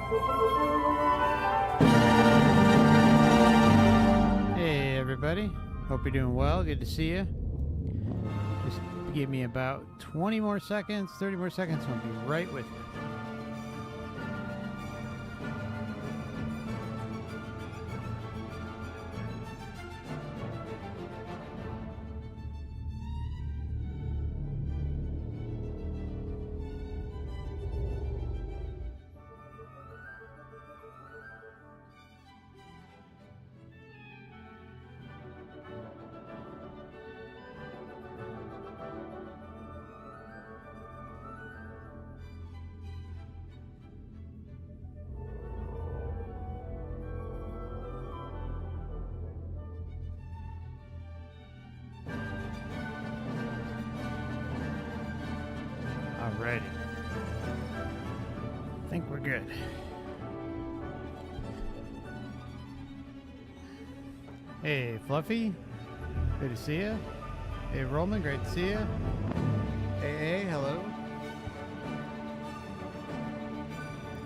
Hey everybody, hope you're doing well. Good to see you. Just give me about 20 more seconds, 30 more seconds, and I'll be right with you. Alrighty. I think we're good. Hey, Fluffy. Good to see you. Hey, Roman. Great to see you. Hey, hello.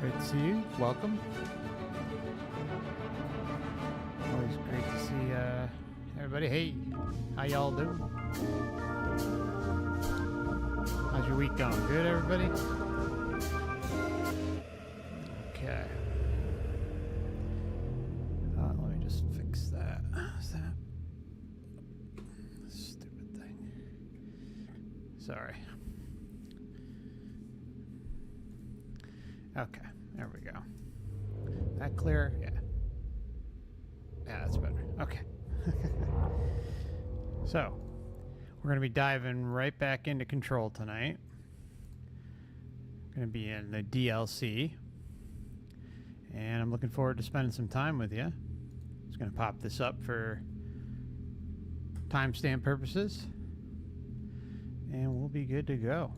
Great to see you. Welcome. Always great to see everybody. Hey, how y'all doing? How's your week going? Good, everybody? Okay. Let me just fix that. Is that? Stupid thing. Sorry. Okay, there we go. That clear? Yeah. Yeah, that's better. Okay. So, we're going to be diving right back into Control tonight. Going to be in the DLC. And I'm looking forward to spending some time with you. Just going to pop this up for timestamp purposes. And we'll be good to go.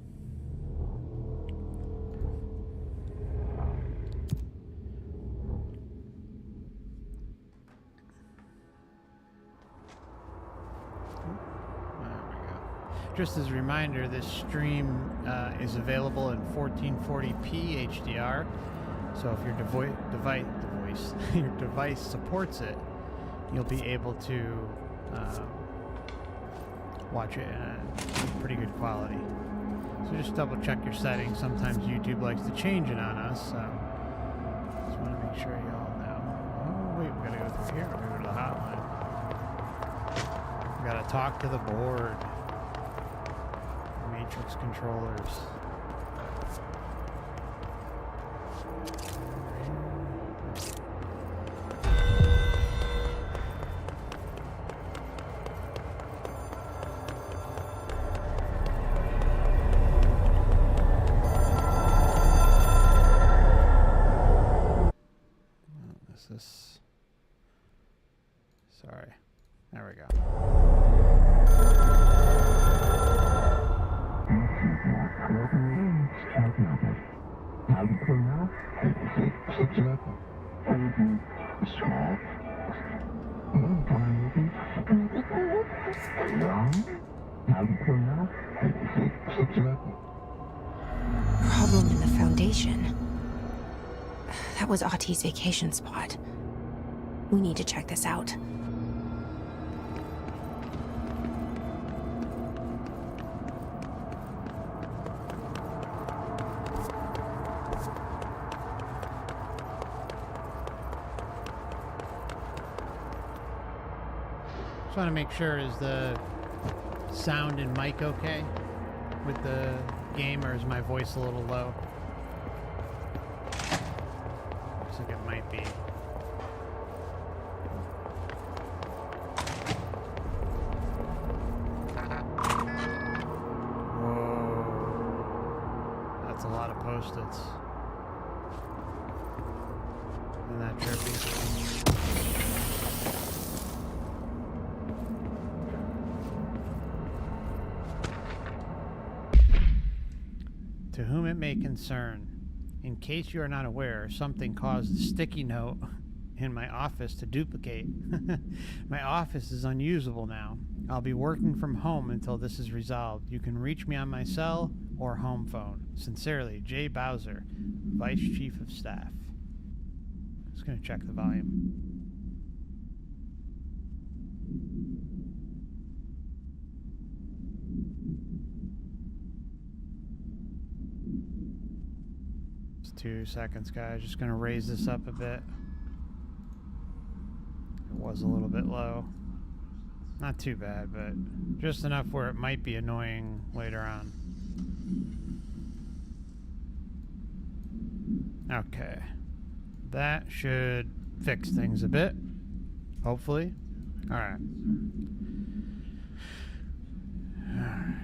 Just as a reminder, this stream is available in 1440p HDR. So if your your device supports it, you'll be able to watch it in pretty good quality. So just double check your settings. Sometimes YouTube likes to change it on us. So just want to make sure you all know. Oh wait, we gotta go through here. We gotta go to the hotline. We gotta talk to the board. Matrix controllers. Is this? Sorry. There we go. Problem in the foundation. That was Auti's vacation spot. We need to check this out. Just want to make sure, is the sound and mic okay with the game, or is my voice a little low? Looks like it might be. Whoa. That's a lot of post-its. Isn't that trippy? To whom it may concern, in case you are not aware, something caused the sticky note in my office to duplicate. My office is unusable now. I'll be working from home until this is resolved. You can reach me on my cell or home phone. Sincerely, Jay Bowser, Vice Chief of Staff. Just gonna check the volume. Just 2 seconds, guys. Just gonna raise this up a bit. It was a little bit low. Not too bad, but just enough where it might be annoying later on. Okay. That should fix things a bit. Hopefully. Alright. Alright.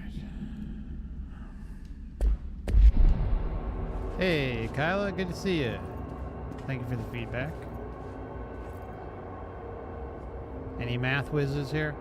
Hey, Kyla, good to see you. Thank you for the feedback. Any math whizzes here?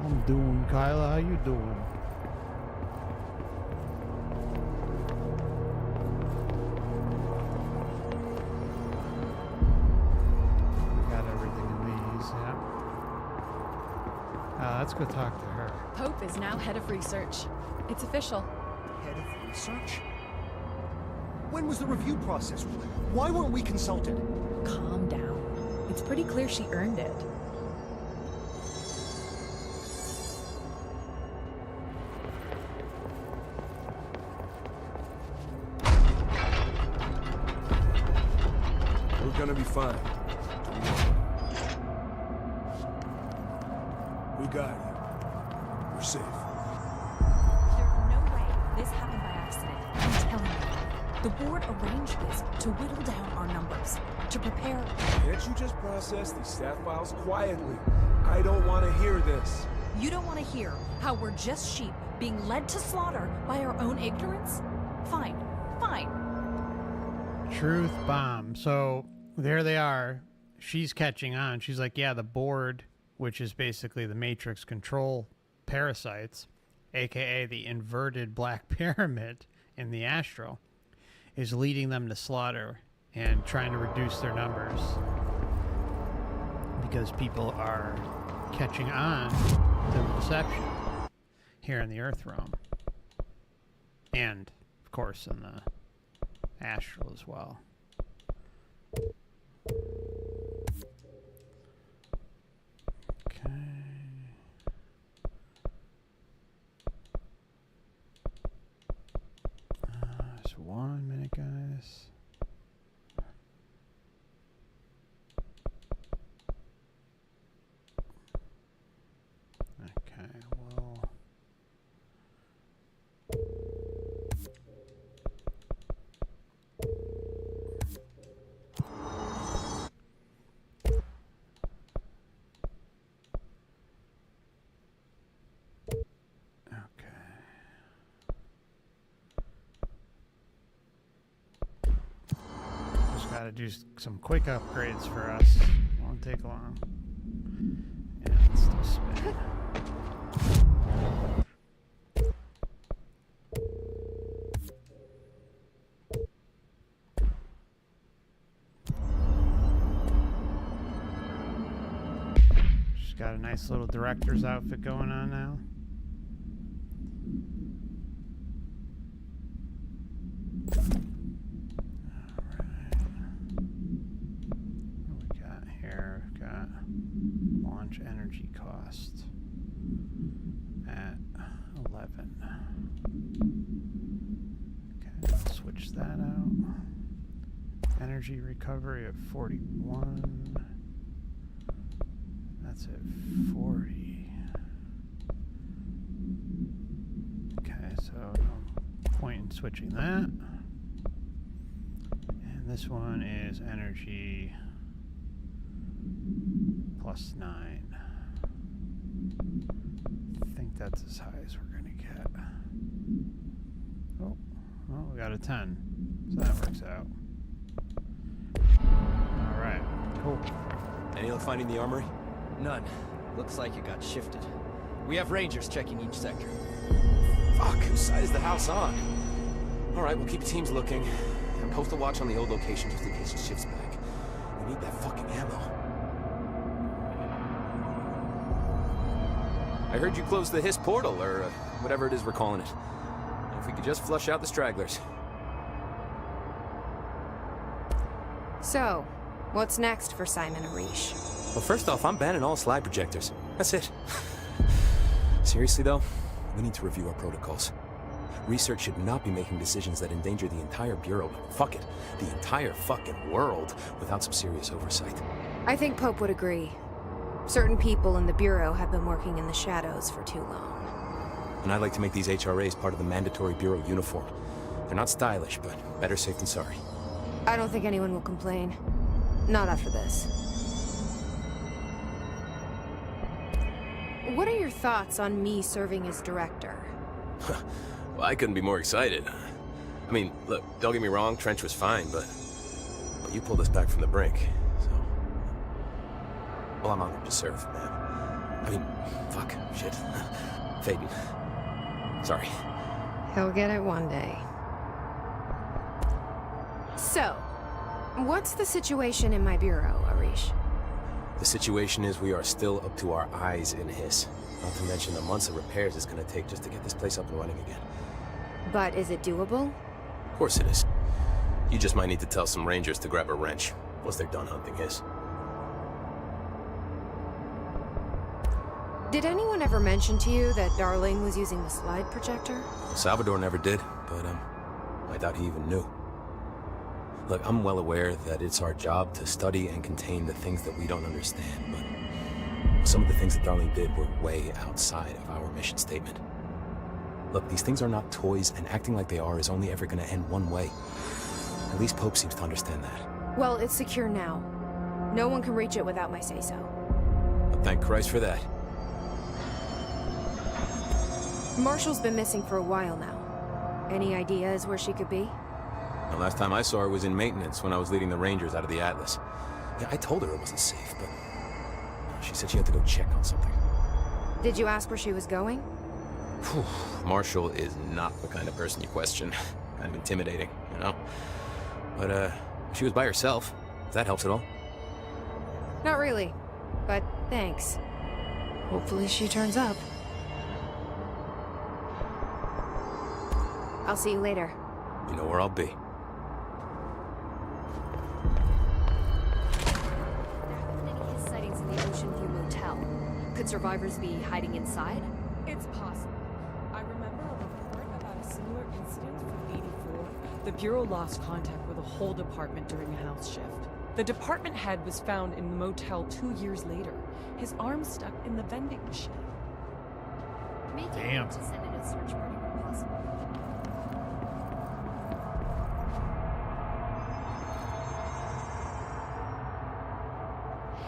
I'm doing, Kyla. How you doing? Let's go talk to her. Pope is now head of research. It's official. Head of research? When was the review process? Why weren't we consulted? Calm down. It's pretty clear she earned it. We're gonna be fine. We got you. We're safe. There's no way this happened by accident. I'm telling you. The board arranged this to whittle down our numbers, to prepare... Can't you just process these staff files quietly? I don't want to hear this. You don't want to hear how we're just sheep being led to slaughter by our own ignorance? Fine. Fine. Truth bomb. So there they are. She's catching on. She's like, yeah, the board, which is basically the Matrix control parasites, aka the inverted black pyramid in the Astral, is leading them to slaughter and trying to reduce their numbers because people are catching on to the deception here in the Earth realm. And, of course, in the Astral as well. Okay. Just 1 minute, guys. Okay, well. Got to do some quick upgrades for us. Won't take long. Yeah, let's do spin. She's got a nice little director's outfit going on now. Energy cost at 11. Okay, I'll switch that out. Energy recovery of 41. That's at 40. Okay, so no point in switching that. And this one is energy plus 9. I think that's as high as we're going to get. Oh, well, we got a 10. So that works out. Alright, cool. Any luck finding the armory? None. Looks like it got shifted. We have rangers checking each sector. Fuck, whose side is the house on? Alright, we'll keep teams looking. And post a watch on the old location just in case it shifts back. We need that fucking ammo. I heard you closed the Hiss portal, or whatever it is we're calling it. If we could just flush out the stragglers. So, what's next for Simon Arish? Well, first off, I'm banning all slide projectors. That's it. Seriously, though, we need to review our protocols. Research should not be making decisions that endanger the entire Bureau, fuck it, the entire fucking world, without some serious oversight. I think Pope would agree. Certain people in the Bureau have been working in the shadows for too long. And I'd like to make these HRAs part of the mandatory Bureau uniform. They're not stylish, but better safe than sorry. I don't think anyone will complain. Not after this. What are your thoughts on me serving as director? Well, I couldn't be more excited. I mean, look, don't get me wrong, Trench was fine, but you pulled us back from the brink, so... Well, I'm honored to serve, man. I mean, fuck, shit. Faden. Sorry. He'll get it one day. So, what's the situation in my bureau, Arish? The situation is we are still up to our eyes in Hiss. Not to mention the months of repairs it's gonna take just to get this place up and running again. But is it doable? Of course it is. You just might need to tell some rangers to grab a wrench, once they're done hunting Hiss. Did anyone ever mention to you that Darling was using the slide projector? Salvador never did, but I doubt he even knew. Look, I'm well aware that it's our job to study and contain the things that we don't understand, but some of the things that Darling did were way outside of our mission statement. Look, these things are not toys, and acting like they are is only ever gonna end one way. At least Pope seems to understand that. Well, it's secure now. No one can reach it without my say-so. But thank Christ for that. Marshall's been missing for a while now. Any ideas where she could be? The last time I saw her was in maintenance when I was leading the Rangers out of the Atlas. Yeah, I told her it wasn't safe, but she said she had to go check on something. Did you ask where she was going? Whew. Marshall is not the kind of person you question. Kind of intimidating, you know? But, she was by herself, if that helps at all. Not really, but thanks. Hopefully she turns up. I'll see you later. You know where I'll be. There haven't been any Hiss sightings in the Ocean View Motel. Could survivors be hiding inside? It's possible. I remember a report about a similar incident from '84. The Bureau lost contact with a whole department during a house shift. The department head was found in the motel 2 years later. His arm stuck in the vending machine. Make it Damn. to send in a search party where possible.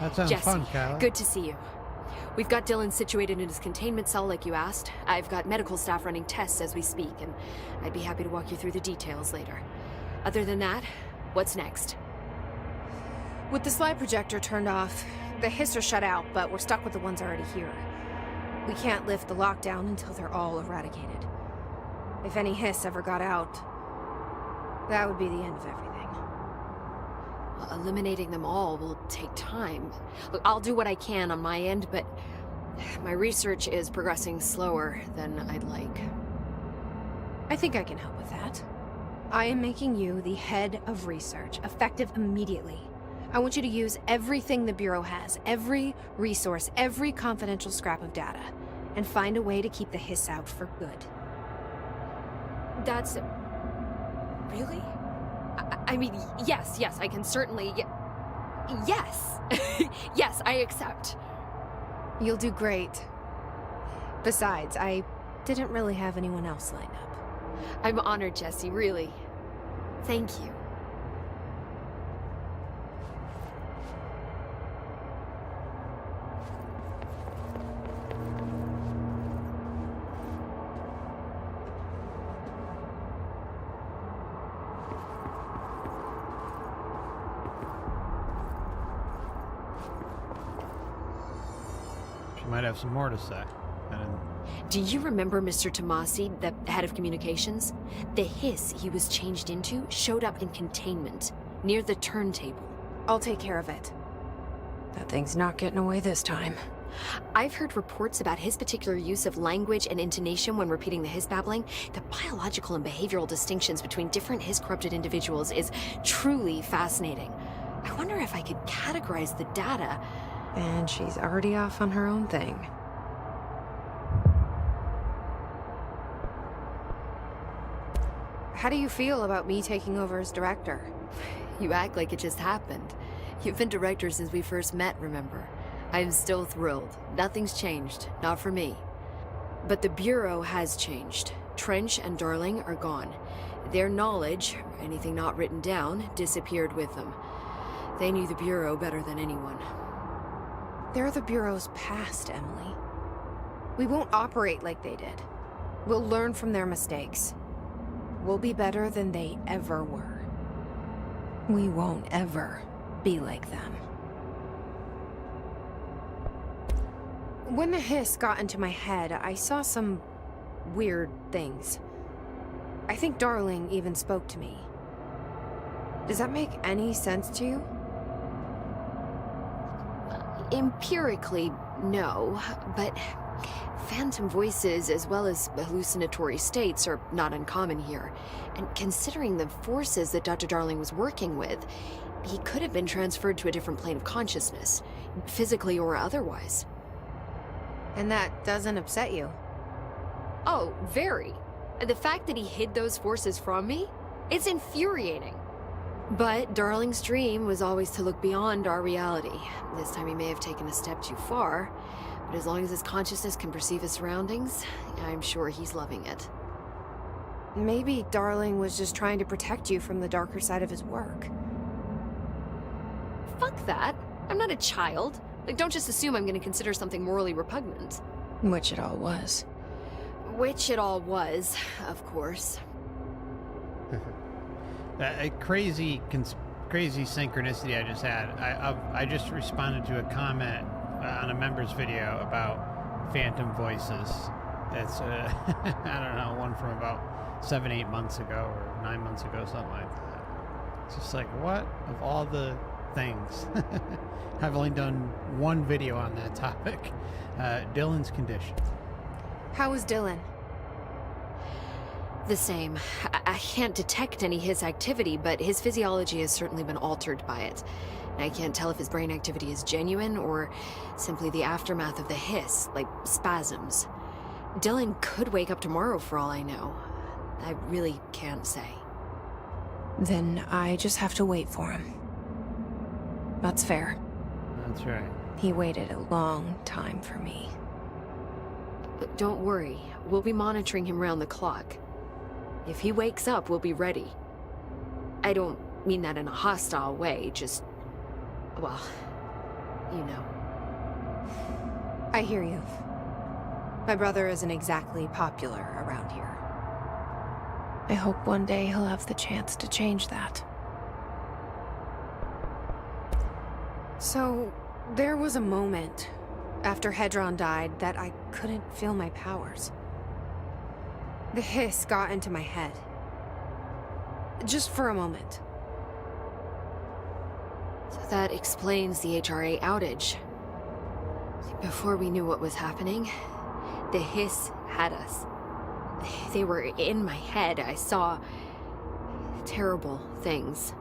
That sounds Jesse, fun, Kyle. good to see you. We've got Dylan situated in his containment cell like you asked. I've got medical staff running tests as we speak, and I'd be happy to walk you through the details later. Other than that, what's next? With the slide projector turned off, the Hiss are shut out, but we're stuck with the ones already here. We can't lift the lockdown until they're all eradicated. If any Hiss ever got out, that would be the end of everything. Well, eliminating them all will take time. Look, I'll do what I can on my end, but my research is progressing slower than I'd like. I think I can help with that. I am making you the head of research, effective immediately. I want you to use everything the Bureau has, every resource, every confidential scrap of data, and find a way to keep the Hiss out for good. That's... really? I mean, yes, I can certainly... Yes! Yes, I accept. You'll do great. Besides, I didn't really have anyone else lined up. I'm honored, Jesse, really. Thank you. She might have some more to say. I don't... Do you remember Mr. Tomasi, the head of communications? The hiss he was changed into showed up in containment, near the turntable. I'll take care of it. That thing's not getting away this time. I've heard reports about his particular use of language and intonation when repeating the hiss babbling. The biological and behavioral distinctions between different hiss-corrupted individuals is truly fascinating. I wonder if I could categorize the data. And she's already off on her own thing. How do you feel about me taking over as director? You act like it just happened. You've been director since we first met, remember? I'm still thrilled. Nothing's changed. Not for me. But the Bureau has changed. Trench and Darling are gone. Their knowledge, anything not written down, disappeared with them. They knew the Bureau better than anyone. They're the Bureau's past, Emily. We won't operate like they did. We'll learn from their mistakes. We'll be better than they ever were. We won't ever be like them. When the hiss got into my head, I saw some weird things. I think Darling even spoke to me. Does that make any sense to you? Empirically, no, but phantom voices as well as hallucinatory states are not uncommon here. And considering the forces that Dr. Darling was working with, he could have been transferred to a different plane of consciousness, physically or otherwise. And that doesn't upset you? Oh, very. The fact that he hid those forces from me? It's infuriating. But Darling's dream was always to look beyond our reality. This time he may have taken a step too far, but as long as his consciousness can perceive his surroundings, I'm sure he's loving it. Maybe Darling was just trying to protect you from the darker side of his work. Fuck that. I'm not a child. Like, don't just assume I'm gonna consider something morally repugnant. Which it all was. Which it all was, of course. A crazy synchronicity I just had. I just responded to a comment on a member's video about phantom voices. It's I don't know, one from about 7-8 months ago or 9 months ago, something like that. It's just like, what of all the things? I've only done one video on that topic. Dylan's condition. How is Dylan? The same. I can't detect any hiss activity, but his physiology has certainly been altered by it. I can't tell if his brain activity is genuine or simply the aftermath of the hiss, like spasms. Dylan could wake up tomorrow for all I know. I really can't say. Then I just have to wait for him. That's fair. That's right. He waited a long time for me. But don't worry. We'll be monitoring him round the clock. If he wakes up, we'll be ready. I don't mean that in a hostile way, just... well, you know. I hear you. My brother isn't exactly popular around here. I hope one day he'll have the chance to change that. So, there was a moment after Hedron died that I couldn't feel my powers. The hiss got into my head. Just for a moment. So that explains the HRA outage. Before we knew what was happening, the hiss had us. They were in my head. I saw terrible things.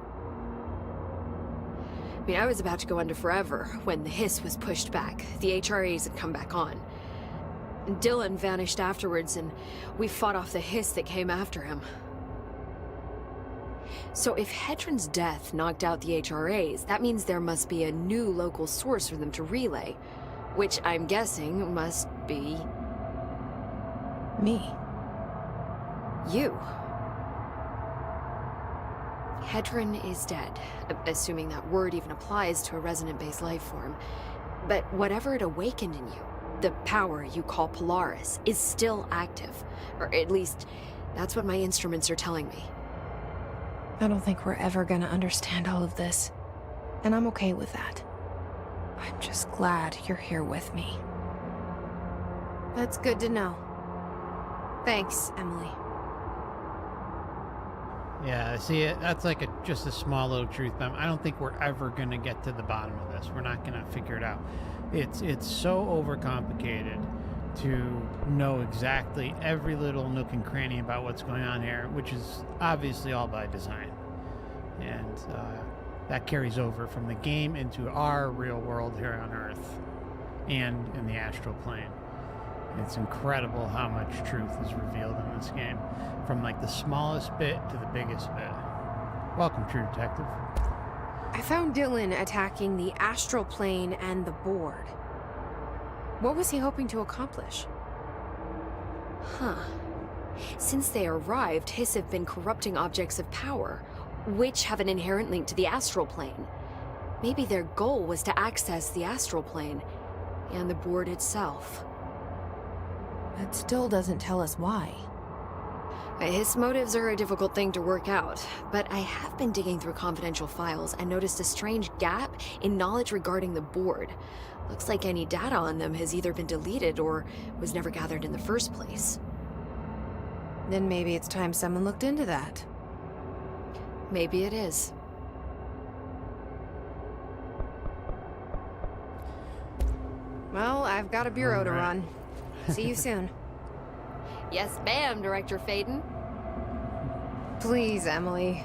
I mean, I was about to go under forever when the hiss was pushed back. The HRAs had come back on. Dylan vanished afterwards, and we fought off the hiss that came after him. So if Hedron's death knocked out the HRAs, that means there must be a new local source for them to relay, which I'm guessing must be... me. You. Hedron is dead, assuming that word even applies to a resonant-based life form. But whatever it awakened in you, the power you call Polaris, is still active. Or at least, that's what my instruments are telling me. I don't think we're ever gonna understand all of this. And I'm okay with that. I'm just glad you're here with me. That's good to know. Thanks, Emily. Yeah, see, that's like just a small little truth bomb. I don't think we're ever going to get to the bottom of this. We're not going to figure it out. It's so overcomplicated to know exactly every little nook and cranny about what's going on here, which is obviously all by design. And that carries over from the game into our real world here on Earth and in the astral plane. It's incredible how much truth is revealed in this game, from like the smallest bit to the biggest bit. Welcome, True Detective. I found Dylan attacking the astral plane and the board. What was he hoping to accomplish? Huh. Since they arrived, Hiss have been corrupting objects of power, which have an inherent link to the astral plane. Maybe their goal was to access the astral plane and the board itself. That still doesn't tell us why. His motives are a difficult thing to work out, but I have been digging through confidential files and noticed a strange gap in knowledge regarding the board. Looks like any data on them has either been deleted or was never gathered in the first place. Then maybe it's time someone looked into that. Maybe it is. Well, I've got a bureau to All right. run. See you soon. Yes, ma'am, Director Faden. Please, Emily.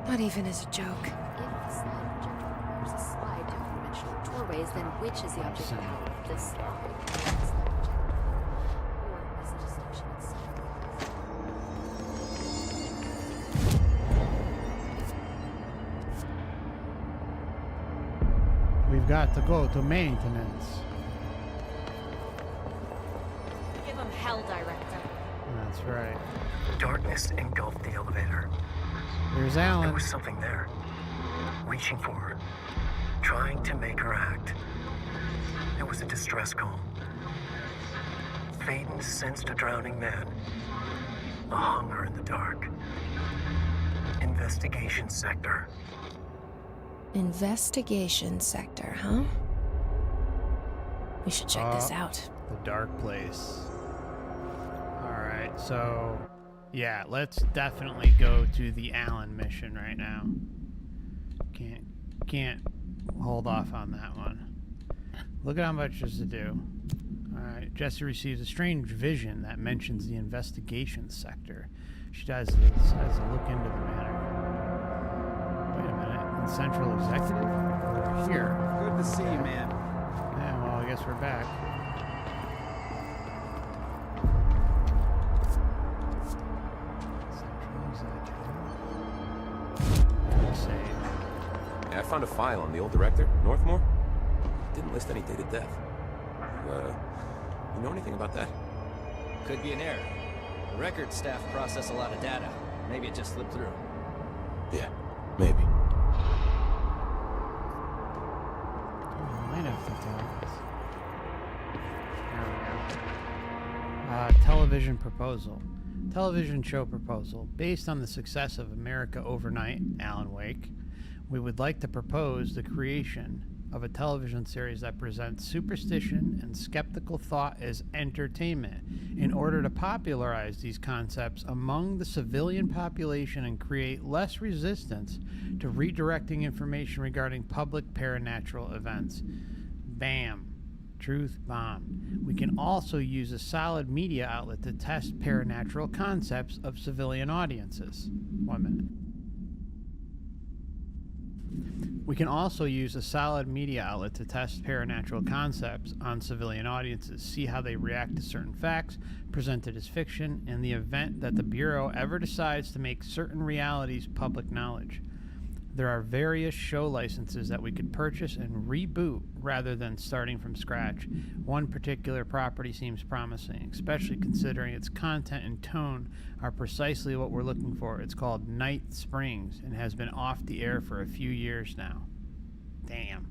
Not even as a joke. If the slide projector requires a slide to dimensional doorways, then which is the object of power of this slide? The slide projector. Or is it deception itself? We've got to go to maintenance. Give him hell, Director. That's right. Darkness engulfed the elevator. There's There Alan. was something there, reaching for her, trying to make her act. It was a distress call. Faden sensed a drowning man, a hunger in the dark. Investigation sector. Investigation sector, huh? We should check this out. The dark place. Alright, so yeah, let's definitely go to the Allen mission right now. Can't hold off on that one. Look at how much there's to do. Alright, Jessie receives a strange vision that mentions the investigation sector. She has to look into the matter. Wait a minute, in Central Executive? We're here. Good to see you, man. Yeah, well, I guess we're back. I found a file on the old director, Northmore. Didn't list any dated death. You know anything about that? Could be an error. The record staff process a lot of data. Maybe it just slipped through. Yeah, maybe. Might have to tell us. There we go. Television proposal. Television show proposal. Based on the success of America Overnight, Alan Wake, we would like to propose the creation of a television series that presents superstition and skeptical thought as entertainment in order to popularize these concepts among the civilian population and create less resistance to redirecting information regarding public paranatural events. Bam. Truth bomb. We can also use a solid media outlet to test paranatural concepts of civilian audiences. 1 minute. We can also use a solid media outlet to test paranatural concepts on civilian audiences, see how they react to certain facts presented as fiction in the event that the Bureau ever decides to make certain realities public knowledge. There are various show licenses that we could purchase and reboot rather than starting from scratch. One particular property seems promising, especially considering its content and tone are precisely what we're looking for. It's called Night Springs and has been off the air for a few years now. Damn.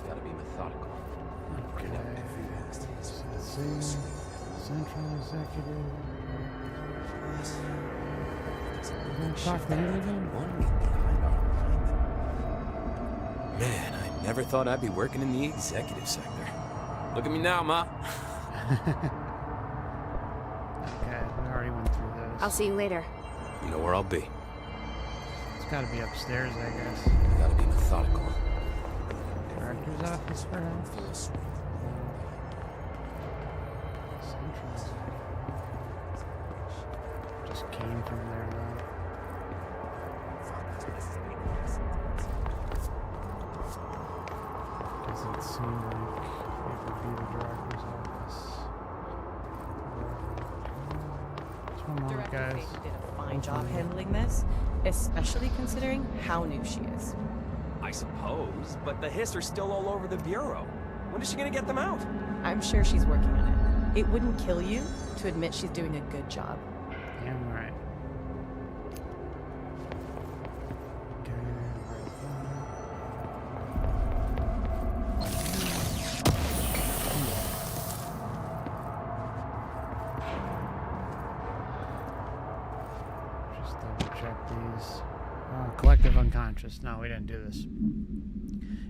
Gotta be methodical. Okay. Central Executive. Talk to him again? Man, I never thought I'd be working in the executive sector. Look at me now, Ma. Okay, we already went through those. I'll see you later. You know where I'll be. It's gotta be upstairs, I guess. I gotta be methodical. Director's office, perhaps? Central. Just came from there, though. Doesn't seem like it would be the director's office. Just one moment, Director guys. Peyton did a fine job handling this, especially considering how new she is. I suppose, but the hiss are still all over the Bureau. When is she gonna get them out? I'm sure she's working on it. It wouldn't kill you to admit she's doing a good job. Damn right. Okay, right there. Just double check these. Collective unconscious. No, we didn't do this.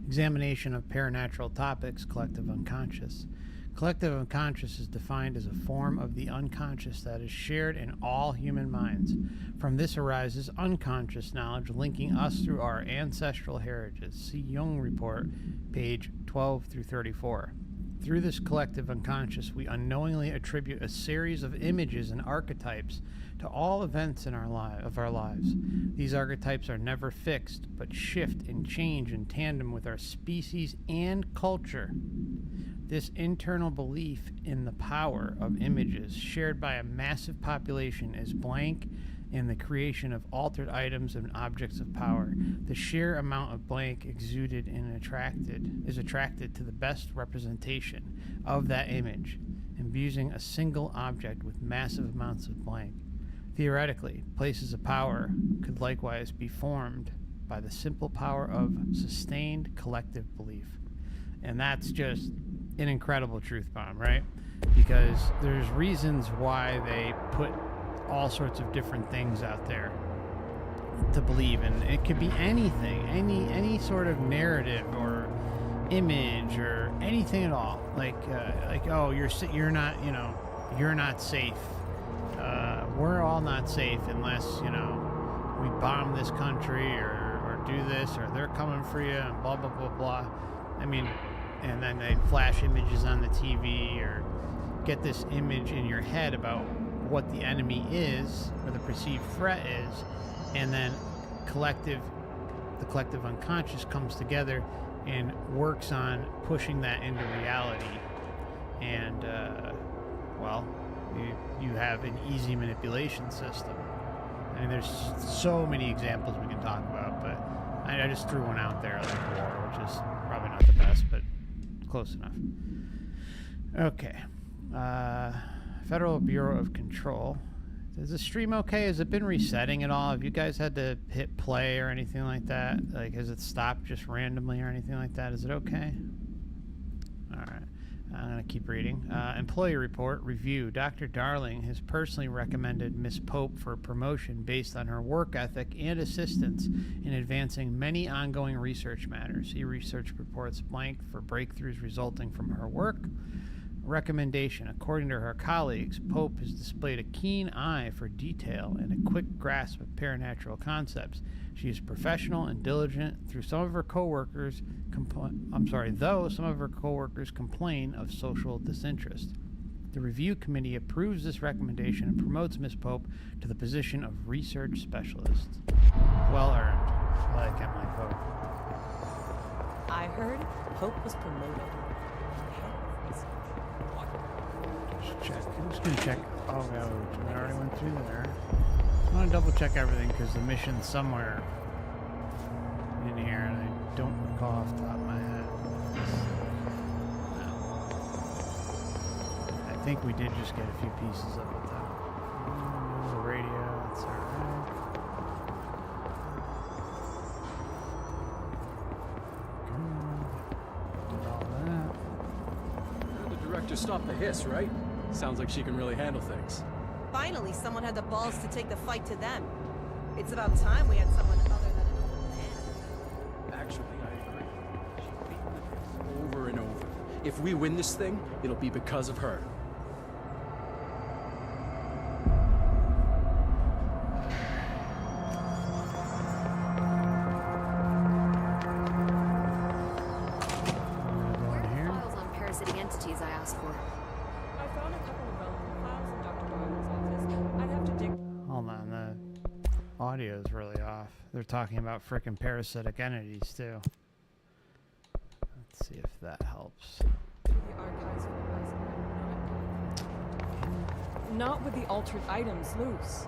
Examination of paranatural topics, collective unconscious. Collective unconscious is defined as a form of the unconscious that is shared in all human minds. From this arises unconscious knowledge linking us through our ancestral heritage. See Jung Report, page 12 through 34. Through this collective unconscious, we unknowingly attribute a series of images and archetypes to all events in our lives. These archetypes are never fixed, but shift and change in tandem with our species and culture. This internal belief in the power of images shared by a massive population is blank in the creation of altered items and objects of power. The sheer amount of blank exuded and is attracted to the best representation of that image, imbuing a single object with massive amounts of blank. Theoretically, places of power could likewise be formed by the simple power of sustained collective belief. And that's just an incredible truth bomb, right? Because there's reasons why they put all sorts of different things out there to believe in. It could be anything, any sort of narrative or image or anything at all. Like oh, you're not, you're not safe. We're all not safe unless, we bomb this country or do this, or they're coming for you, and blah, blah, blah, blah. I mean, and then they flash images on the TV or get this image in your head about what the enemy is or the perceived threat is, and then the collective unconscious comes together and works on pushing that into reality. And, you have an easy manipulation system. I mean, there's so many examples we can talk about, but I just threw one out there, like war, which is probably not the best, but close enough. Okay. Federal Bureau of Control. Is the stream okay? Has it been resetting at all? Have you guys had to hit play or anything like that? Like, has it stopped just randomly or anything like that? Is it okay? All right. I'm going to keep reading. Employee report review. Dr. Darling has personally recommended Miss Pope for promotion based on her work ethic and assistance in advancing many ongoing research matters. See research reports blank for breakthroughs resulting from her work. Recommendation. According to her colleagues, Pope has displayed a keen eye for detail and a quick grasp of paranatural concepts. She is professional and diligent. Though some of her coworkers complain of social disinterest. The review committee approves this recommendation and promotes Ms. Pope to the position of research specialist. Well earned. I like Emily Pope. I heard Pope was promoted. Check. I'm just gonna check. Oh, yeah, we already went through there. I want to double check everything because the mission's somewhere in here, and I don't recall off the top of my head. No. I think we did just get a few pieces of it, though. The radio, that's alright. Did all that. The director stopped the hiss, right? Sounds like she can really handle things. Finally, someone had the balls to take the fight to them. It's about time we had someone other than an old man. Actually, I agree. She's beaten the hiss over and over. If we win this thing, it'll be because of her. Where are the files on parasitic entities I asked for? I found a couple of relevant files in Dr. Doyle's office. I'd have to dig. Hold on, the audio is really off. They're talking about frickin' parasitic entities too. Let's see if that helps. The archives for the last not with the altered items loose.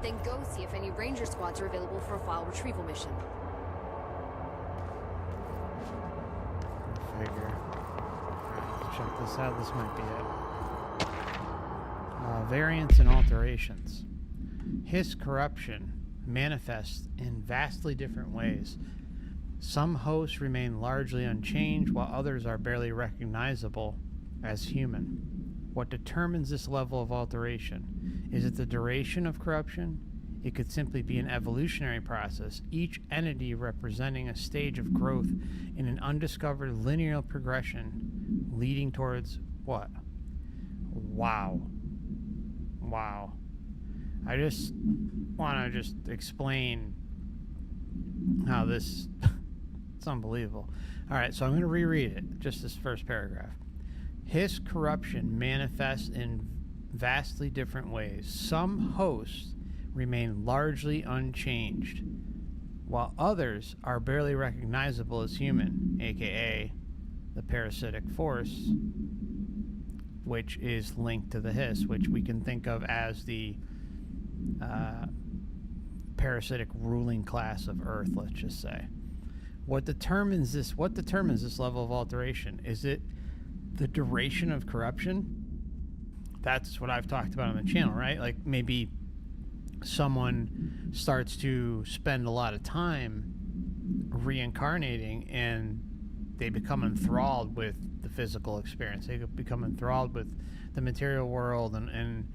Then go see if any ranger squads are available for a file retrieval mission. Figure. Alright, check this out. This might be it. Variants and alterations. His corruption manifests in vastly different ways. Some hosts remain largely unchanged, while others are barely recognizable as human. What determines this level of alteration? Is it the duration of corruption? It could simply be an evolutionary process, each entity representing a stage of growth in an undiscovered linear progression leading towards what? Wow. Wow. I just want to explain how this... it's unbelievable. All right, so I'm going to reread it, just this first paragraph. His corruption manifests in vastly different ways. Some hosts remain largely unchanged, while others are barely recognizable as human, aka the parasitic force, which is linked to the hiss, which we can think of as the parasitic ruling class of Earth, let's just say. What determines this level of alteration? Is it the duration of corruption? That's what I've talked about on the channel, right? Like maybe someone starts to spend a lot of time reincarnating and they become enthralled with the physical experience. They become enthralled with the material world and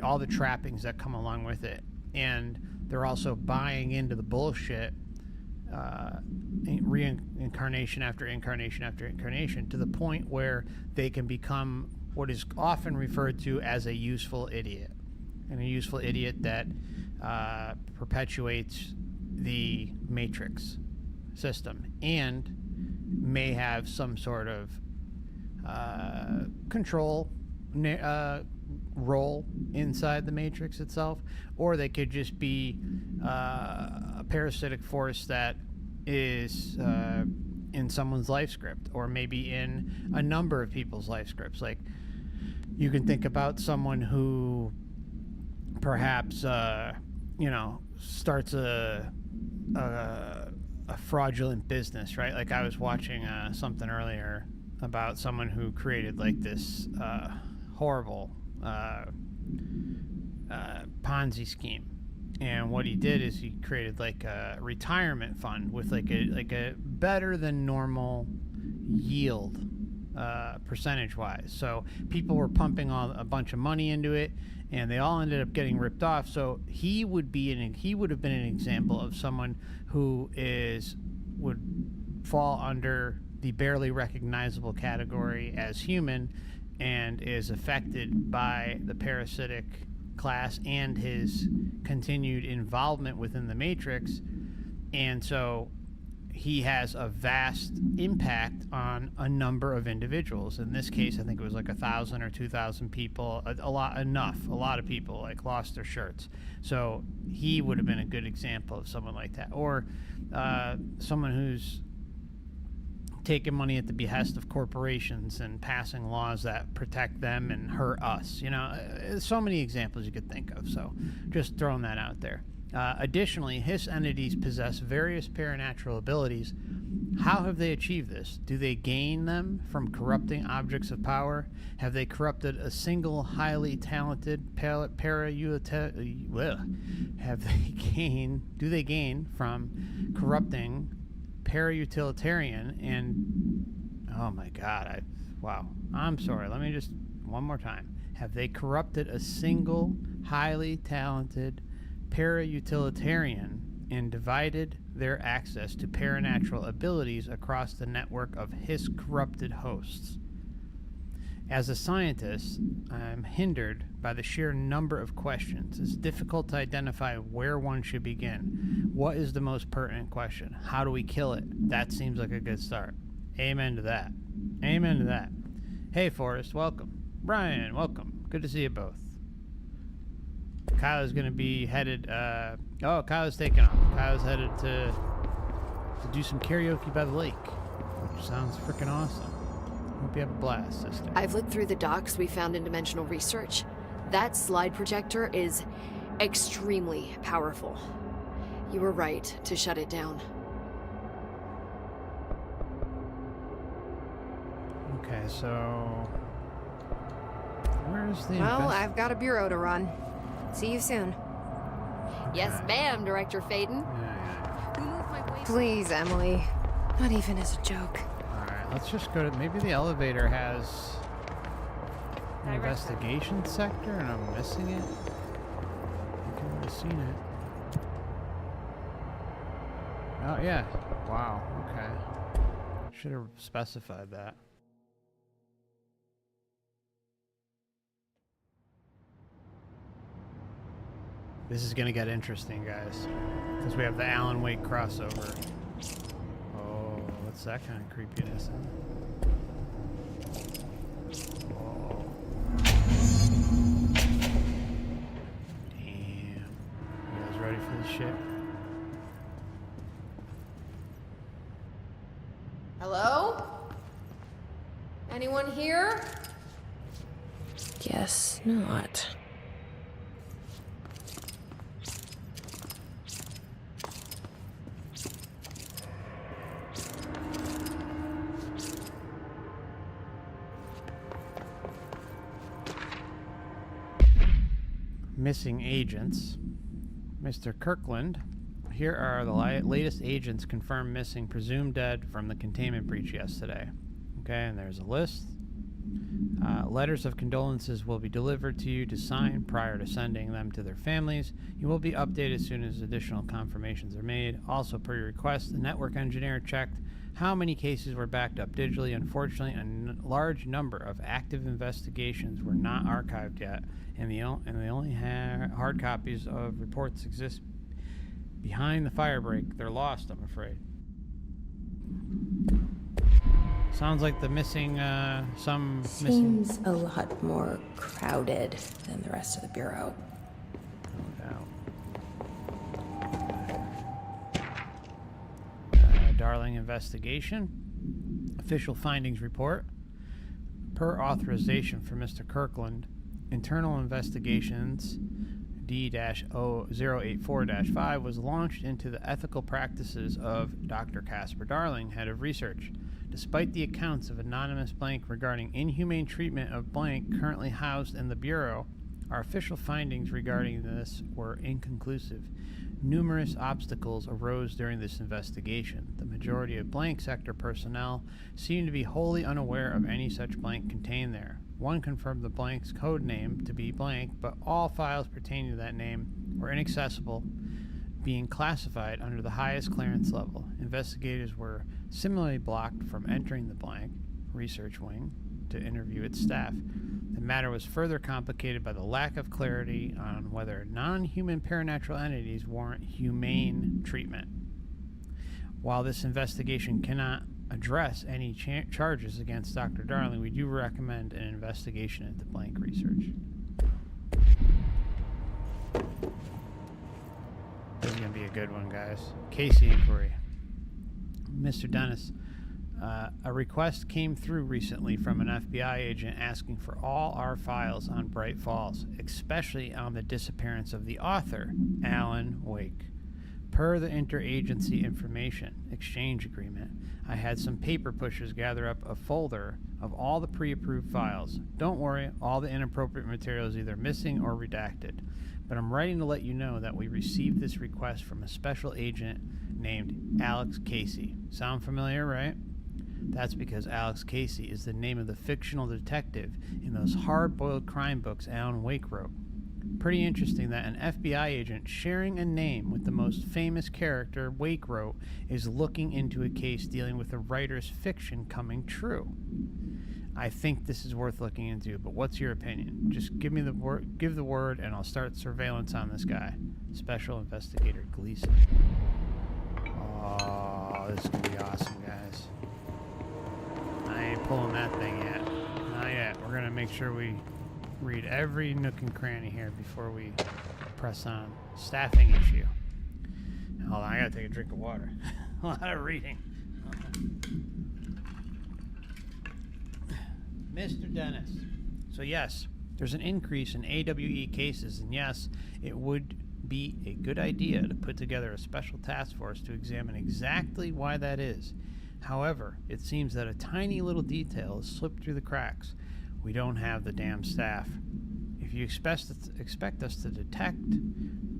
all the trappings that come along with it. And they're also buying into the bullshit, reincarnation after incarnation after incarnation, to the point where they can become what is often referred to as a useful idiot. And a useful idiot that perpetuates the matrix system and may have some sort of control role inside the matrix itself, or they could just be a parasitic force that is in someone's life script, or maybe in a number of people's life scripts. Like you can think about someone who perhaps starts a fraudulent business, right? Like I was watching something earlier about someone who created like this horrible Ponzi scheme, and what he did is he created like a retirement fund with like a better than normal yield percentage wise. So people were pumping a bunch of money into it, and they all ended up getting ripped off. So he would have been an example of someone who would fall under the barely recognizable category as human, and is affected by the parasitic class and his continued involvement within the matrix. And so he has a vast impact on a number of individuals. In this case, I think it was like 1,000 or 2,000 people, a lot of people like lost their shirts. So he would have been a good example of someone like that. Or someone who's taking money at the behest of corporations and passing laws that protect them and hurt us. So many examples you could think of. So just throwing that out there. Additionally, Hiss entities possess various paranatural abilities. How have they achieved this? Do they gain them from corrupting objects of power? Have they corrupted a single highly talented do they gain from corrupting para-utilitarian and oh my god, I'm sorry, let me just one more time. Have they corrupted a single highly talented para-utilitarian and divided their access to paranatural abilities across the network of his corrupted hosts. As a scientist, I'm hindered by the sheer number of questions. It's difficult to identify where one should begin. What is the most pertinent question? How do we kill it? That seems like a good start. Amen to that. Amen to that. Hey, Forrest, welcome. Brian, welcome. Good to see you both. Kyle's going to be headed... oh, Kyle's taking off. Kyle's headed to do some karaoke by the lake, which sounds freaking awesome. Hope you have a blast, sister. I've looked through the docs we found in Dimensional Research. That slide projector is extremely powerful. You were right to shut it down. Okay, so... where's the... Well, I've got a bureau to run. See you soon. Okay. Yes, ma'am, Director Faden. Yeah. Please, Emily. Not even as a joke. Alright, let's just go to... maybe the elevator has an investigation sector and I'm missing it? I think I've seen it. Oh, yeah. Wow, okay. Should have specified that. This is gonna get interesting, guys, because we have the Alan Wake crossover. Oh, what's that kind of creepiness? Oh. Damn. You guys ready for this shit? Hello? Anyone here? Guess not. Missing agents. Mr. Kirkland, here are the latest agents confirmed missing, presumed dead from the containment breach yesterday. Okay, and there's a list. Letters of condolences will be delivered to you to sign prior to sending them to their families. You will be updated as soon as additional confirmations are made. Also, per your request, the network engineer checked how many cases were backed up digitally. Unfortunately, a large number of active investigations were not archived yet, and the only hard copies of reports exist behind the firebreak. They're lost, I'm afraid. Sounds like the missing, Seems a lot more crowded than the rest of the Bureau. Darling investigation. Official findings report. Per authorization for Mr. Kirkland, internal investigations D-084-5 was launched into the ethical practices of Dr. Casper Darling, head of research. Despite the accounts of anonymous blank regarding inhumane treatment of blank currently housed in the Bureau, our official findings regarding this were inconclusive. Numerous obstacles arose during this investigation. The majority of blank sector personnel seemed to be wholly unaware of any such blank contained there. One confirmed the blank's code name to be blank, but all files pertaining to that name were inaccessible, being classified under the highest clearance level. Investigators were similarly blocked from entering the blank research wing to interview its staff. The matter was further complicated by the lack of clarity on whether non-human paranatural entities warrant humane treatment. While this investigation cannot address any charges against Dr. Darling, we do recommend an investigation into blank research. This is going to be a good one, guys. Casey inquiry. Mr. Dennis, a request came through recently from an FBI agent asking for all our files on Bright Falls, especially on the disappearance of the author, Alan Wake. Per the interagency information exchange agreement, I had some paper pushers gather up a folder of all the pre-approved files. Don't worry, all the inappropriate material is either missing or redacted. But I'm writing to let you know that we received this request from a special agent named Alex Casey. Sound familiar, right? That's because Alex Casey is the name of the fictional detective in those hard-boiled crime books Alan Wake wrote. Pretty interesting that an FBI agent sharing a name with the most famous character Wake wrote is looking into a case dealing with a writer's fiction coming true. I think this is worth looking into, but what's your opinion? Just give the word, and I'll start surveillance on this guy. Special Investigator Gleason. Oh, this is gonna be awesome, guys. I ain't pulling that thing yet. Not yet. We're gonna make sure we read every nook and cranny here before we press on. Staffing issue. Hold on, I gotta take a drink of water. A lot of reading. Mr. Dennis. So yes, there's an increase in AWE cases, and yes, it would be a good idea to put together a special task force to examine exactly why that is. However, it seems that a tiny little detail has slipped through the cracks. We don't have the damn staff. If you expect us to detect,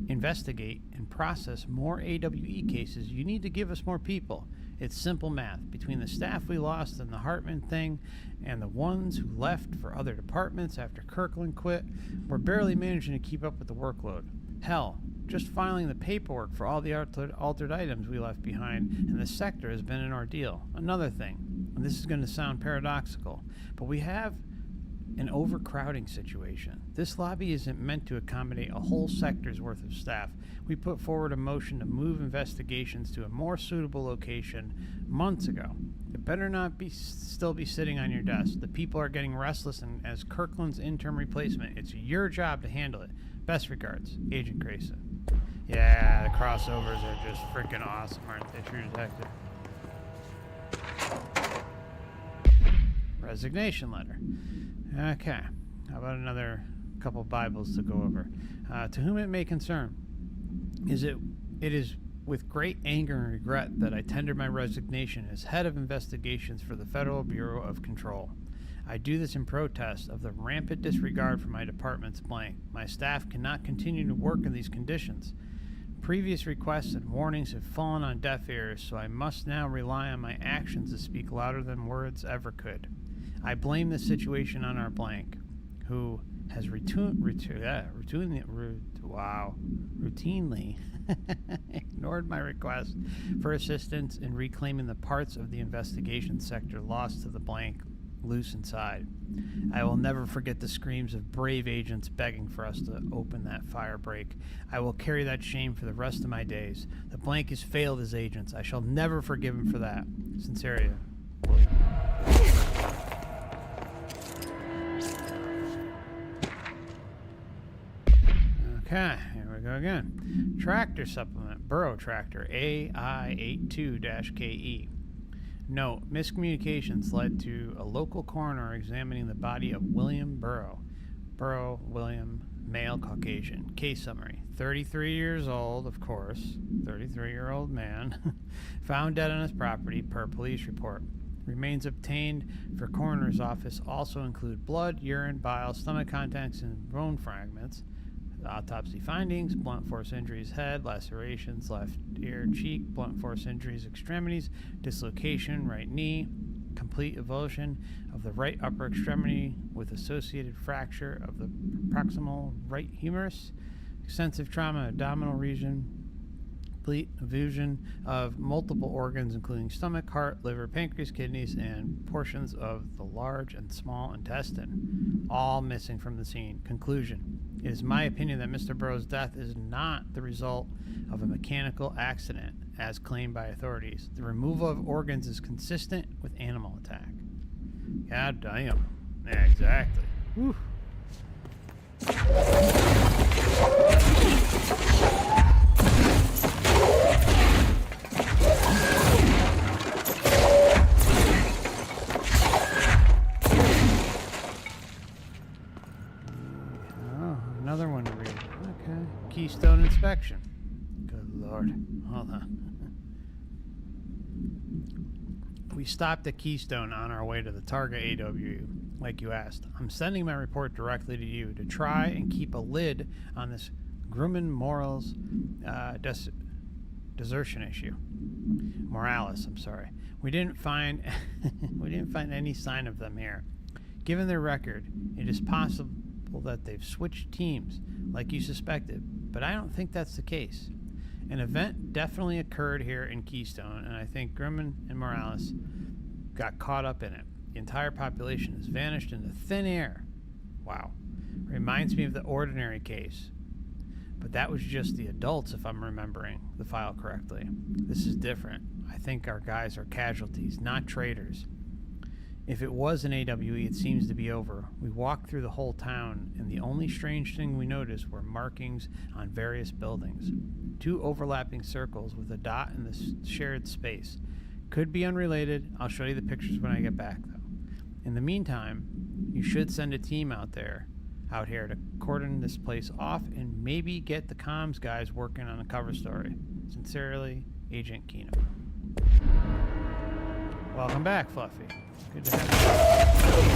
investigate, and process more AWE cases, you need to give us more people. It's simple math. Between the staff we lost in the Hartman thing and the ones who left for other departments after Kirkland quit, we're barely managing to keep up with the workload. Hell, just filing the paperwork for all the altered items we left behind in the sector has been an ordeal. Another thing, and this is going to sound paradoxical, but we have an overcrowding situation. This lobby isn't meant to accommodate a whole sector's worth of staff. We put forward a motion to move investigations to a more suitable location months ago. It better not still be sitting on your desk. The people are getting restless, and as Kirkland's interim replacement, it's your job to handle it. Best regards, Agent Grayson. Yeah, the crossovers are just freaking awesome, aren't they, True Detective? Resignation letter. Okay, how about another couple Bibles to go over? To whom it may concern, it is with great anger and regret that I tender my resignation as head of investigations for the Federal Bureau of Control. I do this in protest of the rampant disregard for my department's blank. My staff cannot continue to work in these conditions. Previous requests and warnings have fallen on deaf ears, so I must now rely on my actions to speak louder than words ever could. I blame this situation on our blank, who has routinely ignored my request for assistance in reclaiming the parts of the investigation sector lost to the blank loose inside. I will never forget the screams of brave agents begging for us to open that fire break. I will carry that shame for the rest of my days. The blank has failed as agents. I shall never forgive him for that. Sincerely, William. Okay, here we go again. Tractor supplement, Burrow Tractor, AI82-KE. Note, miscommunications led to a local coroner examining the body of William Burrow. Burrow, William, male, Caucasian. Case summary, 33 years old, of course, 33-year-old man, found dead on his property per police report. Remains obtained for coroner's office also include blood, urine, bile, stomach contents, and bone fragments. Autopsy findings: blunt force injuries, head, lacerations, left ear, cheek, blunt force injuries, extremities, dislocation, right knee, complete avulsion of the right upper extremity with associated fracture of the proximal right humerus, extensive trauma abdominal region, complete avulsion of multiple organs including stomach, heart, liver, pancreas, kidneys, and portions of the large and small intestine, all missing from the scene. Conclusion: it is my opinion that Mr. Burrow's death is not the result of a mechanical accident, as claimed by authorities. The removal of organs is consistent with animal attack. God damn. Yeah, exactly. Whew. Another one to read. Okay. Keystone inspection. Good lord. Hold on. We stopped at Keystone on our way to the Targa AWU, like you asked. I'm sending my report directly to you to try and keep a lid on this Grumman Morales desertion issue. Morales, I'm sorry. We didn't find any sign of them here. Given their record, it is people that they've switched teams, like you suspected, but I don't think that's the case. An event definitely occurred here in Keystone, and I think Grimman and Morales got caught up in it. The entire population has vanished into thin air. Wow. Reminds me of the Ordinary case. But that was just the adults, if I'm remembering the file correctly. This is different. I think our guys are casualties, not traitors. If it was an AWE, it seems to be over. We walked through the whole town, and the only strange thing we noticed were markings on various buildings. 2 overlapping circles with a dot in the shared space. Could be unrelated. I'll show you the pictures when I get back, though. In the meantime, you should send a team out here to cordon this place off and maybe get the comms guys working on a cover story. Sincerely, Agent Kino. Welcome back, Fluffy. Good to have you.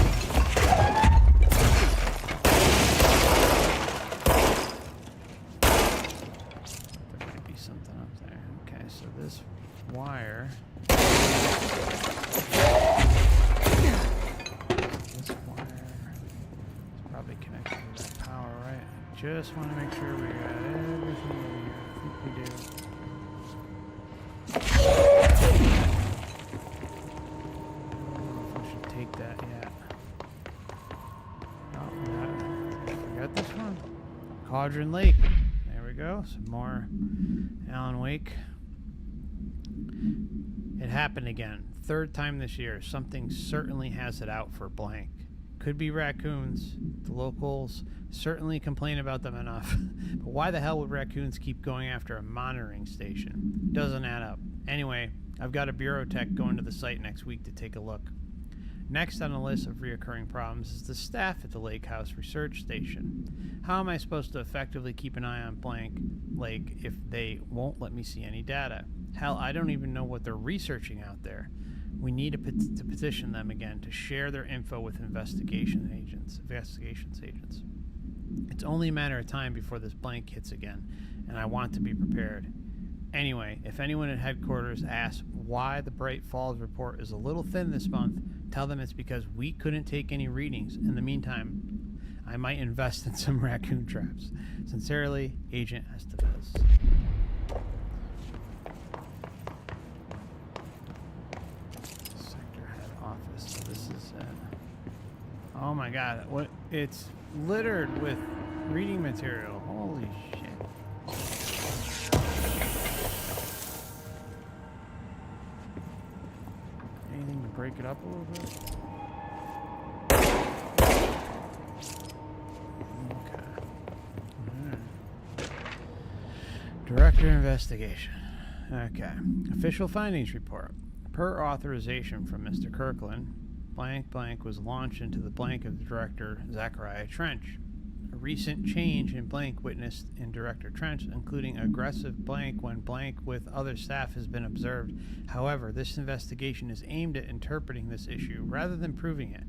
There might be something up there. Okay, so this wire. This wire is probably connected to that power, right? I just want to make sure we got everything in here. I think we do. Take that yet. Oh, I forgot this one. Cauldron Lake. There we go. Some more Alan Wake. It happened again. 3rd time this year. Something certainly has it out for blank. Could be raccoons. The locals certainly complain about them enough. But why the hell would raccoons keep going after a monitoring station? Doesn't add up. Anyway, I've got a bureau tech going to the site next week to take a look. Next on the list of reoccurring problems is the staff at the Lake House Research Station. How am I supposed to effectively keep an eye on blank Lake if they won't let me see any data? Hell, I don't even know what they're researching out there. We need to petition them again to share their info with investigations agents. It's only a matter of time before this blank hits again, and I want to be prepared. Anyway, if anyone at headquarters asks why the Bright Falls report is a little thin this month, tell them it's because we couldn't take any readings. In the meantime, I might invest in some raccoon traps. Sincerely, Agent Estevez. Sector head office. So this is oh my god, what? It's littered with reading material. Holy shit. Anything to break it up a little bit? Okay. Director Investigation. Okay. Official findings report. Per authorization from Mr. Kirkland, blank blank was launched into the blank of the Director Zachariah Trench. A recent change in blank witnessed in Director Trench, including aggressive blank when blank with other staff, has been observed. However, this investigation is aimed at interpreting this issue rather than proving it.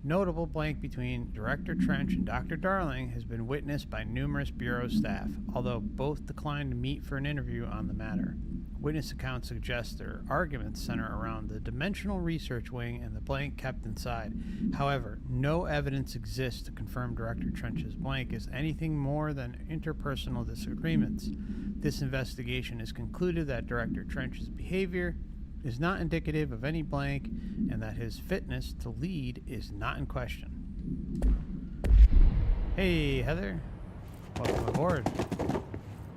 Notable blank between Director Trench and Dr. Darling has been witnessed by numerous Bureau staff, although both declined to meet for an interview on the matter. Witness accounts suggest their arguments center around the dimensional research wing and the blank kept inside. However, no evidence exists to confirm Director Trench's blank is anything more than interpersonal disagreements. This investigation has concluded that Director Trench's behavior is not indicative of any blank and that his fitness to lead is not in question. Hey, Heather. Welcome aboard.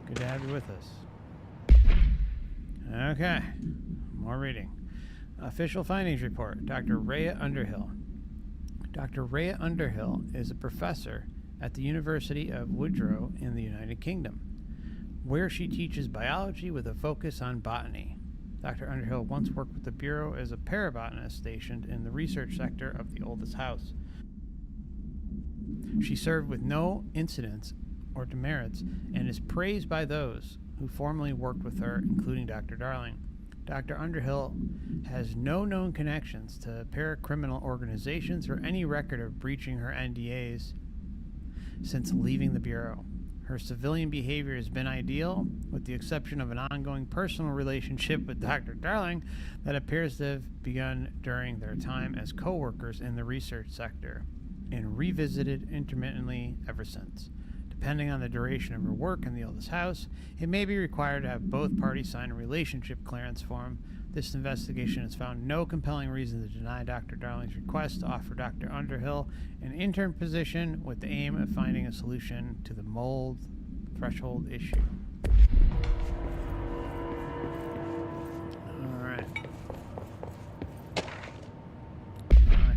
Good to have you with us. Okay, more reading. Official findings report. Dr. Rhea Underhill. Dr. Rhea Underhill is a professor at the University of Woodrow in the United Kingdom, where she teaches biology with a focus on botany. Dr. Underhill once worked with the Bureau as a parabotanist stationed in the research sector of the oldest house. She served with no incidents or demerits and is praised by those who formerly worked with her, including Dr. Darling. Dr. Underhill has no known connections to paracriminal organizations or any record of breaching her NDAs since leaving the Bureau. Her civilian behavior has been ideal, with the exception of an ongoing personal relationship with Dr. Darling that appears to have begun during their time as co-workers in the research sector. and revisited intermittently ever since. Depending on the duration of her work in the oldest house, it may be required to have both parties sign a relationship clearance form. This investigation has found no compelling reason to deny Dr. Darling's request to offer Dr. Underhill an intern position with the aim of finding a solution to the mold threshold issue. Alright.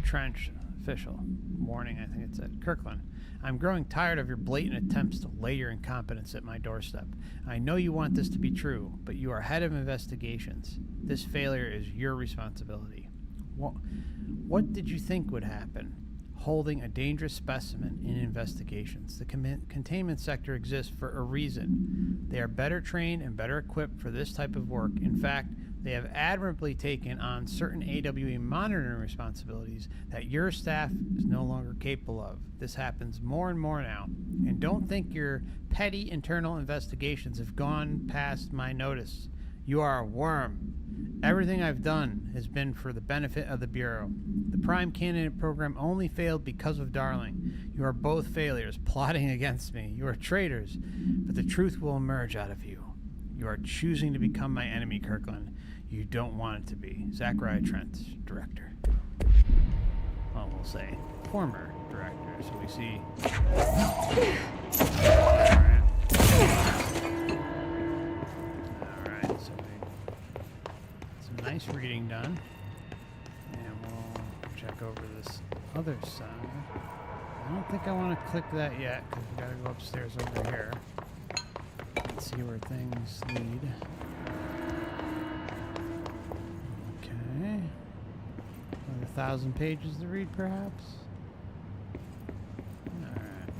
Trench official. Warning, I think it said. Kirkland, I'm growing tired of your blatant attempts to lay your incompetence at my doorstep. I know you want this to be true, but you are head of investigations. This failure is your responsibility. What did you think would happen? Holding a dangerous specimen in investigations. The containment sector exists for a reason. They are better trained and better equipped for this type of work. In fact, they have admirably taken on certain AWE monitoring responsibilities that your staff is no longer capable of. This happens more and more now. And don't think your petty internal investigations have gone past my notice. You are a worm. Everything I've done has been for the benefit of the Bureau. The Prime Candidate program only failed because of Darling. You are both failures, plotting against me. You are traitors, but the truth will emerge out of you. You are choosing to become my enemy, Kirkland. You don't want it to be. Zachariah Trent, director. Well, we'll say former director. So we see. Alright, so some nice reading done. And we'll check over this other side. I don't think I want to click that yet, because we gotta go upstairs over here. Let's see where things lead. Okay. Another 1,000 pages to read, perhaps? Alright.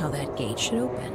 how that gate should open.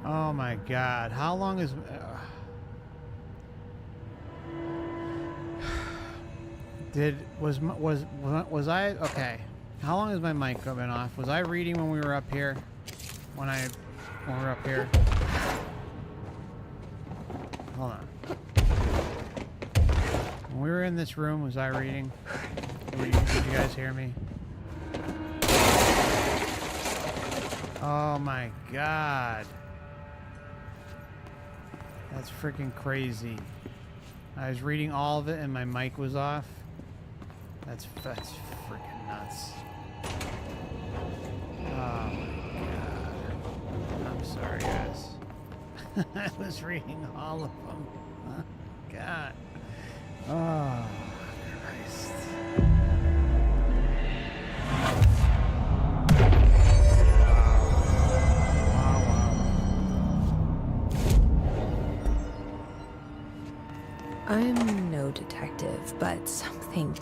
Oh my God! How long is? Was I okay? How long has my mic been off? Was I reading when we were up here? When we were up here? Hold on. When we were in this room, was I reading? Did you guys hear me? Oh my God. That's freaking crazy. I was reading all of it and my mic was off. That's freaking nuts. Oh my God. I'm sorry, guys. I was reading all of them. Oh, God. Oh, Christ. I'm no detective, but something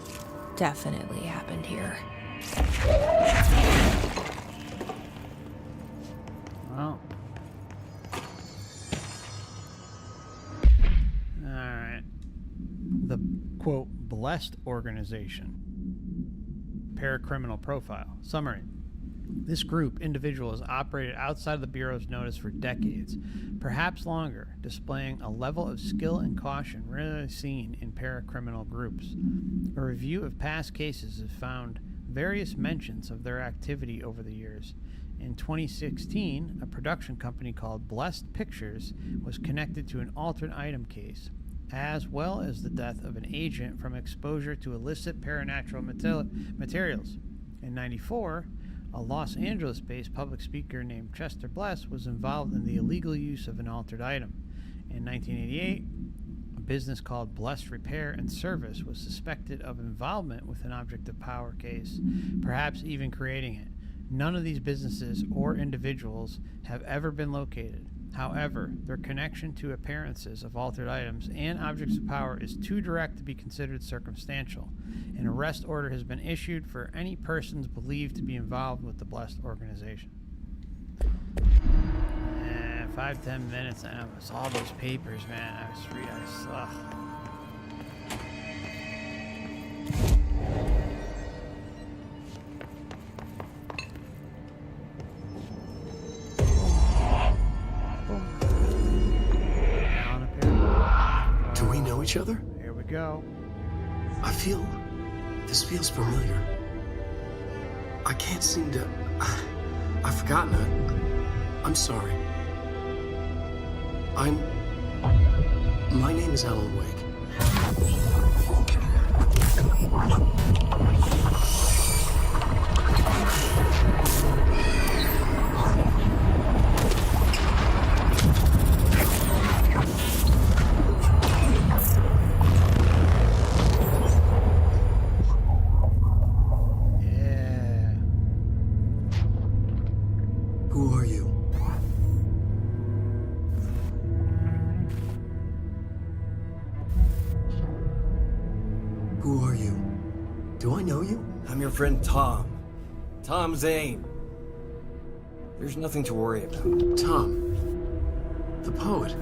definitely happened here. Well. Alright. The, quote, blessed organization. Paracriminal profile. Summary. This group, individual, has operated outside of the Bureau's notice for decades, perhaps longer, displaying a level of skill and caution rarely seen in paracriminal groups. A review of past cases has found various mentions of their activity over the years. In 2016, a production company called Blessed Pictures was connected to an altered item case, as well as the death of an agent from exposure to illicit paranatural materials. In '94, a Los Angeles-based public speaker named Chester Bless was involved in the illegal use of an altered item. In 1988, a business called Bless Repair and Service was suspected of involvement with an object of power case, perhaps even creating it. None of these businesses or individuals have ever been located. However, their connection to appearances of altered items and objects of power is too direct to be considered circumstantial. An arrest order has been issued for any persons believed to be involved with the Blessed organization. 5-10 minutes, and it's all those papers, man. I was reading. Do we know each other? Here we go. This feels familiar. I can't seem to... I've forgotten it. I'm sorry. My name is Alan Wake. Who are you? Who are you? Do I know you? I'm your friend Tom. Tom Zane. There's nothing to worry about. Tom. The poet.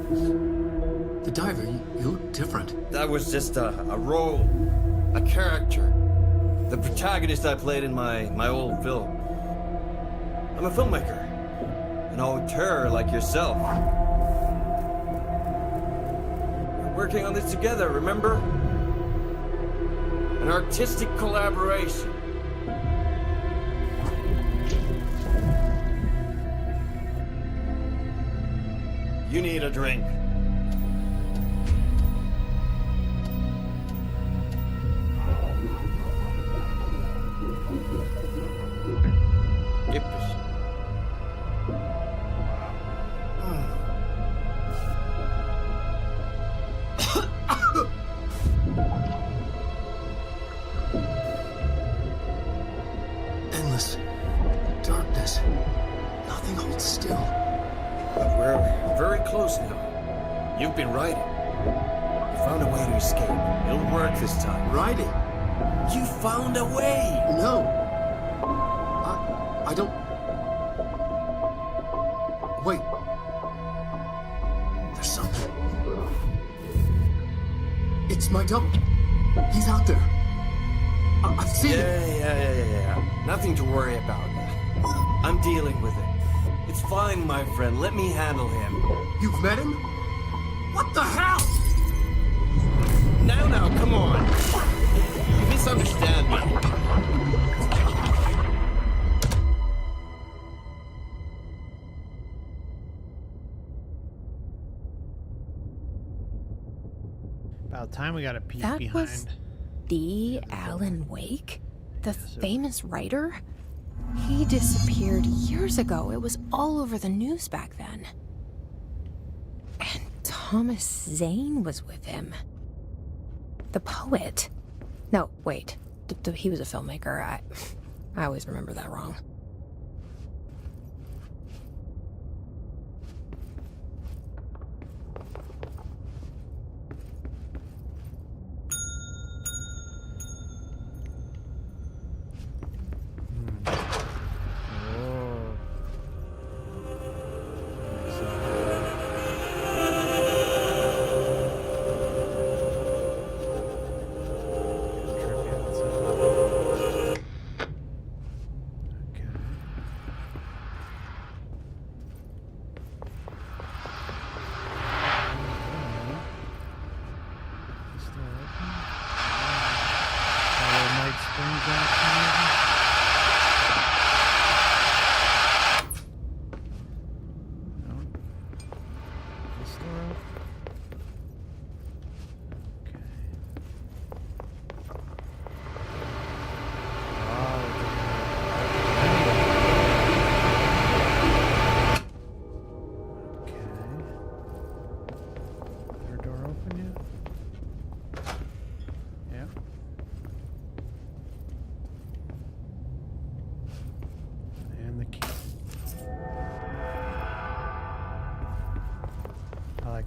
The diver. You look different. That was just a role. A character. The protagonist I played in my old film. I'm a filmmaker. An auteur like yourself. We're working on this together, remember? An artistic collaboration. You need a drink. Yippish. Endless darkness. Nothing holds still. But we're very close now. You've been writing. You found a way to escape. It'll work this time. Writing? You found a way! No. I don't... Wait. There's something. It's my double. He's out there. I've seen it. Yeah. Nothing to worry about. I'm dealing with it. It's fine, my friend. Let me handle him. You've met him? What the hell? Now, come on. You misunderstand me. About time we got a peek That behind. was the Alan Wake? The famous writer? He disappeared years ago. It was all over the news back then. And Thomas Zane was with him. The poet. No, wait. He was a filmmaker. I always remember that wrong.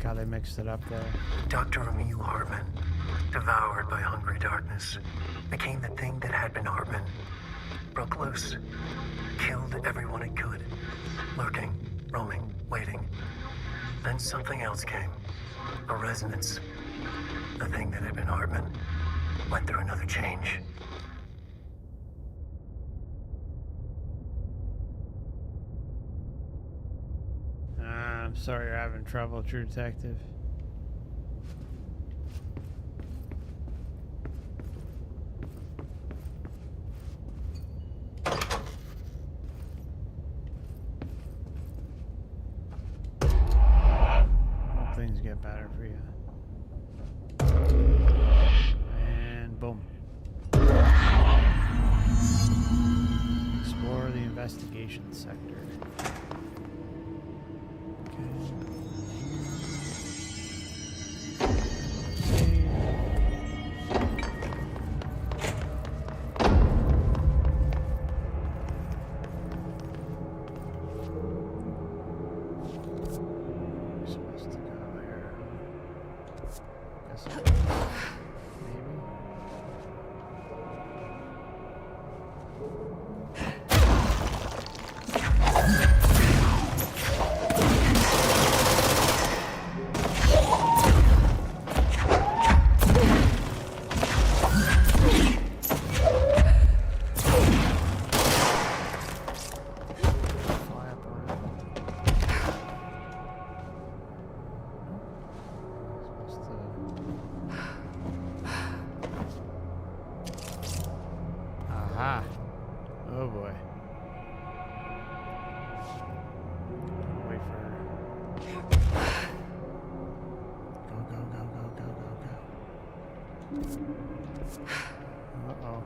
How they mixed it up there. Dr. Emil Hartman, devoured by hungry darkness, became the thing that had been Hartman. Broke loose, killed everyone it could, lurking, roaming, waiting. Then something else came, a resonance. The thing that had been Hartman went through another change. I'm sorry you're having trouble, True Detective. Hope things get better for you. And boom. Explore the investigation sector. possible. Maybe. Aha. Oh boy. Wait for her. Go, go, go, go, go, go, go. Uh-oh.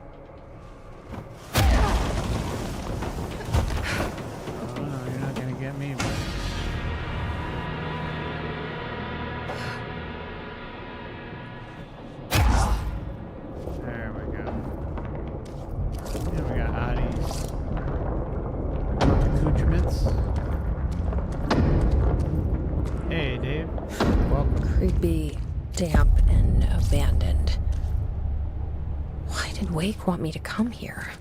Oh no, you're not gonna get me, buddy. There we go. And we got Addie's accoutrements. Hey, Dave. Welcome. Creepy, damp, and abandoned. Why did Wake want me to come here?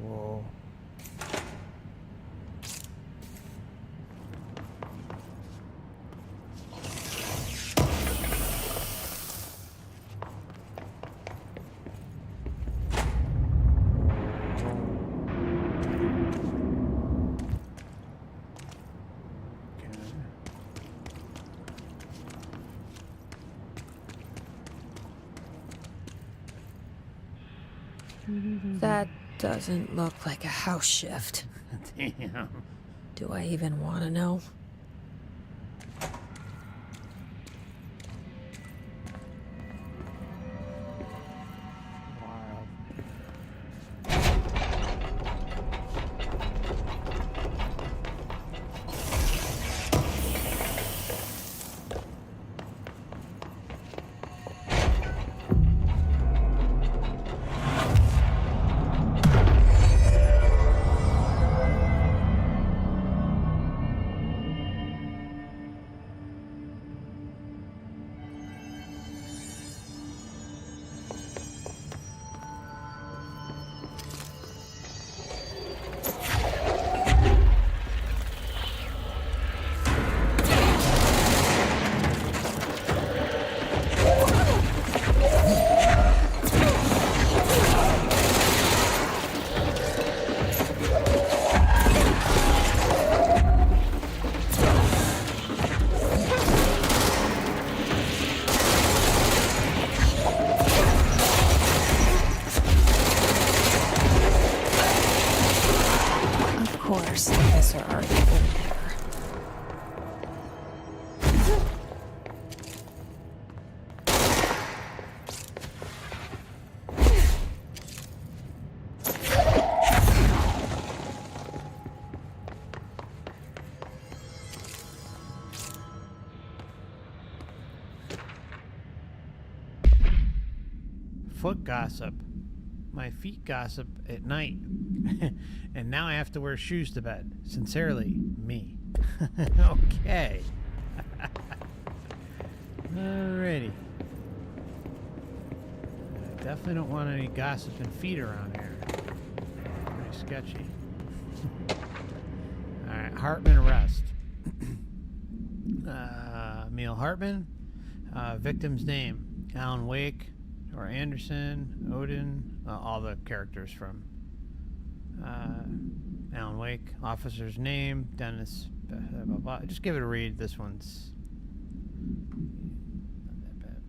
Whoa. That doesn't look like a house shift. Damn. Do I even want to know? Wild. Of course, the guys are already in there. Foot gossip. My feet gossip at night. And now I have to wear shoes to bed. Sincerely, me. Okay. Alrighty. I definitely don't want any gossiping feet around here. Very sketchy. Alright, Hartman arrest. Emil Hartman. Victim's name. Alan Wake. Or Anderson. Odin. All the characters from Alan Wake. Officer's name. Dennis. Blah, blah, blah. Just give it a read. This one's not that bad.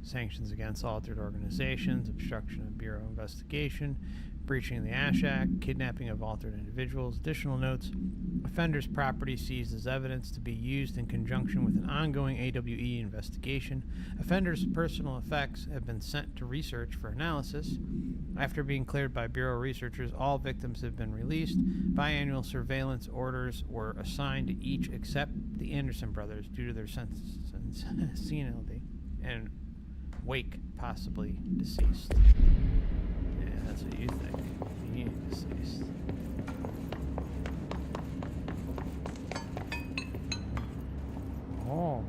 sanctions against altered organizations, obstruction of Bureau investigation, breaching the Ash Act, kidnapping of altered individuals. Additional notes: offenders' property seized as evidence to be used in conjunction with an ongoing AWE investigation. Offenders' personal effects have been sent to research for analysis. After being cleared by Bureau researchers, all victims have been released. Biannual surveillance orders were assigned to each except the Anderson brothers due to their senility and Wake possibly deceased. Yeah, that's what you think. He ain't deceased. Oh.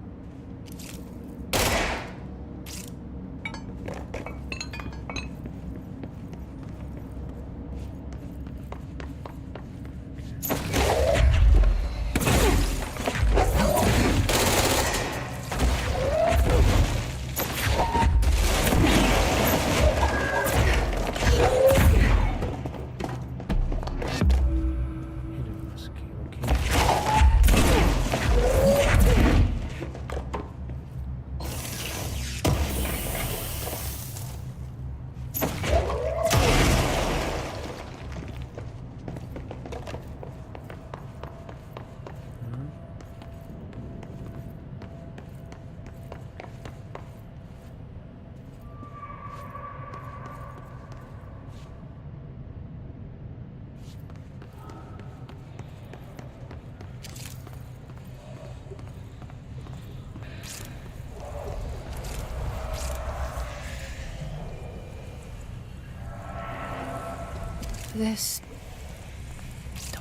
This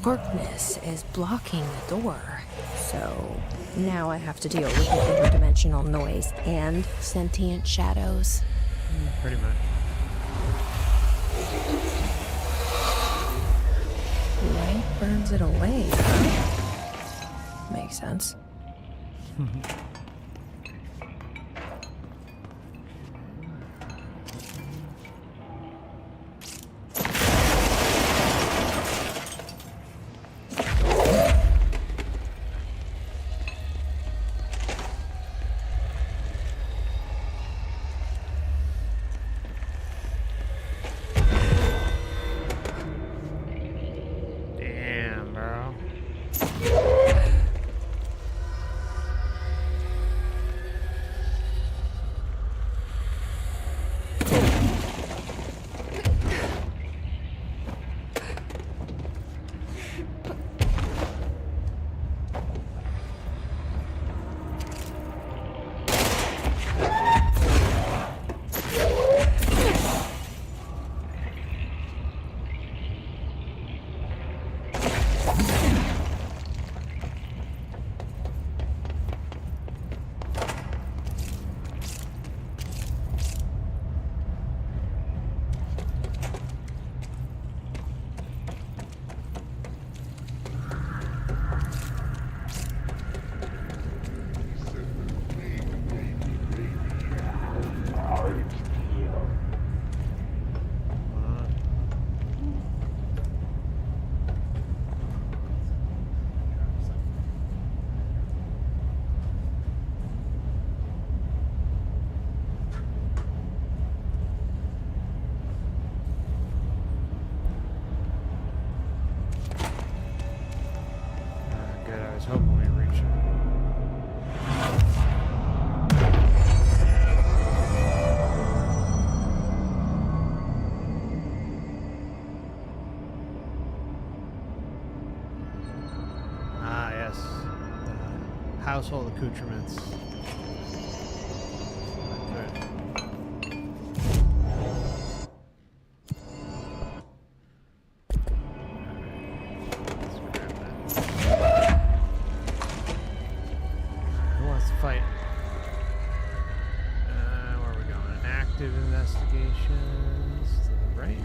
darkness is blocking the door. So now I have to deal with the interdimensional noise and sentient shadows. Pretty much. Light burns it away. Makes sense. Household accoutrements. Who wants to fight? Where are we going? Active investigations to the right.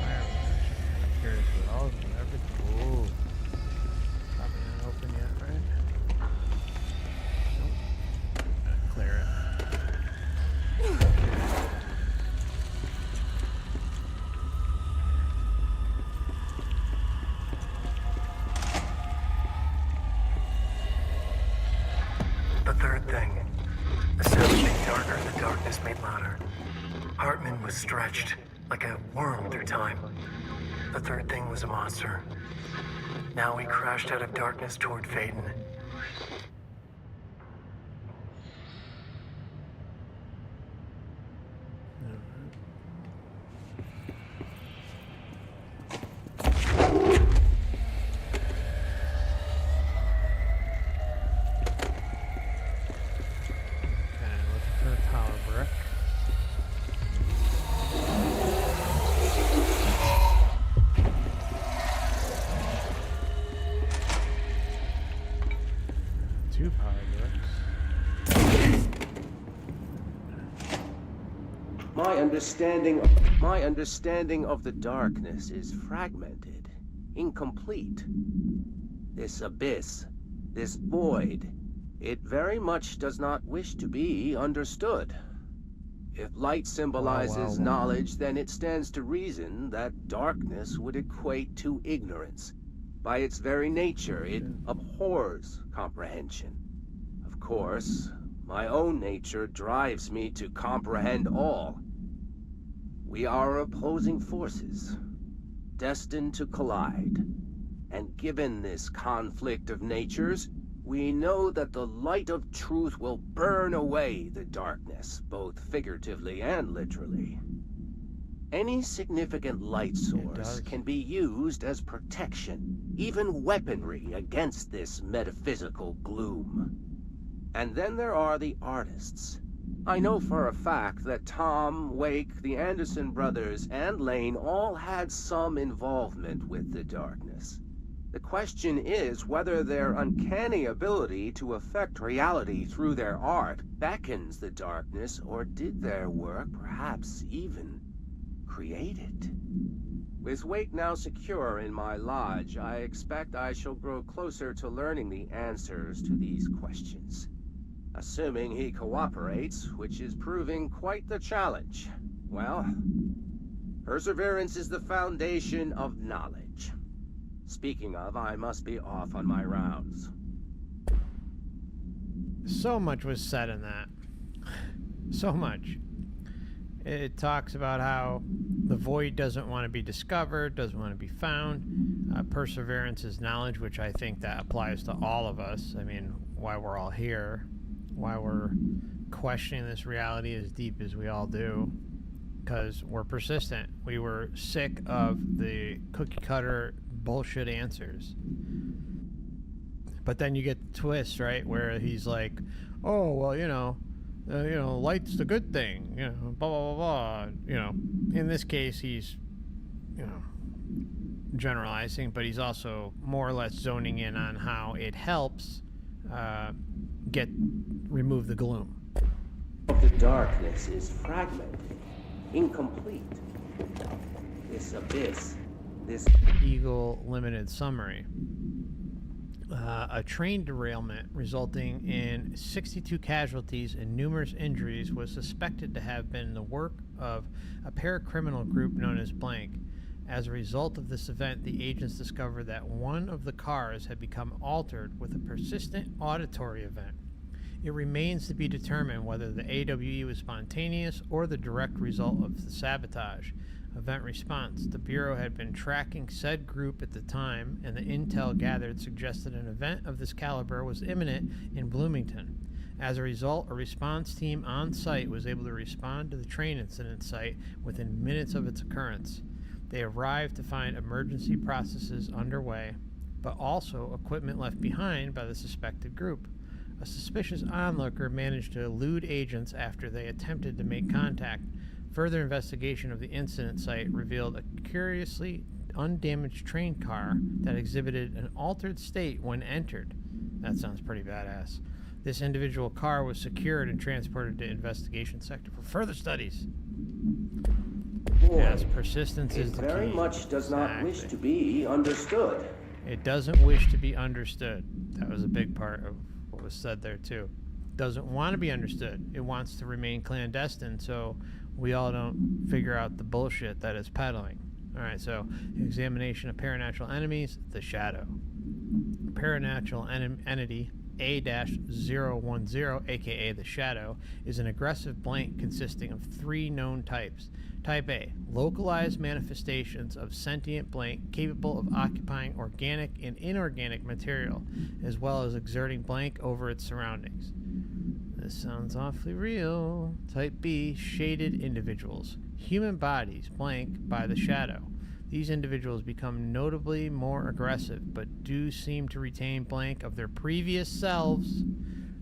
Fire protection. I'm curious what all of them. Everything. Ooh. Probably not open yet, right? Clear it. The third thing, the sound getting darker. was stretched, like a worm through time. The third thing was a monster. Now we crashed out of darkness toward Phaeton. My understanding of the darkness is fragmented, incomplete. This abyss, this void, it very much does not wish to be understood. If light symbolizes knowledge, then it stands to reason that darkness would equate to ignorance. By its very nature, it abhors comprehension. Of course, my own nature drives me to comprehend all. We are opposing forces, destined to collide. And given this conflict of natures, we know that the light of truth will burn away the darkness, both figuratively and literally. Any significant light source can be used as protection, even weaponry against this metaphysical gloom. And then there are the artists. I know for a fact that Tom, Wake, the Anderson brothers, and Lane all had some involvement with the darkness. The question is whether their uncanny ability to affect reality through their art beckons the darkness, or did their work perhaps even create it? With Wake now secure in my lodge, I expect I shall grow closer to learning the answers to these questions. Assuming he cooperates, which is proving quite the challenge. Well, perseverance is the foundation of knowledge. Speaking of, I must be off on my rounds. So much was said in that. So much. It talks about how the void doesn't want to be discovered, doesn't want to be found. Perseverance is knowledge, which I think that applies to all of us. I mean, why we're all here, why we're questioning this reality as deep as we all do, because we're persistent. We were sick of the cookie cutter bullshit answers. But then you get the twist, right, where he's like, oh, well, light's the good thing, blah, blah, blah, blah. In this case, he's, generalizing, but he's also more or less zoning in on how it helps remove the gloom. The darkness is fragmented, incomplete. This abyss, this Eagle Limited summary. A train derailment resulting in 62 casualties and numerous injuries was suspected to have been the work of a paracriminal group known as Blank. As a result of this event, the agents discovered that one of the cars had become altered with a persistent auditory event. It remains to be determined whether the AWE was spontaneous or the direct result of the sabotage. Event response. The Bureau had been tracking said group at the time, and the intel gathered suggested an event of this caliber was imminent in Bloomington. As a result, a response team on site was able to respond to the train incident site within minutes of its occurrence. They arrived to find emergency processes underway, but also equipment left behind by the suspected group. A suspicious onlooker managed to elude agents after they attempted to make contact. Further investigation of the incident site revealed a curiously undamaged train car that exhibited an altered state when entered. That sounds pretty badass. This individual car was secured and transported to investigation sector for further studies. Yes, persistence is the key. It very much does not wish to be understood. It doesn't wish to be understood. That was a big part of what was said there too. Doesn't want to be understood. It wants to remain clandestine, so we all don't figure out the bullshit that it's peddling. Alright, so examination of paranatural enemies, the Shadow. Paranatural entity A-010, aka the Shadow, is an aggressive blank consisting of 3 known types. Type A, localized manifestations of sentient blank capable of occupying organic and inorganic material, as well as exerting blank over its surroundings. This sounds awfully real. Type B, shaded individuals. Human bodies blank by the Shadow. These individuals become notably more aggressive, but do seem to retain blank of their previous selves.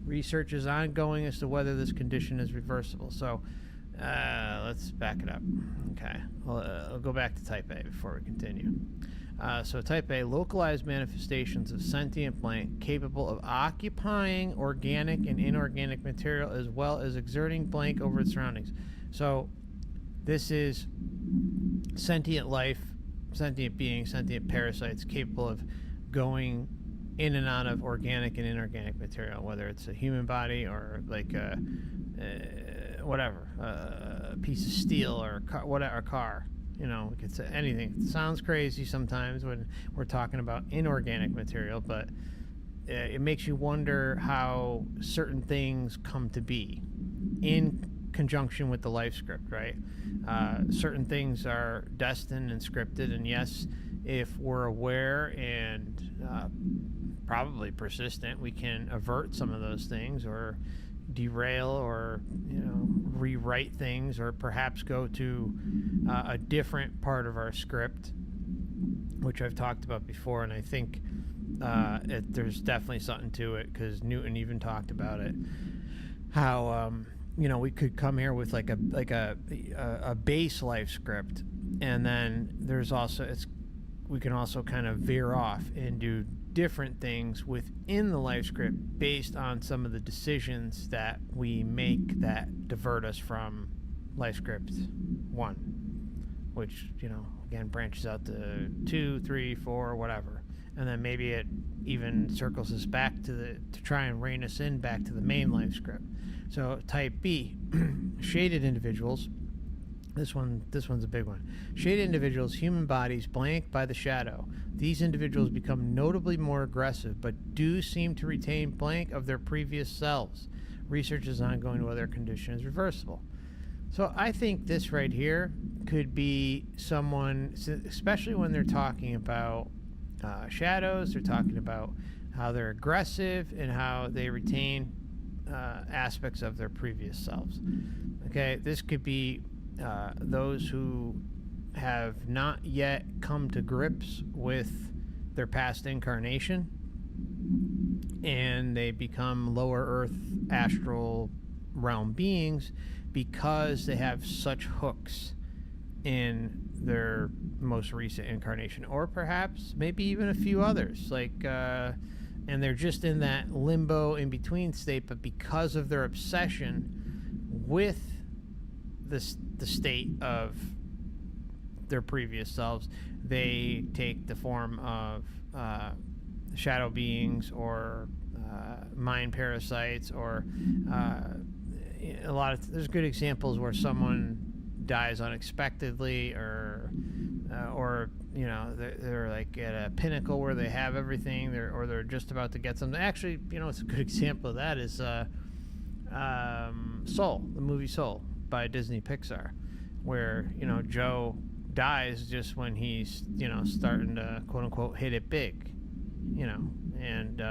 Research is ongoing as to whether this condition is reversible. So, let's back it up. Okay, I'll go back to Type A before we continue. So Type A, localized manifestations of sentient blank capable of occupying organic and inorganic material as well as exerting blank over its surroundings. So this is sentient life, sentient beings, sentient parasites capable of going in and out of organic and inorganic material, whether it's a human body or like a piece of steel or a car. You know, we could say anything. It sounds crazy sometimes when we're talking about inorganic material, but it makes you wonder how certain things come to be in conjunction with the life script, right? Certain things are destined and scripted, and yes, if we're aware and probably persistent, we can avert some of those things or derail or, you know, rewrite things, or perhaps go to a different part of our script, which I've talked about before, and I think there's definitely something to it, because Newton even talked about it, how you know, we could come here with like a base life script, and then there's also we can also kind of veer off and do different things within the life script based on some of the decisions that we make that divert us from life script 1, which, you know, again branches out to 2, 3, 4, whatever, and then maybe it even circles us back to try and rein us in back to the main life script. So Type B, shaded individuals. This one's a big one. Shaded individuals, human bodies blank by the Shadow. These individuals become notably more aggressive, but do seem to retain blank of their previous selves. Research is ongoing to whether their condition is reversible. So I think this right here could be someone, especially when they're talking about shadows, they're talking about how they're aggressive and how they retain aspects of their previous selves. Okay, this could be those who have not yet come to grips with their past incarnation, and they become lower earth astral realm beings because they have such hooks in their most recent incarnation, or perhaps maybe even a few others, like and they're just in that limbo in between state, but because of their obsession with the state of their previous selves, they take the form of shadow beings or mind parasites, or there's good examples where someone dies unexpectedly, or you know, they're like at a pinnacle where they have everything, or they're just about to get something. Actually, you know, it's a good example of that is Soul, the movie Soul by Disney Pixar, where, you know, Joe dies just when he's, you know, starting to quote unquote hit it big, you know, and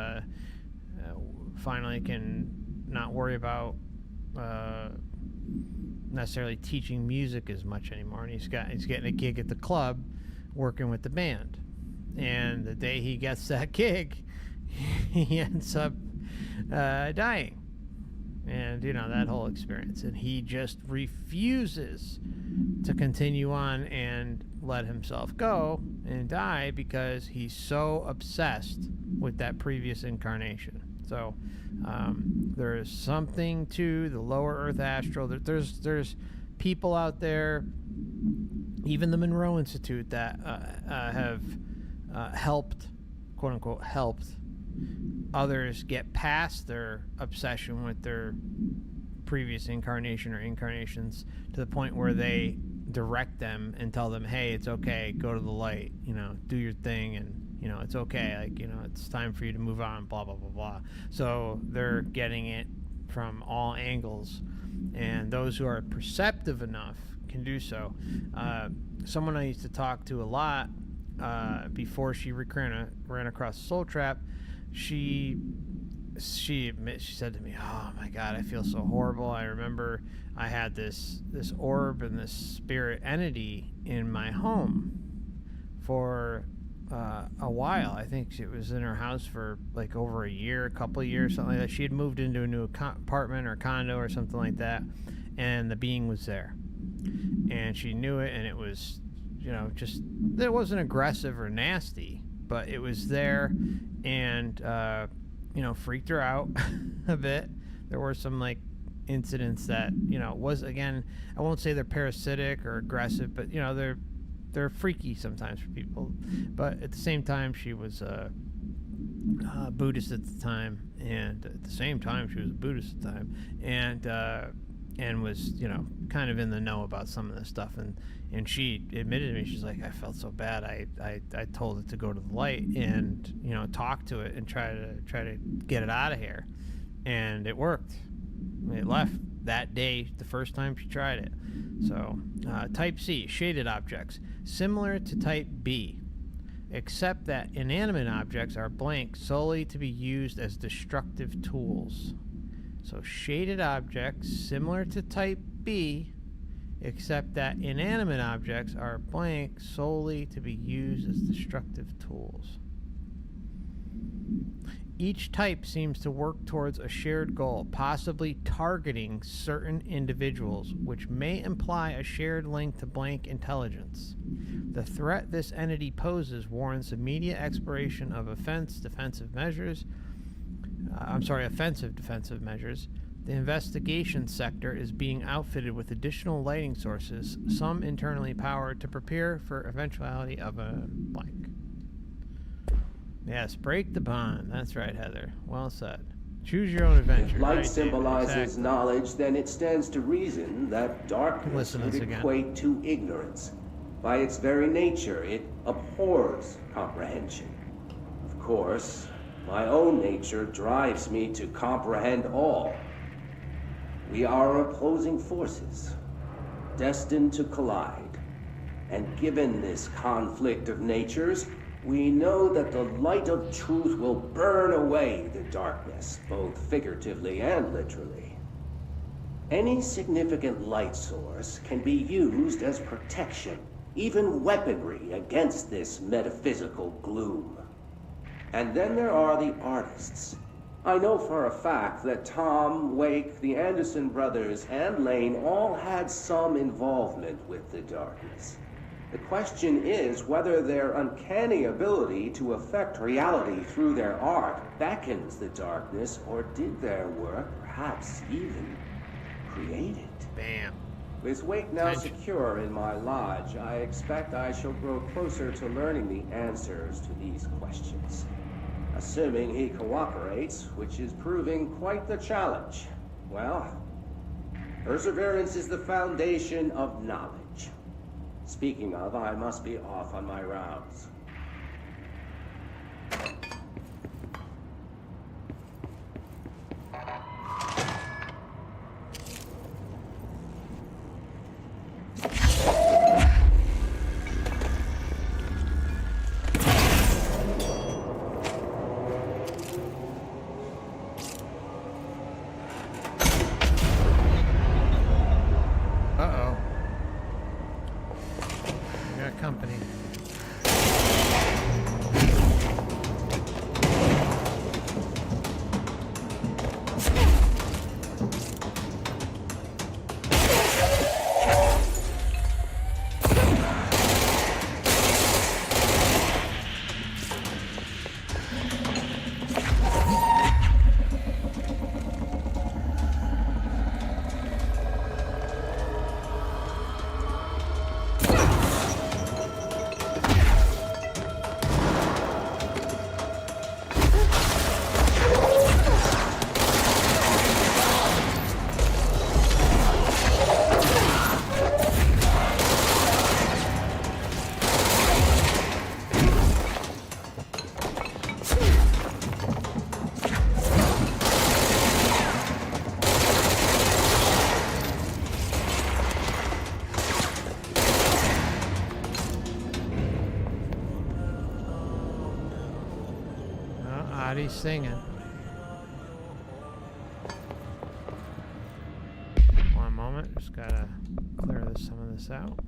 finally can not worry about necessarily teaching music as much anymore, and he's getting a gig at the club working with the band, and the day he gets that gig he ends up dying, and, you know, that whole experience, and he just refuses to continue on and let himself go and die because he's so obsessed with that previous incarnation. So there is something to the lower earth astral. There's people out there, even the Monroe Institute, that have helped, quote unquote, helped others get past their obsession with their previous incarnation or incarnations, to the point where they direct them and tell them, hey, it's okay, go to the light, you know, do your thing, and, you know, it's okay, like, you know, it's time for you to move on, blah, blah, blah, blah. So they're getting it from all angles, and those who are perceptive enough can do so. Someone I used to talk to a lot before she ran across Soul Trap, she said to me, "Oh my God, I feel so horrible. I remember I had this orb and this spirit entity in my home for a while. I think it was in her house for like over a year, a couple of years, something like that. She had moved into a new apartment or condo or something like that, and the being was there, and she knew it, and it was, you know, just, it wasn't aggressive or nasty, but it was there, and you know, freaked her out a bit. There were some like incidents that, you know, was, again, I won't say they're parasitic or aggressive, but you know, they're freaky sometimes for people. But at the same time, she was Buddhist at the time, and at the same time she was a Buddhist at the time, and was, you know, kind of in the know about some of this stuff, and she admitted to me, she's like, I felt so bad, I told it to go to the light and, you know, talk to it and try to get it out of here, and it worked. It left that day the first time she tried it. So type C, shaded objects, similar to type B, except that inanimate objects are blank solely to be used as destructive tools. So shaded objects, similar to type B, except that inanimate objects are blank solely to be used as destructive tools. Each type seems to work towards a shared goal, possibly targeting certain individuals, which may imply a shared link to blank intelligence. The threat this entity poses warrants immediate exploration of offensive defensive measures. The investigation sector is being outfitted with additional lighting sources, some internally powered, to prepare for eventuality of a blank. Yes, break the bond. That's right, Heather. Well said. Choose your own adventure. If light right, symbolizes exactly. knowledge, then it stands to reason that darkness would equate to ignorance. By its very nature, it abhors comprehension. Of course, my own nature drives me to comprehend all. We are opposing forces, destined to collide. And given this conflict of natures, we know that the light of truth will burn away the darkness, both figuratively and literally. Any significant light source can be used as protection, even weaponry, against this metaphysical gloom. And then there are the artists. I know for a fact that Tom, Wake, the Anderson brothers, and Lane all had some involvement with the darkness. The question is whether their uncanny ability to affect reality through their art beckons the darkness, or did their work perhaps even create it? Bam. With Wake now secure in my lodge, I expect I shall grow closer to learning the answers to these questions. Assuming he cooperates, which is proving quite the challenge. Well, perseverance is the foundation of knowledge. Speaking of, I must be off on my rounds. Uh-oh. We got company. Somebody's singing. One moment, just gotta clear some of this out.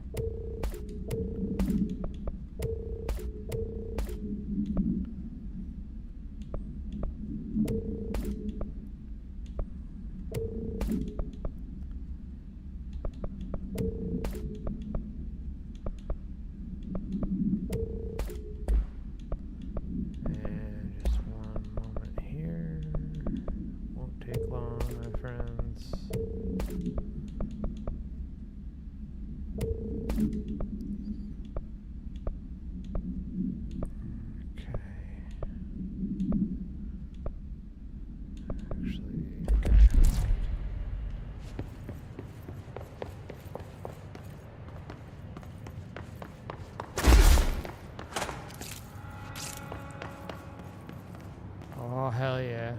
Oh, hell yeah.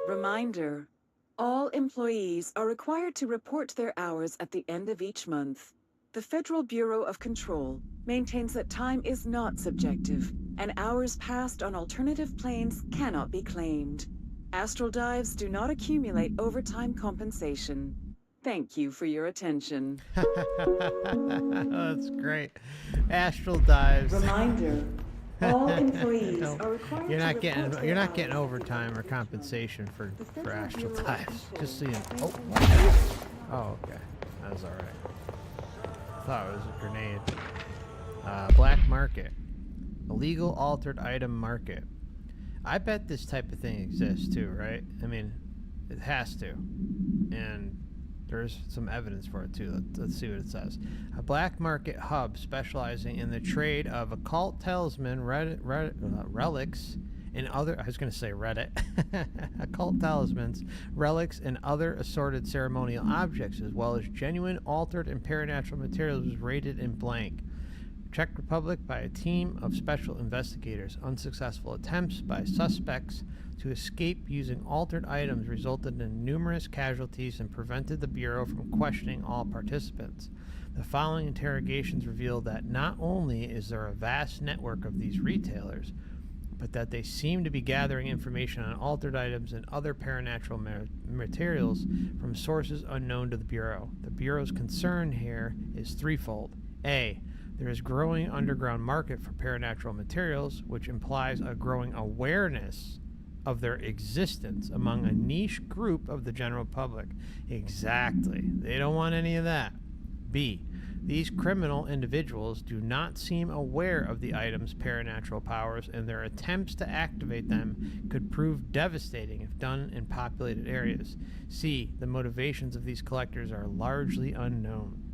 Reminder. All employees are required to report their hours at the end of each month. The Federal Bureau of Control maintains that time is not subjective, and hours passed on alternative planes cannot be claimed. Astral dives do not accumulate overtime compensation. Thank you for your attention. That's great. Astral dives. Reminder. All employees are required you're not to report getting their hours. overtime or compensation for astral dives. Just so you know. Oh, okay. That was all right. I thought it was a grenade. Black market, illegal altered item market. I bet this type of thing exists too, right? I mean, it has to, and there's some evidence for it too. Let's see what it says. A black market hub specializing in the trade of occult talisman, relics, and other, I was going to say Reddit, occult talismans, relics, and other assorted ceremonial objects, as well as genuine, altered, and paranatural materials, was raided in blank. Czech Republic by a team of special investigators. Unsuccessful attempts by suspects to escape using altered items resulted in numerous casualties and prevented the Bureau from questioning all participants. The following interrogations revealed that not only is there a vast network of these retailers, but that they seem to be gathering information on altered items and other paranatural materials from sources unknown to the Bureau. The Bureau's concern here is threefold. A. There is growing underground market for paranatural materials, which implies a growing awareness of their existence among a niche group of the general public. Exactly. They don't want any of that. B. These criminal individuals do not seem aware of the item's paranatural powers, and their attempts to activate them could prove devastating if done in populated areas. C. The motivations of these collectors are largely unknown.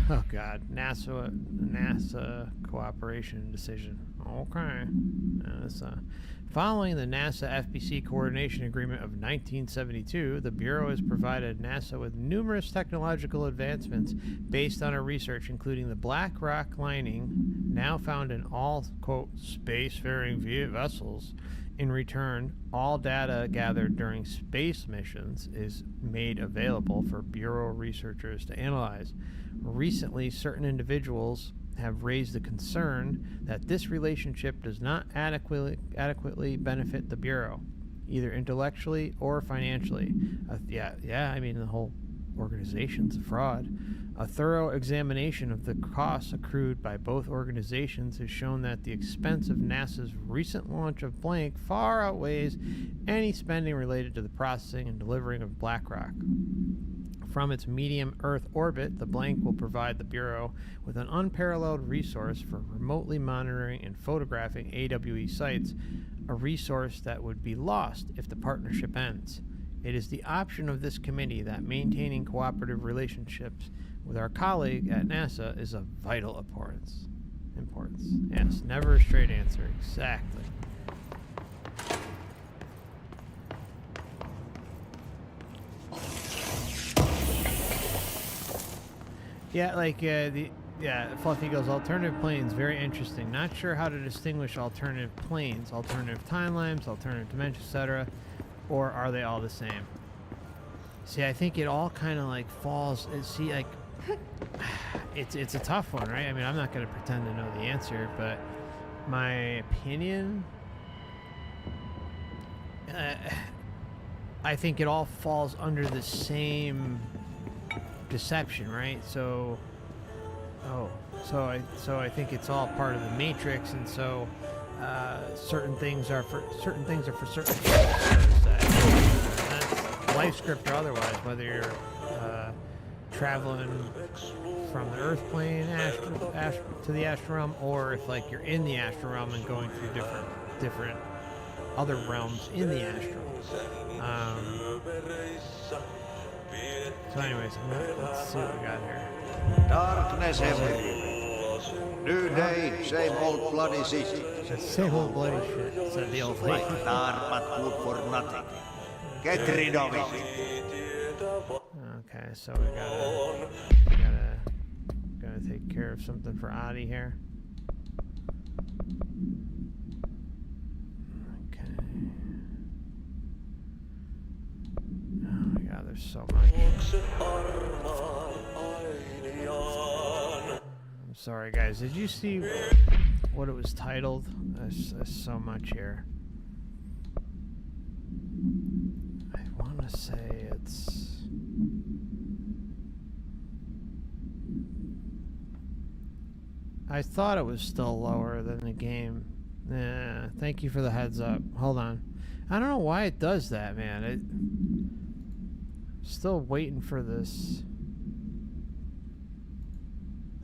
Oh God, NASA cooperation decision. Okay. Following the NASA FBC coordination agreement of 1972, the Bureau has provided NASA with numerous technological advancements based on our research, including the black rock lining, now found in all, quote, spacefaring vessels. In return, all data gathered during space missions is made available for Bureau researchers to analyze. Recently, certain individuals have raised the concern that this relationship does not adequately benefit the Bureau, either intellectually or financially. I mean, the whole organization's a fraud. A thorough examination of the costs accrued by both organizations has shown that the expense of NASA's recent launch of Blank far outweighs any spending related to the processing and delivering of Black Rock. From its medium Earth orbit, the Blank will provide the Bureau with an unparalleled resource for remotely monitoring and photographing AWE sites, a resource that would be lost if the partnership ends. It is the option of this committee that maintaining cooperative relationships with our colleague at NASA is of vital importance. Yes, never a straight answer. Exactly. Yeah, like Fluffy goes, alternative planes, very interesting. Not sure how to distinguish alternative planes, alternative timelines, alternative dimensions, etc., or are they all the same? See, I think it all kind of like falls. See, like it's a tough one, right? I mean, I'm not going to pretend to know the answer, but my opinion, I think it all falls under the same deception, right? So, so I think it's all part of the matrix, and so certain things are for certain people. So that's life script or otherwise, whether you're traveling from the Earth plane to the astral realm, or if like you're in the astral realm and going through different other realms in the astral. So anyways, let's see what we got here. Darkness everywhere. New day, same old bloody city. Same old bloody shit, said the old lady. Like dark but good for nothing. Get rid of it. Okay, so we gotta take care of something for Adi here. Okay. Oh my god, there's so much. I'm sorry guys, did you see what it was titled? There's so much here. I want to say it's... I thought it was still lower than the game. Yeah, thank you for the heads up. Hold on. I don't know why it does that, man. Still waiting for this.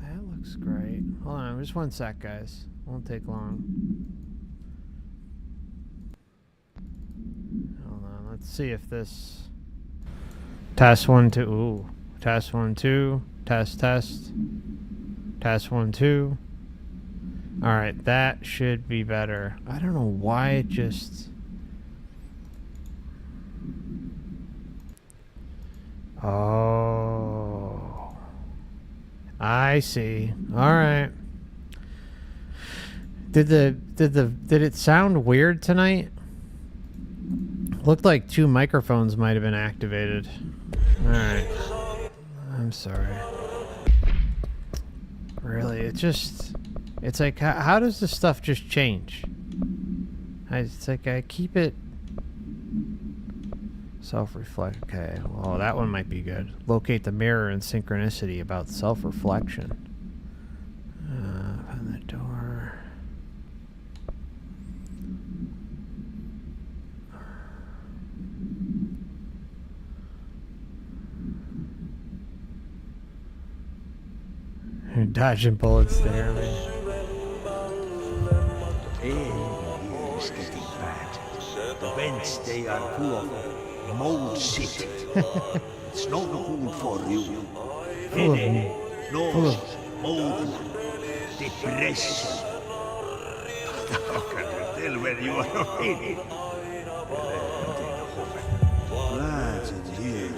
That looks great. Hold on, just one sec, guys. Won't take long. Hold on, let's see if this... Test 1, 2. Ooh. Test 1, 2. Test. Test 1, 2. Alright, that should be better. I don't know why it just... Oh. I see. Alright. Did it sound weird tonight? Looked like 2 microphones might have been activated. Alright. I'm sorry. Really, it's like, how does this stuff just change? It's like I keep it self-reflect. Okay, well that one might be good. Locate the mirror in synchronicity about self-reflection. Open the door. You're dodging bullets there, man. It's getting bad. The vents, they are full of mold shit. It's not good for you. Headache, nose, mold, depression. How can you tell when you are headache? Lads in here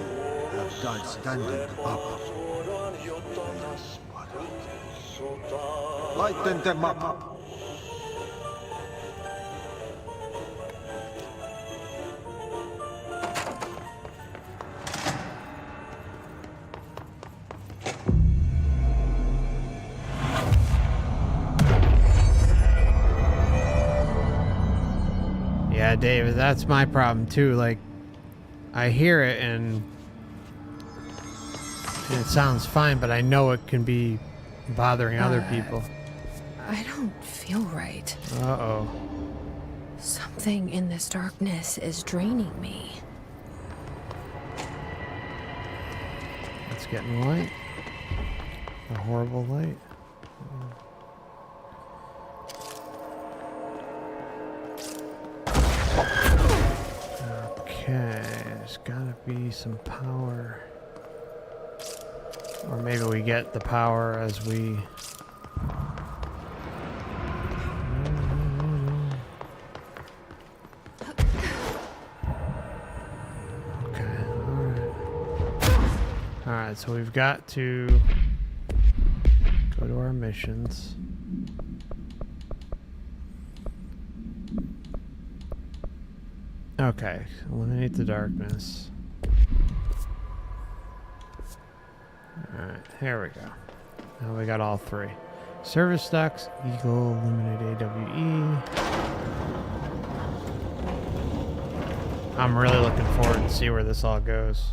have got standing up. Lighten them up. Yeah, David, that's my problem too. Like, I hear it and it sounds fine, but I know it can be bothering other people. I don't feel right. Uh-oh. Something in this darkness is draining me. It's getting light. A horrible light. Okay, there's gotta be some power. Or maybe we get the power as we... Okay, alright. Alright, so we've got to go to our missions. Okay, eliminate the darkness. Alright, here we go. Now we got all three. Service ducts, Eagle, Limited AWE. I'm really looking forward to see where this all goes.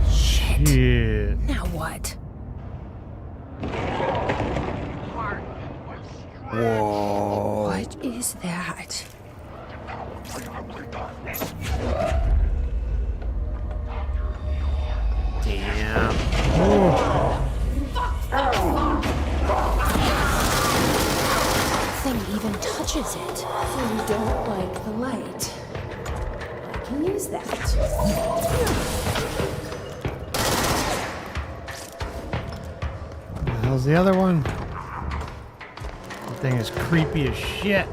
Shit. Now what? Whoa. What is that? Damn. Thing even touches it. So you don't like the light. I can use that. What the hell's the other one? That thing is creepy as shit.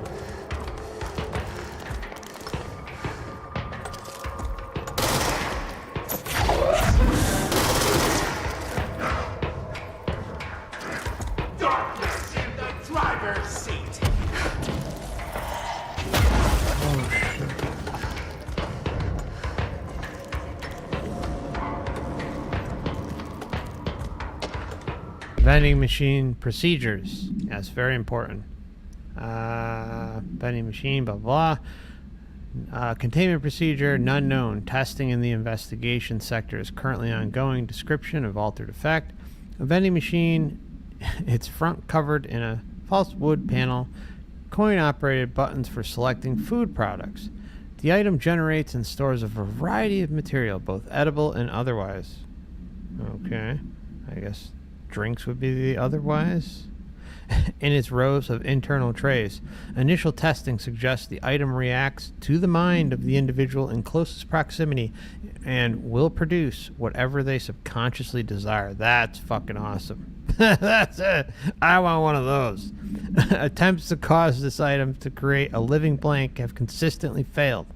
Darkness in the driver's seat. Vending machine procedures. Yes, very important. Vending machine, blah, blah. Containment procedure, none known. Testing in the investigation sector is currently ongoing. Description of altered effect. A vending machine, its front covered in a false wood panel. Coin-operated buttons for selecting food products. The item generates and stores a variety of material, both edible and otherwise. Okay. I guess drinks would be the otherwise. In its rows of internal trays. Initial testing suggests the item reacts to the mind of the individual in closest proximity and will produce whatever they subconsciously desire. That's fucking awesome. That's it. I want one of those. Attempts to cause this item to create a living blank have consistently failed.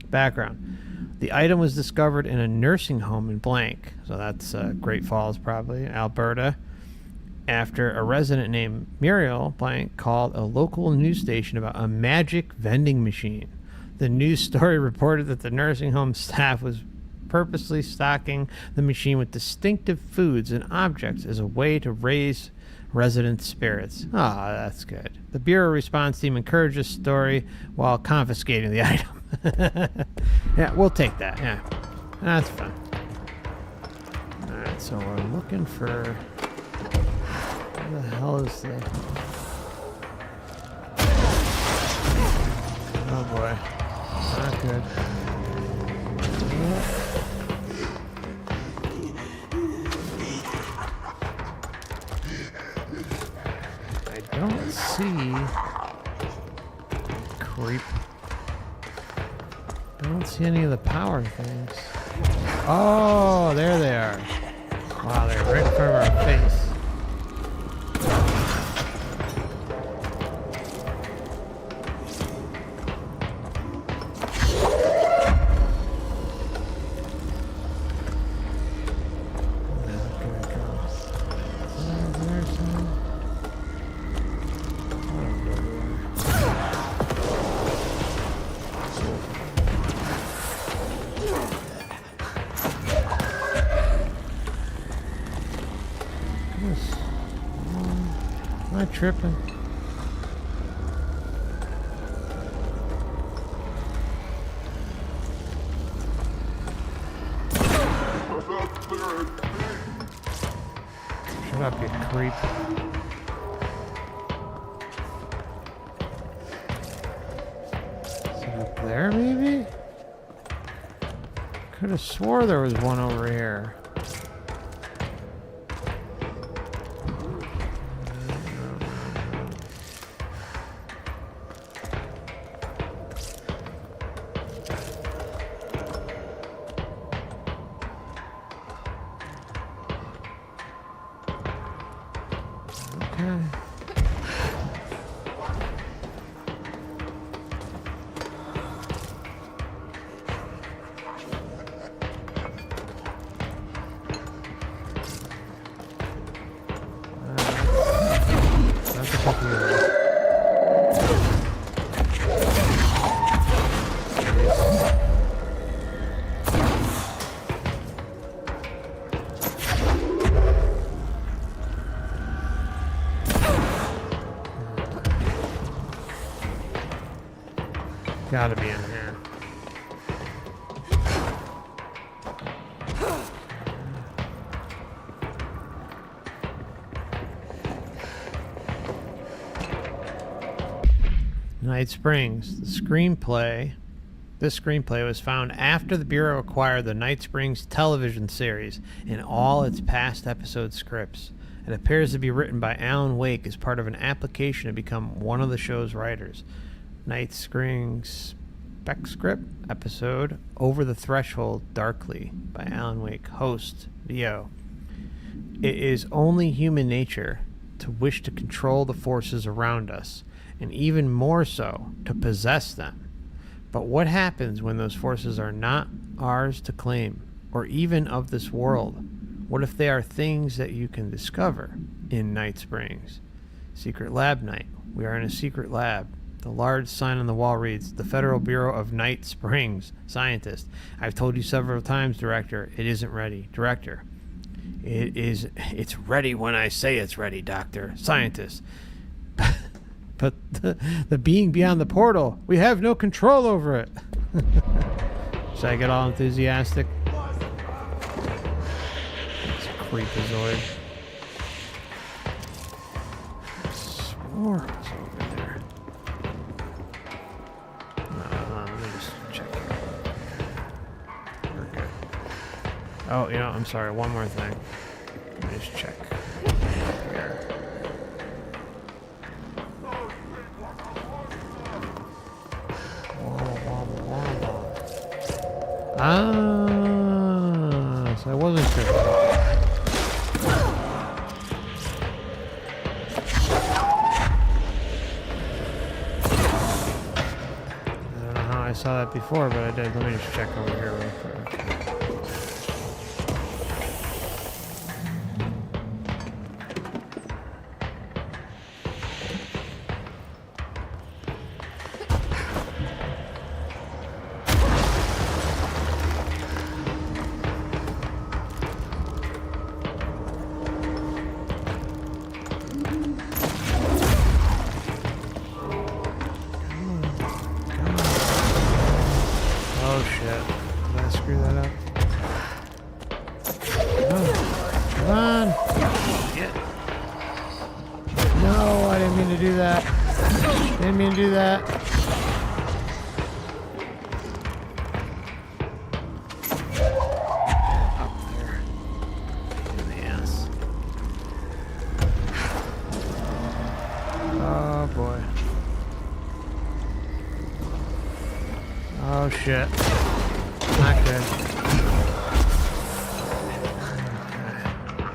Background. The item was discovered in a nursing home in blank. So that's Great Falls, probably, Alberta. After a resident named Muriel Blank called a local news station about a magic vending machine. The news story reported that the nursing home staff was purposely stocking the machine with distinctive foods and objects as a way to raise resident spirits. Ah, that's good. The Bureau response team encouraged this story while confiscating the item. Yeah, we'll take that. Yeah, that's fine. Alright, so we're looking for... What the hell is the... Oh boy. Not good. I don't see... Creep. I don't see any of the power things. Oh, there they are. Wow, they're right in front of our face. Am I tripping? Shut up, you creep. Is it up there, maybe? Could have swore there was one over here. Gotta be in here. Night Springs. This screenplay was found after the Bureau acquired the Night Springs television series and all its past episode scripts. It appears to be written by Alan Wake as part of an application to become one of the show's writers. Night Springs spec script episode Over the Threshold Darkly by Alan Wake. Host VO. It is only human nature to wish to control the forces around us, and even more so to possess them. But what happens when those forces are not ours to claim, or even of this world? What if they are things that you can discover in Night Springs? Secret Lab Night. We are in a secret lab. The large sign on the wall reads, The Federal Bureau of Night Springs. Scientist. I've told you several times, Director, it isn't ready. Director. It's ready when I say it's ready, Doctor. Scientist. But the being beyond the portal, we have no control over it. Should I get all enthusiastic? It's a creepazoid. I swore it was over there. Let me just check here. We're good. Oh, you know, I'm sorry. One more thing. Let me just check here. So I wasn't sure. I don't know how I saw that before, but I did. Let me just check over here real quick. Oh shit. Not good.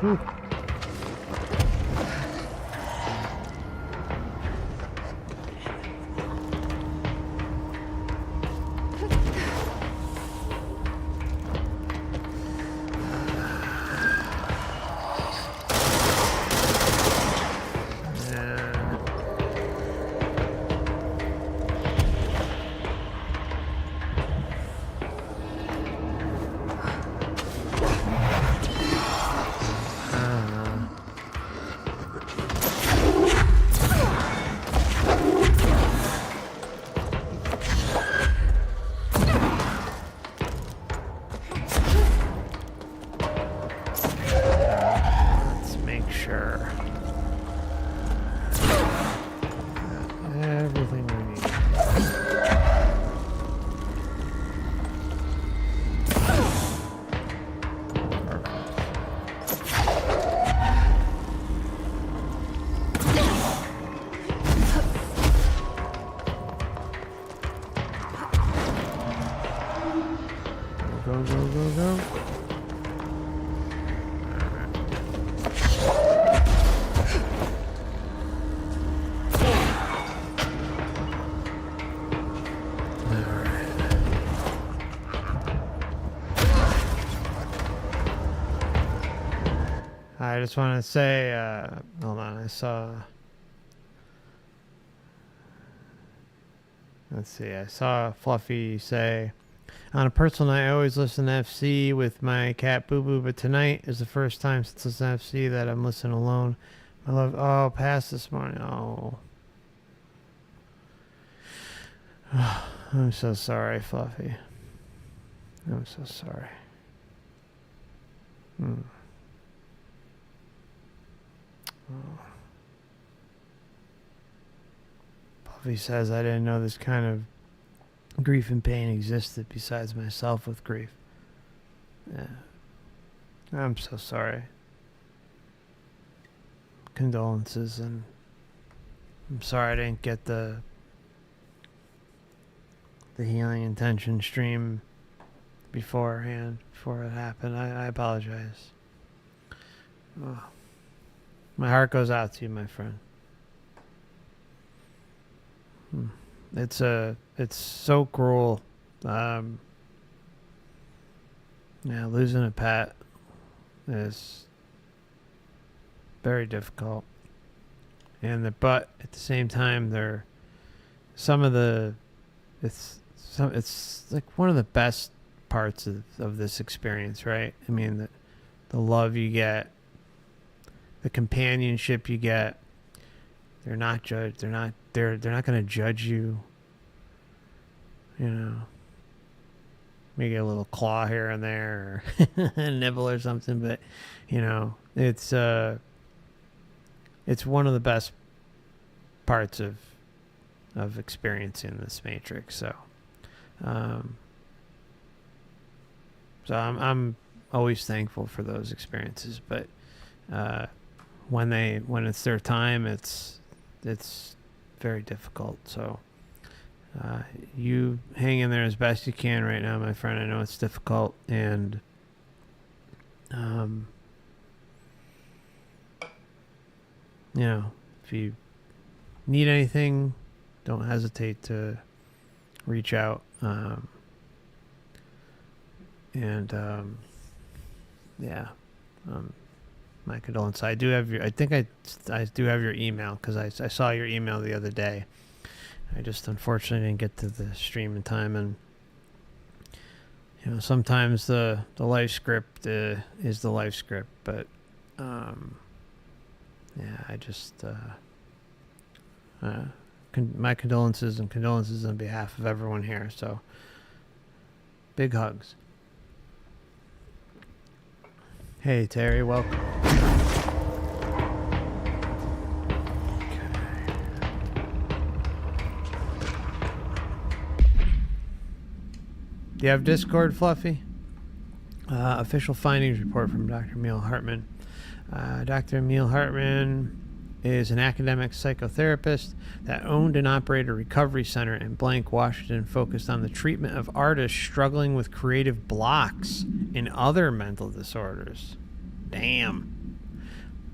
Whew. I just want to say, hold on, I saw Fluffy say, on a personal night, I always listen to FC with my cat Boo Boo, but tonight is the first time since listening to FC that I'm listening alone. I love, past this morning, I'm so sorry, Fluffy. I'm so sorry. Oh. Fluffy says, I didn't know this kind of grief and pain existed besides myself with grief. Yeah. I'm so sorry. Condolences, and I'm sorry I didn't get the healing intention stream beforehand, before it happened. I apologize. Oh. My heart goes out to you, my friend. It's so cruel. Yeah, losing a pet is very difficult. But at the same time, it's like one of the best parts of this experience, right? I mean, the love you get, the companionship you get. They're not judged. They're not going to judge you. You know, maybe get a little claw here and there, or a nibble or something. But you know, it's one of the best parts of experiencing this matrix. So, I'm always thankful for those experiences. But when it's their time, it's very difficult. So you hang in there as best you can right now, my friend. I know it's difficult, and you know, if you need anything, don't hesitate to reach out. My condolences. I do have your. I think I do have your email, because I saw your email the other day. I just unfortunately didn't get to the stream in time, and you know, sometimes the life script is the life script, but yeah, I just my condolences on behalf of everyone here. So big hugs. Hey Terry, welcome. Do you have Discord, Fluffy? Official findings report from Dr. Emil Hartman. Dr. Emil Hartman is an academic psychotherapist that owned and operated a recovery center in Blank, Washington, focused on the treatment of artists struggling with creative blocks and other mental disorders. Damn.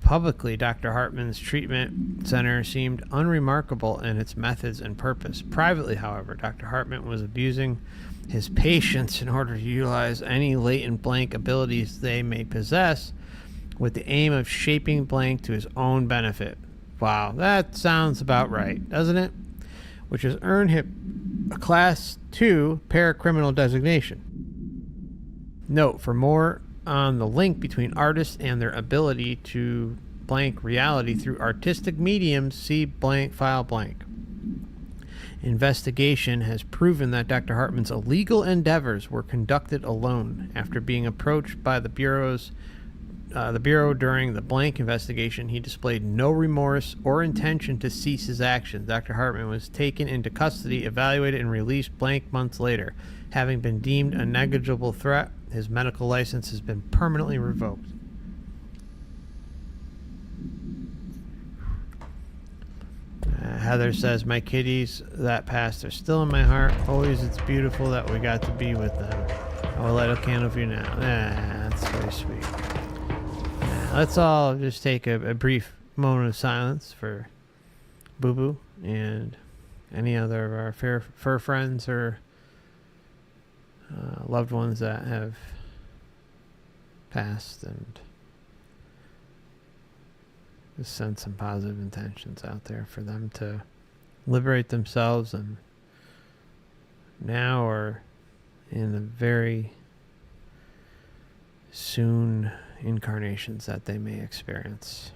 Publicly, Dr. Hartman's treatment center seemed unremarkable in its methods and purpose. Privately, however, Dr. Hartman was abusing his patients in order to utilize any latent blank abilities they may possess, with the aim of shaping blank to his own benefit. Wow, that sounds about right, doesn't it? Which has earned him a Class 2 paracriminal designation. Note, for more on the link between artists and their ability to blank reality through artistic mediums, see blank file blank. Investigation has proven that Dr. Hartman's illegal endeavors were conducted alone. After being approached by the Bureau during the blank investigation, he displayed no remorse or intention to cease his actions. Dr. Hartman was taken into custody, evaluated, and released blank months later. Having been deemed a negligible threat, his medical license has been permanently revoked. Heather says, my kitties that passed are still in my heart. Always, it's beautiful that we got to be with them. I will light a candle for you now. That's very sweet. Let's all just take a brief moment of silence for Boo Boo and any other of our fur friends or loved ones that have passed, and just send some positive intentions out there for them to liberate themselves, and now or in the very soon incarnations that they may experience.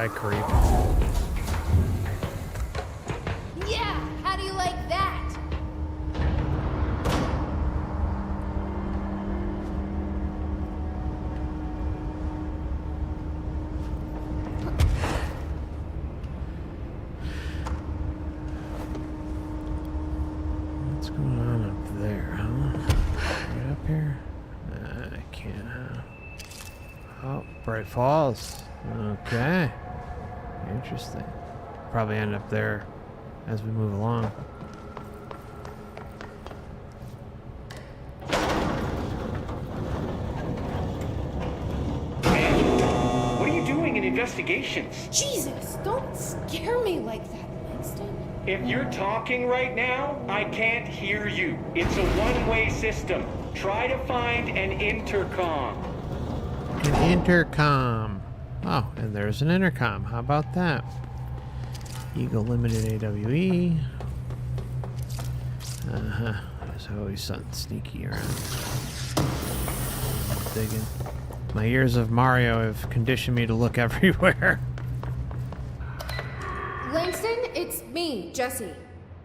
eye creep. Yeah, how do you like that? What's going on up there, huh? Right up here? I can't, Oh, Bright Falls. Okay. Interesting. Probably end up there as we move along. What are you doing in investigations? Jesus, don't scare me like that, Langston. If you're talking right now, I can't hear you. It's a one-way system. Try to find an intercom. An intercom. Oh, and there's an intercom. How about that? Eagle Limited AWE. Uh-huh. There's always something sneaky around. Digging. My years of Mario have conditioned me to look everywhere. Langston, it's me, Jesse.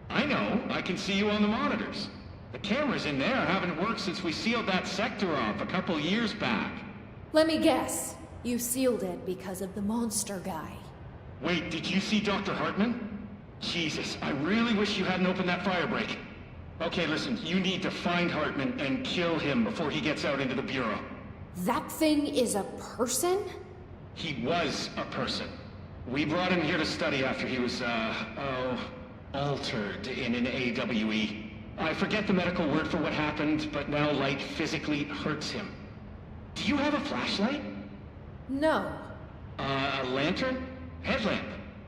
I know. I can see you on the monitors. The cameras in there haven't worked since we sealed that sector off a couple years back. Let me guess. You sealed it because of the monster guy. Wait, did you see Dr. Hartman? Jesus, I really wish you hadn't opened that firebreak. Okay, listen, you need to find Hartman and kill him before he gets out into the Bureau. That thing is a person? He was a person. We brought him here to study after he was, altered in an AWE. I forget the medical word for what happened, but now light physically hurts him. Do you have a flashlight? No. A lantern? Headlamp?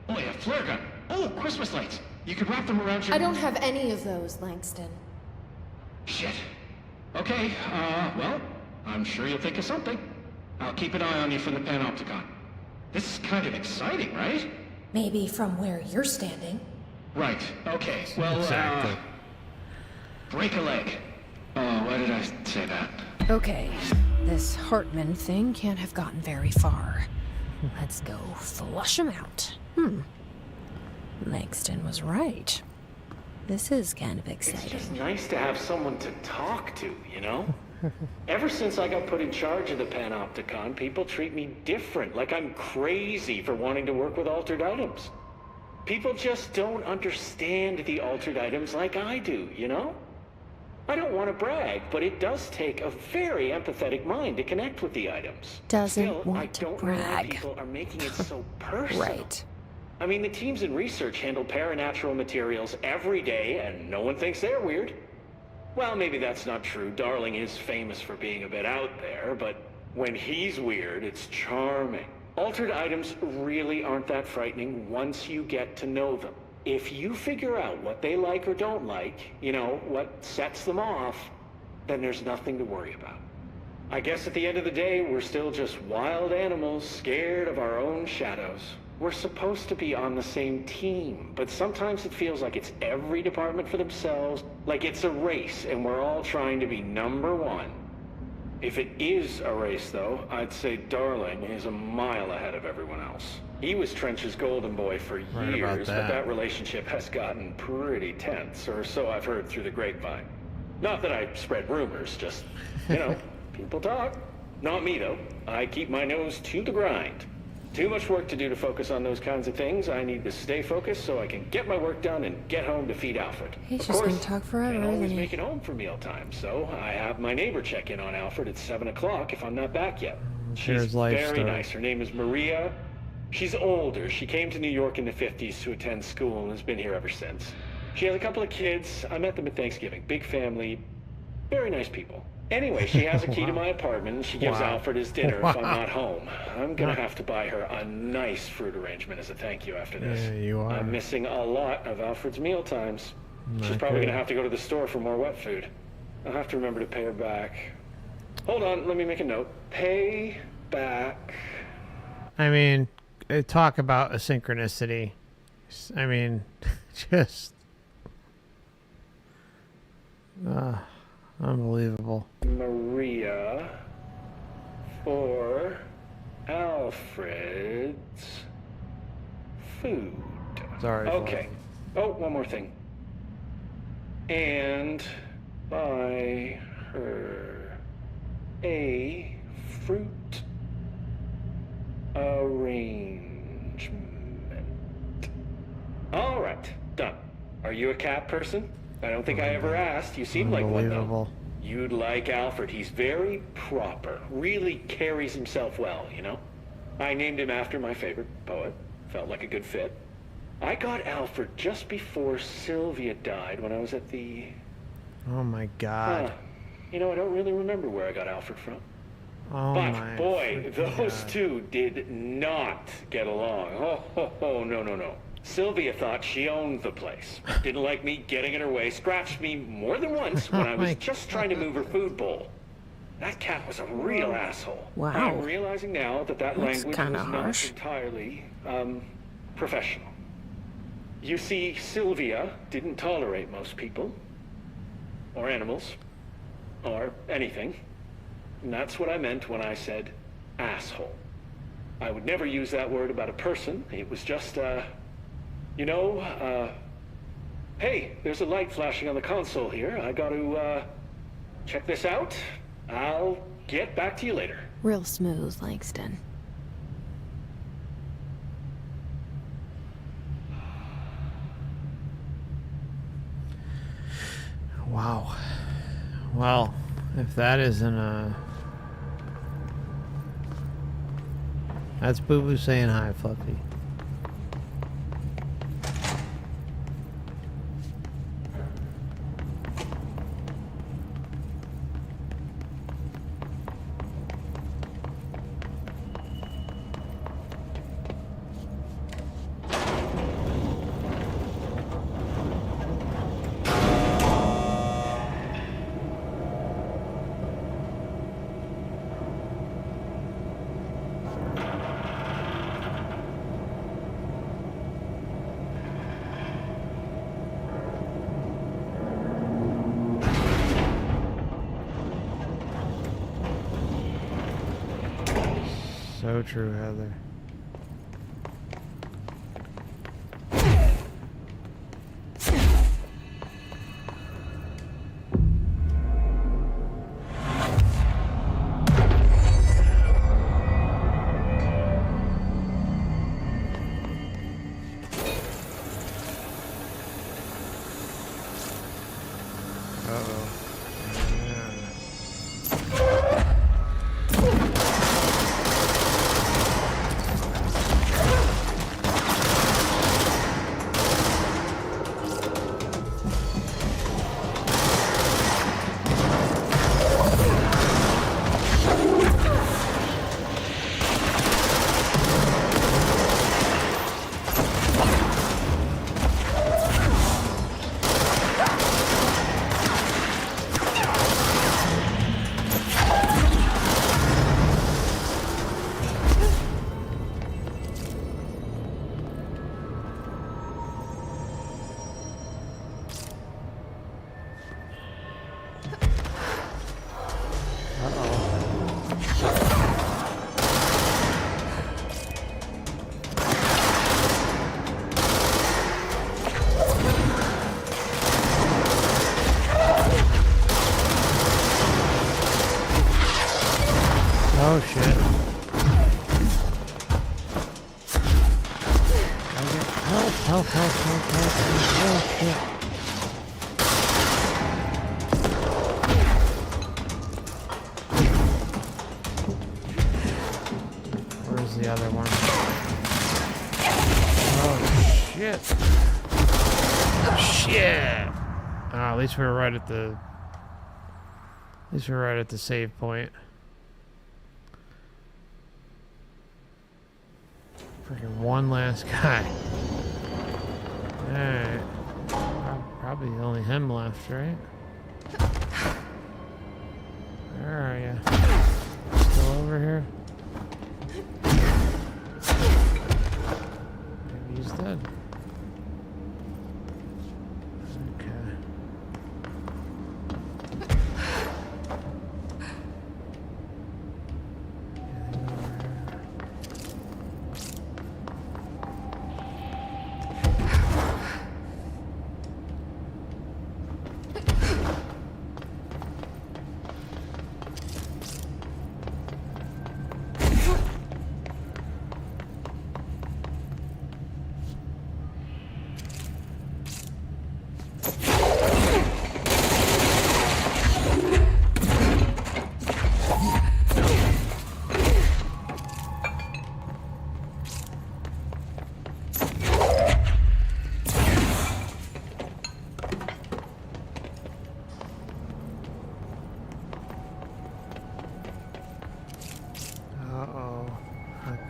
Oh, yeah, flare gun. Oh, Christmas lights. You could wrap them around your... I don't have any of those, Langston. Shit. Okay, well, I'm sure you'll think of something. I'll keep an eye on you from the Panopticon. This is kind of exciting, right? Maybe from where you're standing. Right, okay. Well, exactly. Break a leg. Oh, why did I say that? Okay, this Hartman thing can't have gotten very far. Let's go flush him out. Langston was right. This is kind of exciting. It's just nice to have someone to talk to, you know? Ever since I got put in charge of the Panopticon, people treat me different, like I'm crazy for wanting to work with altered items. People just don't understand the altered items like I do, you know? I don't want to brag, but it does take a very empathetic mind to connect with the items. Doesn't Still, want I to don't know why brag. people are making it so personal. Right. I mean, the teams in research handle Paranatural materials every day, and no one thinks they're weird. Well, maybe that's not true. Darling is famous for being a bit out there, but when he's weird, it's charming. Altered items really aren't that frightening once you get to know them. If you figure out what they like or don't like, you know, what sets them off, then there's nothing to worry about. I guess at the end of the day, we're still just wild animals scared of our own shadows. We're supposed to be on the same team, but sometimes it feels like it's every department for themselves, like it's a race and we're all trying to be number one. If it is a race, though, I'd say Darling is a mile ahead of everyone else. He was Trench's golden boy for years, but that relationship has gotten pretty tense, or so I've heard through the grapevine. Not that I spread rumors, just, you know, people talk. Not me, though. I keep my nose to the grind. Too much work to do to focus on those kinds of things. I need to stay focused so I can get my work done and get home to feed Alfred. He's just gonna talk forever, can't always isn't he? make it home for mealtime, so I have my neighbor check in on Alfred at 7 o'clock if I'm not back yet. Here's She's life very story. nice. Her name is Maria. She's older. She came to New York in the 50s to attend school and has been here ever since. She has a couple of kids. I met them at Thanksgiving. Big family. Very nice people. Anyway, she has a key to my apartment, and she gives Alfred his dinner if I'm not home. I'm gonna have to buy her a nice fruit arrangement as a thank you after this. Yeah, you are. I'm missing a lot of Alfred's meal times. She's probably gonna have to go to the store for more wet food. I'll have to remember to pay her back. Hold on, let me make a note. Pay back. I mean, talk about a synchronicity. I mean, just... unbelievable. Maria for Alfred's food. Sorry. Okay. Oh, one more thing. And buy her a fruit arrangement. All right, done. Are you a cat person? I don't think I ever asked. You seem like one, though. You'd like Alfred. He's very proper. Really carries himself well, you know? I named him after my favorite poet. Felt like a good fit. I got Alfred just before Sylvia died when I was at the... Oh my god. You know, I don't really remember where I got Alfred from. Oh but, my boy, those god. two did not get along. Oh, no. Sylvia thought she owned the place. Didn't like me getting in her way. Scratched me more than once when I was just trying to move her food bowl. That cat was a real asshole. Wow. I'm realizing now that That's language was kinda not harsh. entirely, professional. You see, Sylvia didn't tolerate most people, or animals, or anything. And that's what I meant when I said asshole. I would never use that word about a person. It was just, hey, there's a light flashing on the console here. I got to, check this out. I'll get back to you later. Real smooth, Langston. Wow. Well, if that isn't a... That's Boo Boo saying hi, Fluffy. So true, Heather. Oh shit. Help. Oh shit. Where's the other one? Oh shit. Shit. At least we're right at the... At least we're right at the save point. Freaking one last guy. Alright. Probably only him left, right? Where are you? Still over here? Maybe he's dead.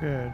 good.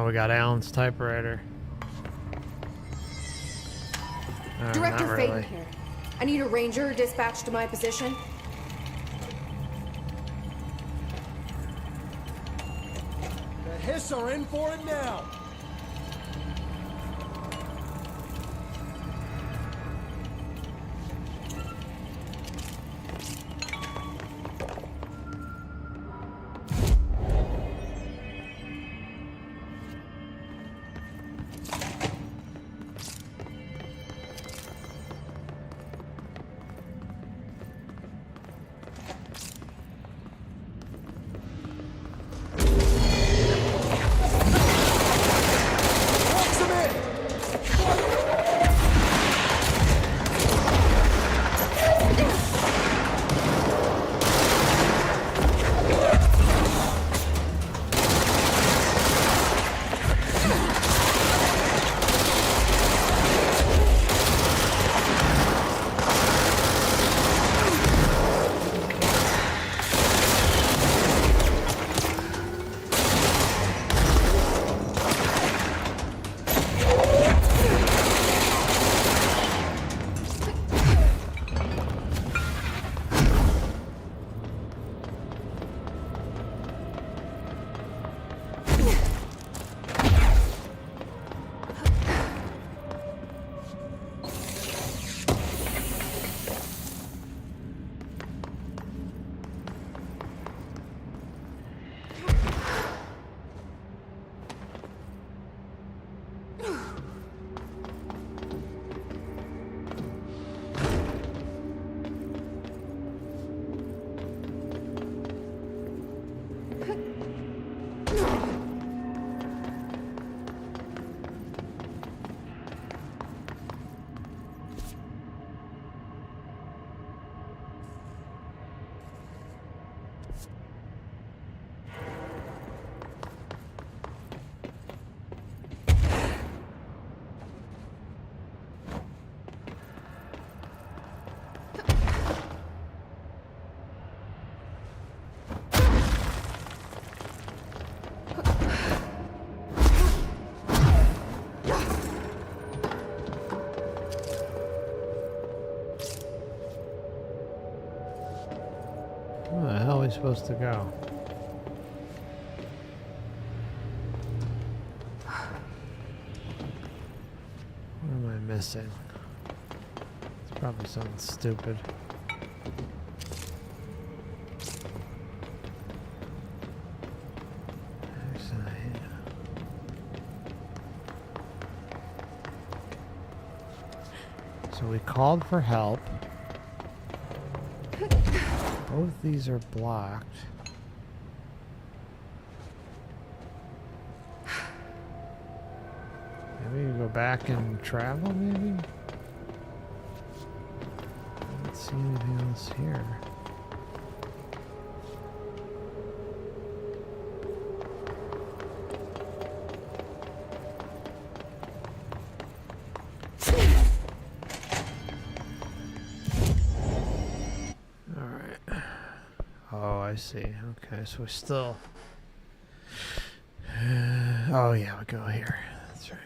We got Alan's typewriter. Director not really. Faden here. I need a ranger dispatched to my position. The Hiss are in for it now. Where the hell are we supposed to go? What am I missing? It's probably something stupid. So we called for help. Both these are blocked. Maybe we go back and travel, maybe? I don't see anything else here. Alright. Oh, I see. Okay, so we're still... oh yeah, we go here. That's right.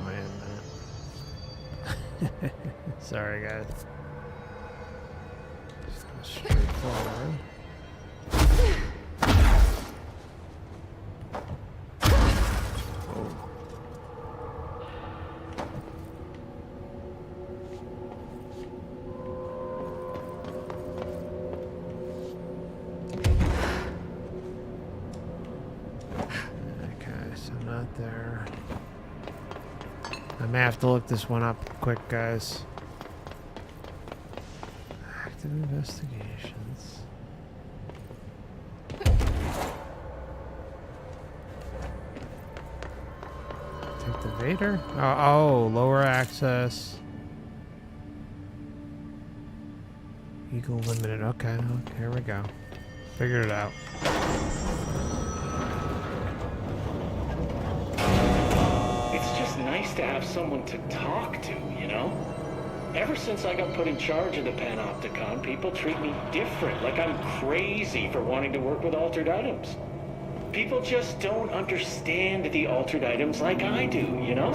Wait a minute. Sorry, guys. Just go straight forward. There. I may have to look this one up quick, guys. Active investigations. Take the Vader? Oh, lower access. Eagle limited. Okay, here we go. Figured it out. Nice to have someone to talk to, you know? Ever since I got put in charge of the Panopticon, people treat me different, like I'm crazy for wanting to work with altered items. People just don't understand the altered items like I do, you know?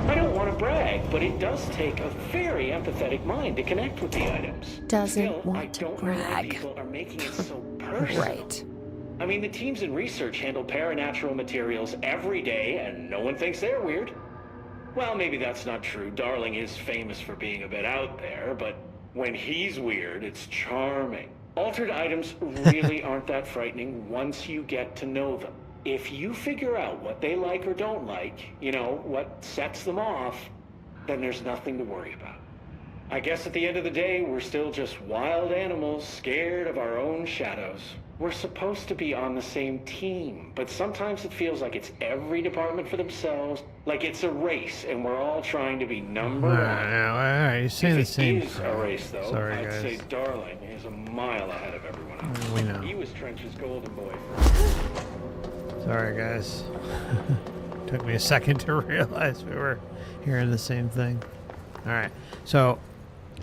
I don't want to brag, but it does take a very empathetic mind to connect with the items. Doesn't want to brag. Know why people are making it so personal. Right. I mean, the teams in research handle Paranatural materials every day, and no one thinks they're weird. Well, maybe that's not true. Darling is famous for being a bit out there, but when he's weird, it's charming. Altered items really aren't that frightening once you get to know them. If you figure out what they like or don't like, you know, what sets them off, then there's nothing to worry about. I guess at the end of the day, we're still just wild animals scared of our own shadows. We're supposed to be on the same team, but sometimes it feels like it's every department for themselves, like it's a race, and we're all trying to be number one. Alright, you're saying the same If it is a race, though, Sorry, I'd guys. say Darling is a mile ahead of everyone else. We know. He was Trench's golden boy. Sorry, guys. Took me a second to realize we were hearing the same thing. Alright, so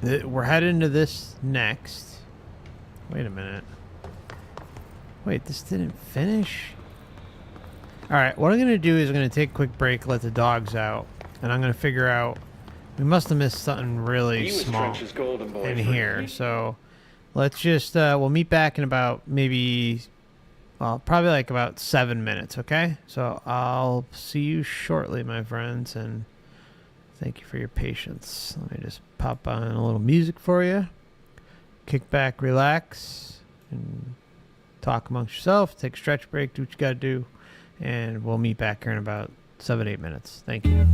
we're heading into this next. Wait a minute. Wait, this didn't finish? Alright, what I'm going to do is I'm going to take a quick break, let the dogs out, and I'm going to figure out... We must have missed something really small in here, so let's just... we'll meet back in about maybe... Well, probably like about 7 minutes, okay? So I'll see you shortly, my friends, and thank you for your patience. Let me just pop on a little music for you. Kick back, relax, and... talk amongst yourself, take a stretch break, do what you gotta do, and we'll meet back here in about 7-8 minutes. Thank you.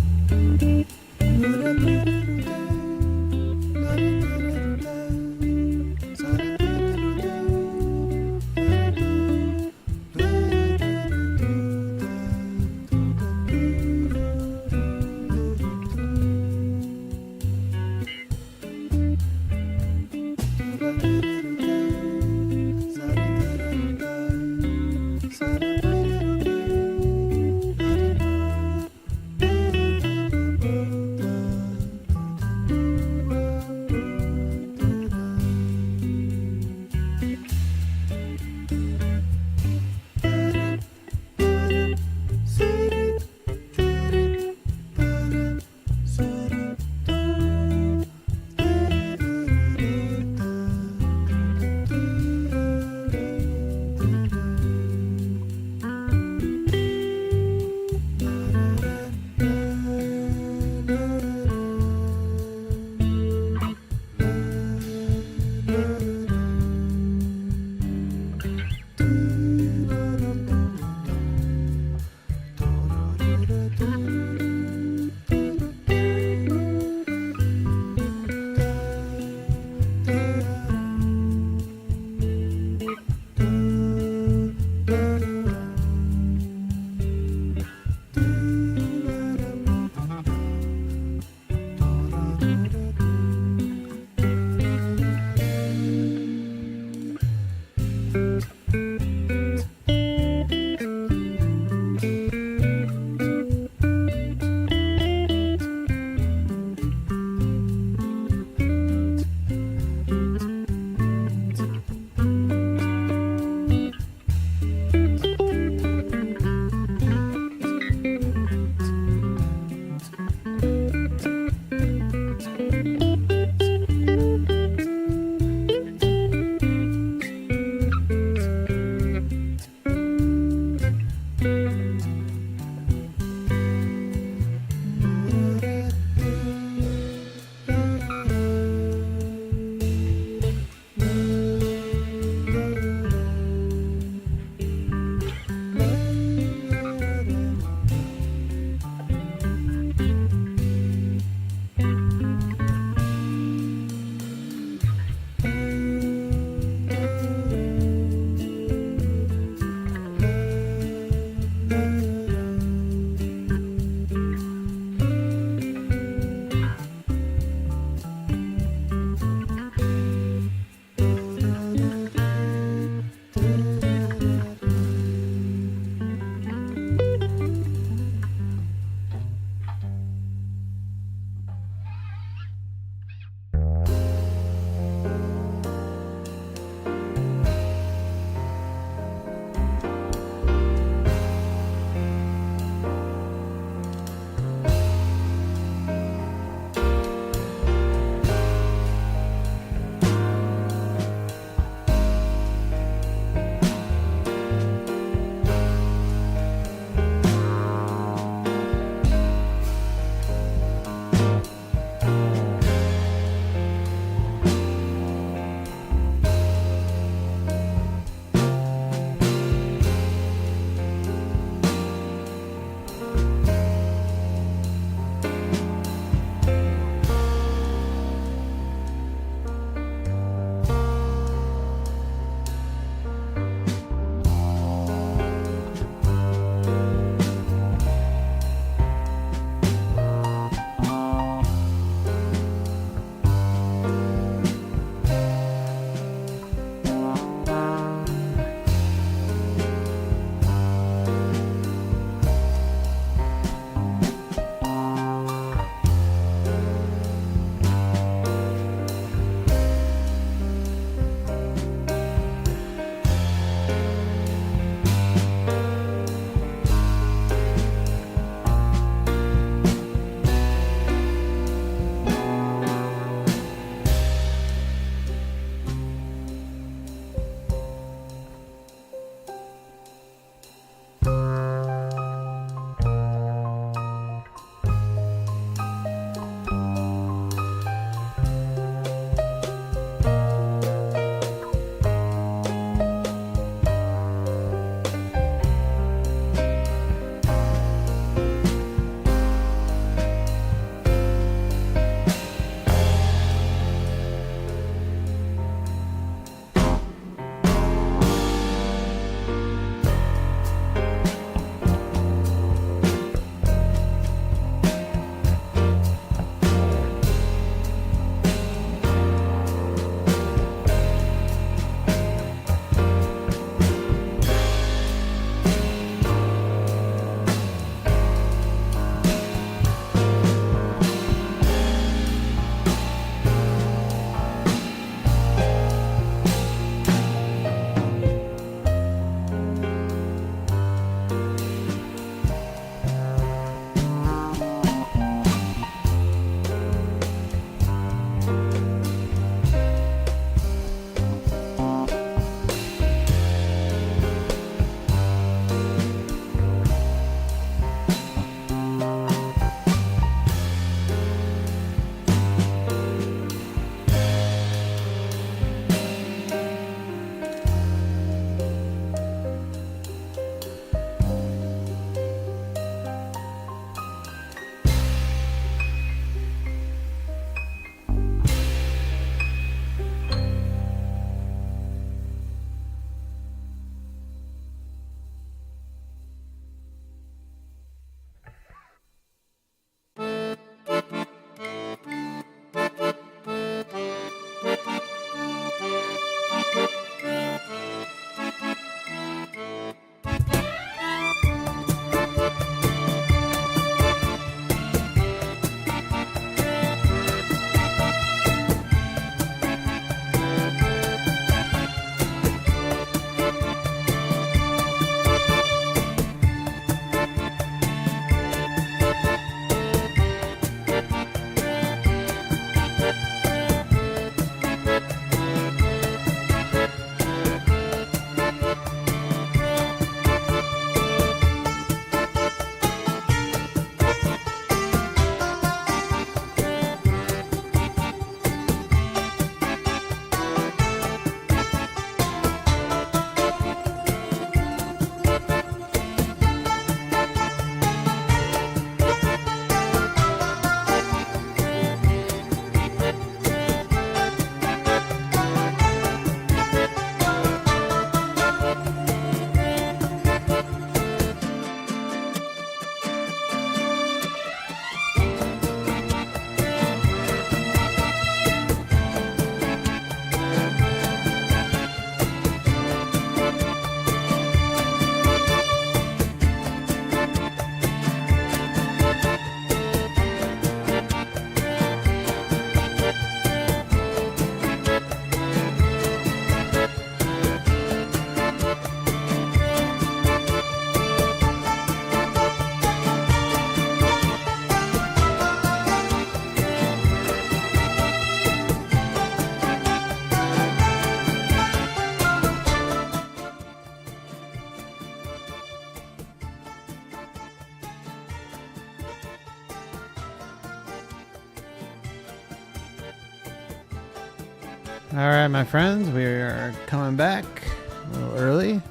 Alright, my friends, we are coming back a little early.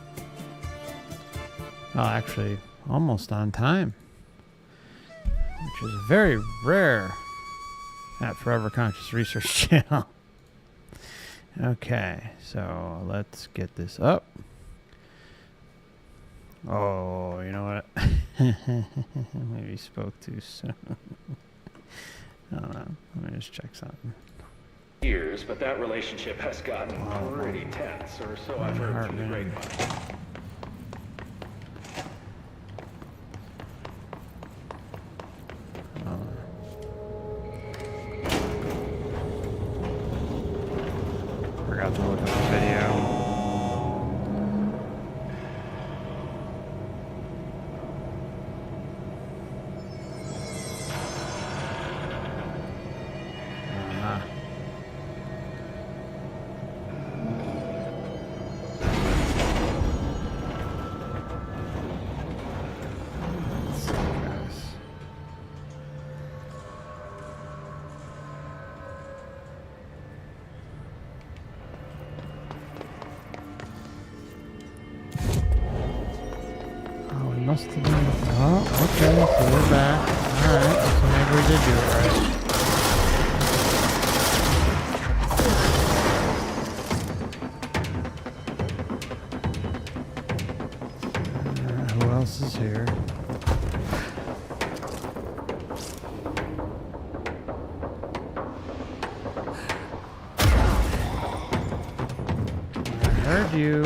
Well, actually, almost on time. Which is very rare at Forever Conscious Research Channel. Okay, so let's get this up. Oh, you know what? Maybe spoke too soon. I don't know. Let me just check something. Years, but that relationship has gotten pretty tense, or so I've heard from the grapevine. Forgot to look at the video. Must have been. Oh, okay, so we're back. Alright, so maybe we did do it right. Who else is here? I heard you.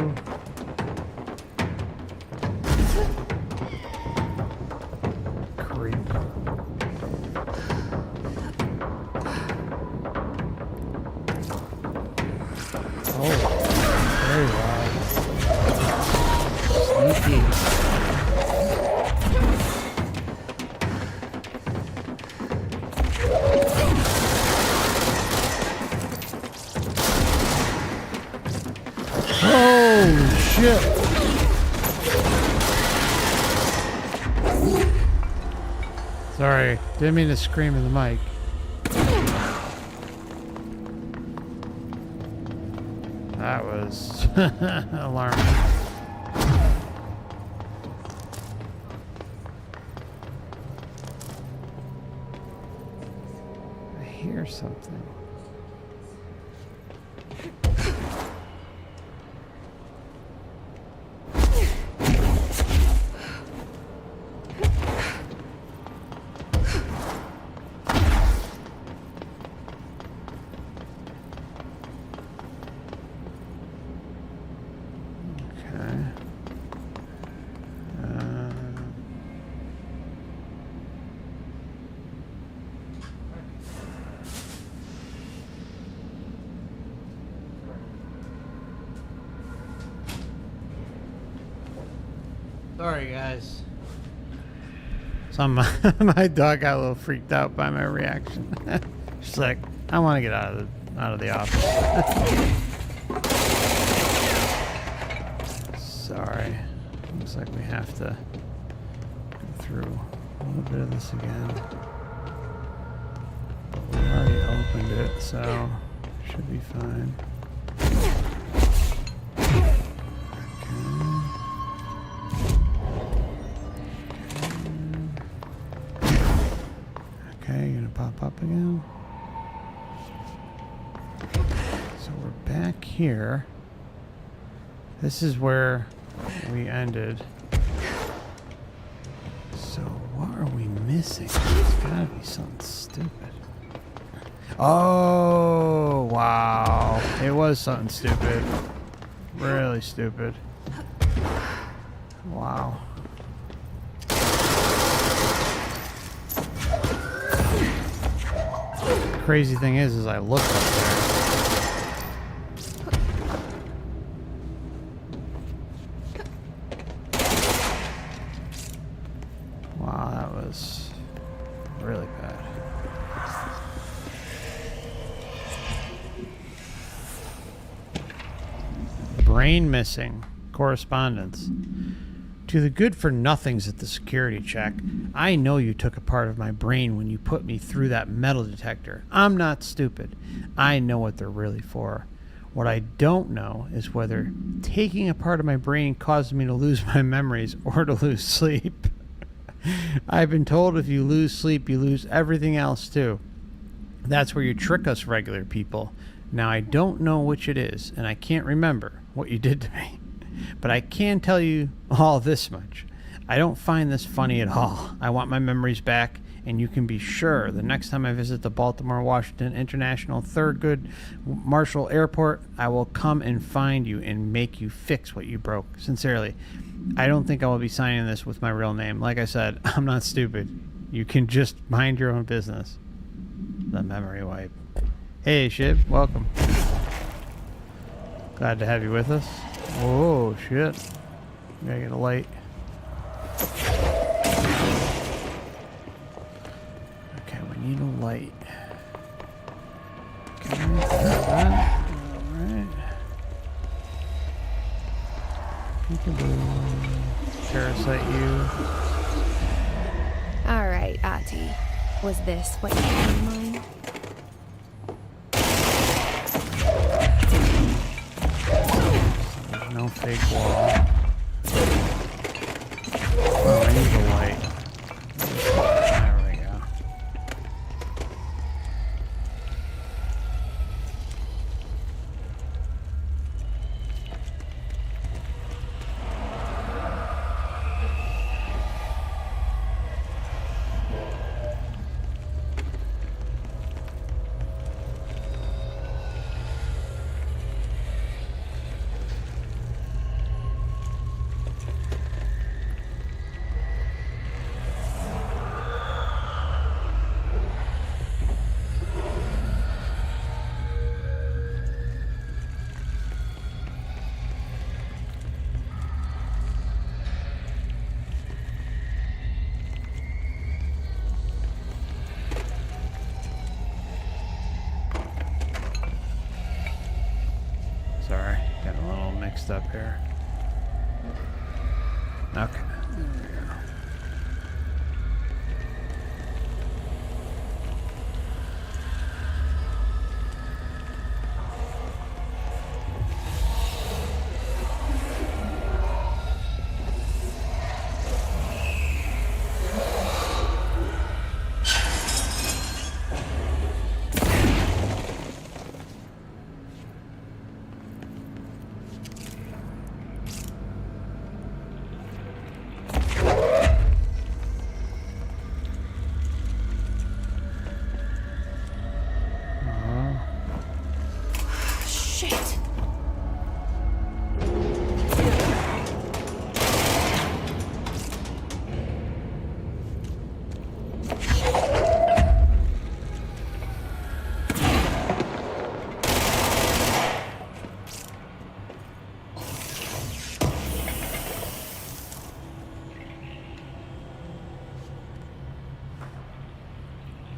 Sorry, didn't mean to scream in the mic. That was alarming. I hear something. Sorry, guys. So my dog got a little freaked out by my reaction. She's like, I want to get out of the office. Sorry. Looks like we have to go through a little bit of this again. But we already opened it, so should be fine. Okay, you're gonna pop up again. So we're back here. This is where we ended. So what are we missing? It's gotta be something stupid. Oh, wow. It was something stupid. Really stupid. Wow. Crazy thing is I looked up there. Wow, that was really bad. Brain missing. Correspondence. To the good-for-nothings at the security check, I know you took a part of my brain when you put me through that metal detector. I'm not stupid. I know what they're really for. What I don't know is whether taking a part of my brain causes me to lose my memories or to lose sleep. I've been told if you lose sleep, you lose everything else too. That's where you trick us regular people. Now, I don't know which it is, and I can't remember what you did to me. But I can tell you all this much. I don't find this funny at all. I want my memories back, and you can be sure the next time I visit the Baltimore-Washington International Thurgood Marshall Airport, I will come and find you and make you fix what you broke. Sincerely, I don't think I will be signing this with my real name. Like I said, I'm not stupid. You can just mind your own business. The memory wipe. Hey, Shib, welcome. Glad to have you with us. Oh, shit. Gotta get a light. Okay, we need a light. Okay, that. Alright. Peekaboo. Parasite you. Alright, Ati. Was this what you had in mind? There's no fake wall. Oh, I need the light. There we go. Sorry, got a little mixed up here. Okay, there we go.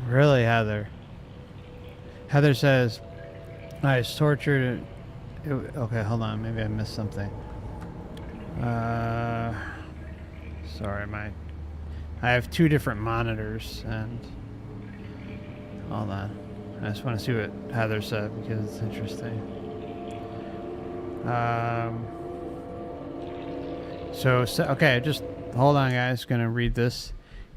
Really, Heather? Heather says, I was tortured. Okay, hold on. Maybe I missed something. Sorry, I have two different monitors, and hold on. I just want to see what Heather said because it's interesting. Okay, just hold on, guys. Gonna read this.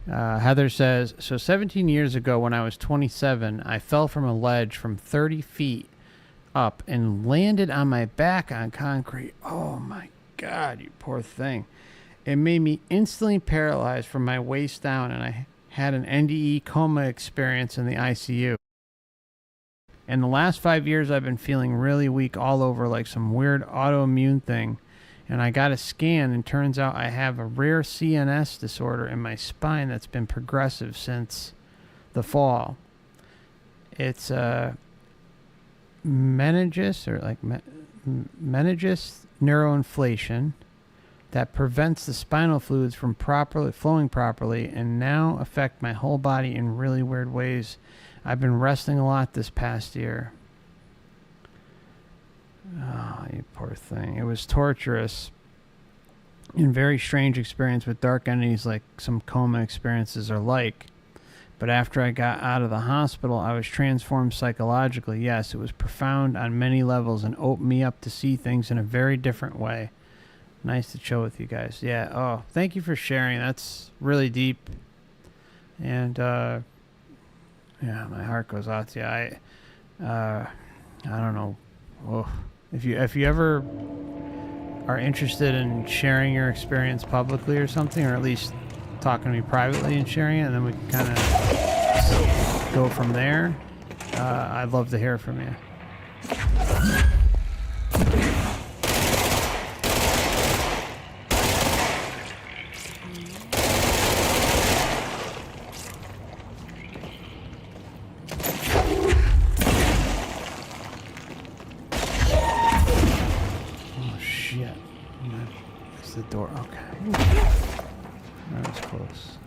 Heather says, so 17 years ago when I was 27, I fell from a ledge from 30 feet up and landed on my back on concrete. Oh my God, you poor thing. It made me instantly paralyzed from my waist down, and I had an NDE coma experience in the ICU. In the last 5 years, I've been feeling really weak all over, like some weird autoimmune thing. And I got a scan, and turns out I have a rare CNS disorder in my spine that's been progressive since the fall. It's meninges, or like meninges neuroinflation that prevents the spinal fluids from flowing properly, and now affect my whole body in really weird ways. I've been resting a lot this past year. Oh, you poor thing. It was torturous and very strange experience with dark entities like some coma experiences are like. But after I got out of the hospital, I was transformed psychologically. Yes, it was profound on many levels and opened me up to see things in a very different way. Nice to chill with you guys. Yeah, oh, thank you for sharing. That's really deep. And, yeah, my heart goes out to you. I don't know. Oh, if you ever are interested in sharing your experience publicly or something, or at least talking to me privately and sharing it, and then we can kind of go from there, I'd love to hear from you. Door. Okay. That was close.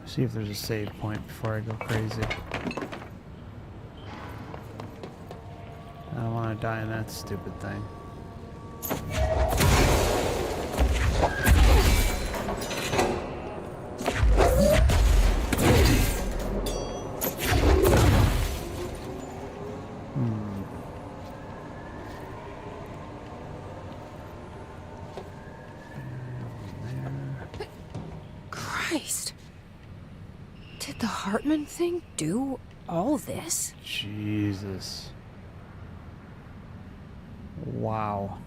See if there's a save point before I go crazy. I don't want to die in that stupid thing. Did the Hartman thing do all this? Jesus. Wow.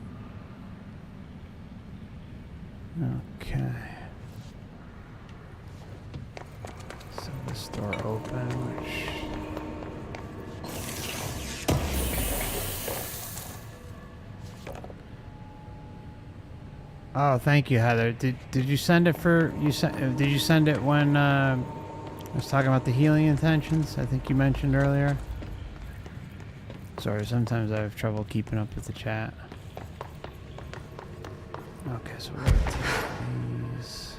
Okay. So this door open, which... Oh, thank you, Heather. Did you send it for... Did you send it when... I was talking about the healing intentions, I think you mentioned earlier. Sorry, sometimes I have trouble keeping up with the chat. Okay, so we're gonna take these.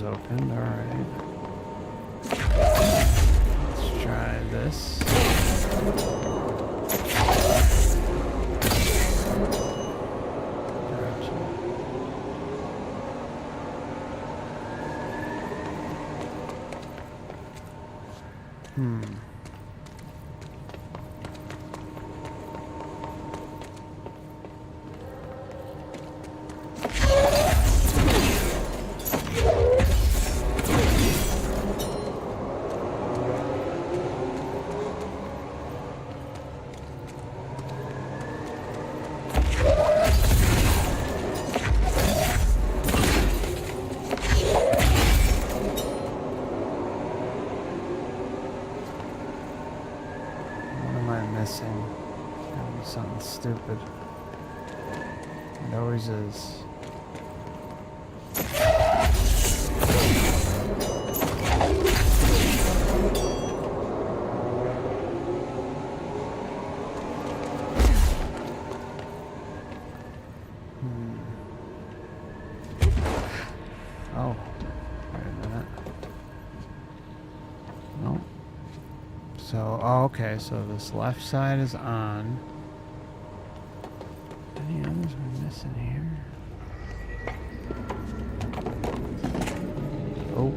Opened, alright. Let's try this. Stupid. It always is. Oh, wait a minute. No. So, oh, okay, so this left side is on. Any others we're missing here? Oh.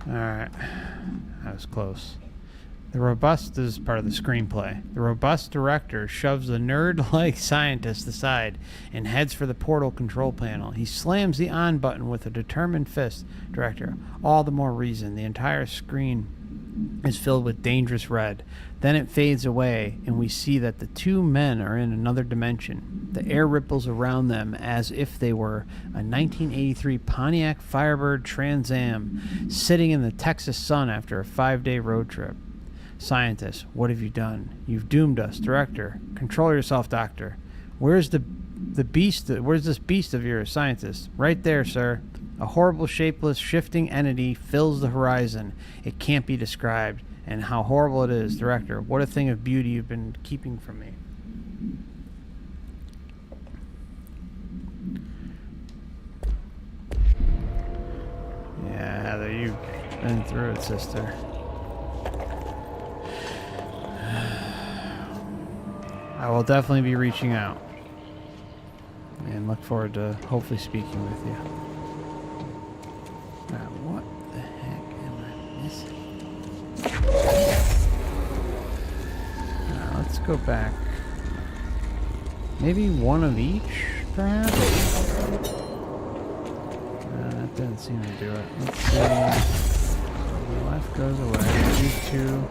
Alright. That was close. The robust is part of the screenplay. The robust director shoves the nerd-like scientist aside and heads for the portal control panel. He slams the on button with a determined fist. Director, all the more reason. The entire screen is filled with dangerous red. Then it fades away, and we see that the two men are in another dimension. The air ripples around them as if they were a 1983 Pontiac Firebird Trans Am sitting in the Texas sun after a 5-day road trip. Scientist, what have you done? You've doomed us. Director, control yourself, Doctor. Where's the beast? Where's this beast of yours? Scientist, right there, sir. A horrible, shapeless, shifting entity fills the horizon. It can't be described. And how horrible it is, Director. What a thing of beauty you've been keeping from me. Yeah, Heather, you've been through it, sister. I will definitely be reaching out. And look forward to hopefully speaking with you. What the heck am I missing? Let's go back. Maybe one of each, perhaps? That didn't seem to do it. Let's see. The left goes away. These two.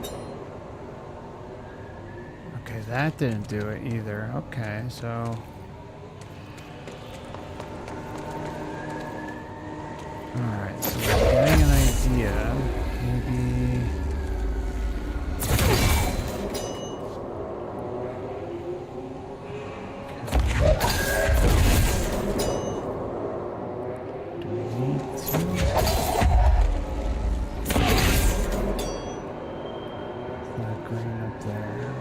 Okay, that didn't do it either. Okay, so... Alright, so we're getting an idea. Maybe... Do we need to? That green up there.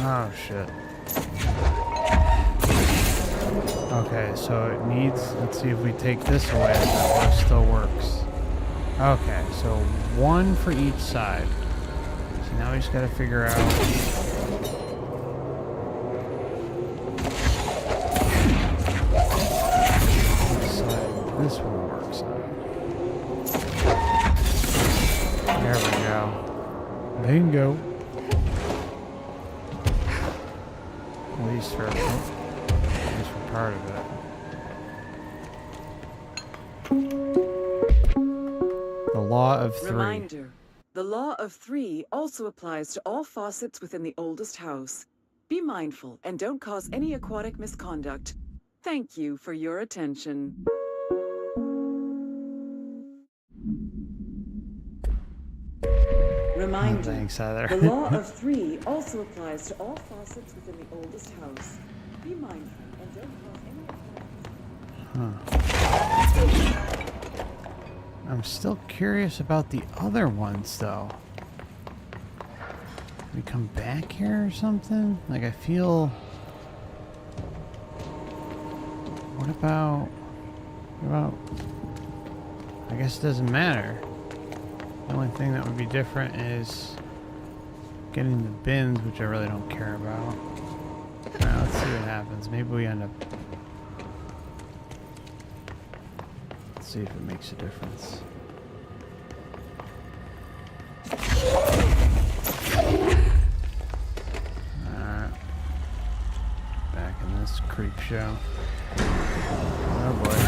Oh shit. Okay, so it needs, let's see if we take this away, that still works. Okay, so one for each side. So now we just gotta figure out which side this one works on. There we go. Bingo. At least for part of it. The law of three. Reminder. The law of three also applies to all faucets within the oldest house. Be mindful and don't cause any aquatic misconduct. Thank you for your attention. Reminder. Oh, thanks, Heather. The law of three also applies to all faucets within the oldest house. Be mindful and don't cause any... I'm still curious about the other ones, though. Can we come back here or something? Like, I feel... What about... I guess it doesn't matter. The only thing that would be different is getting the bins, which I really don't care about. Alright, let's see what happens. Maybe we end up... Let's see if it makes a difference. Alright. Back in this creep show. Oh boy.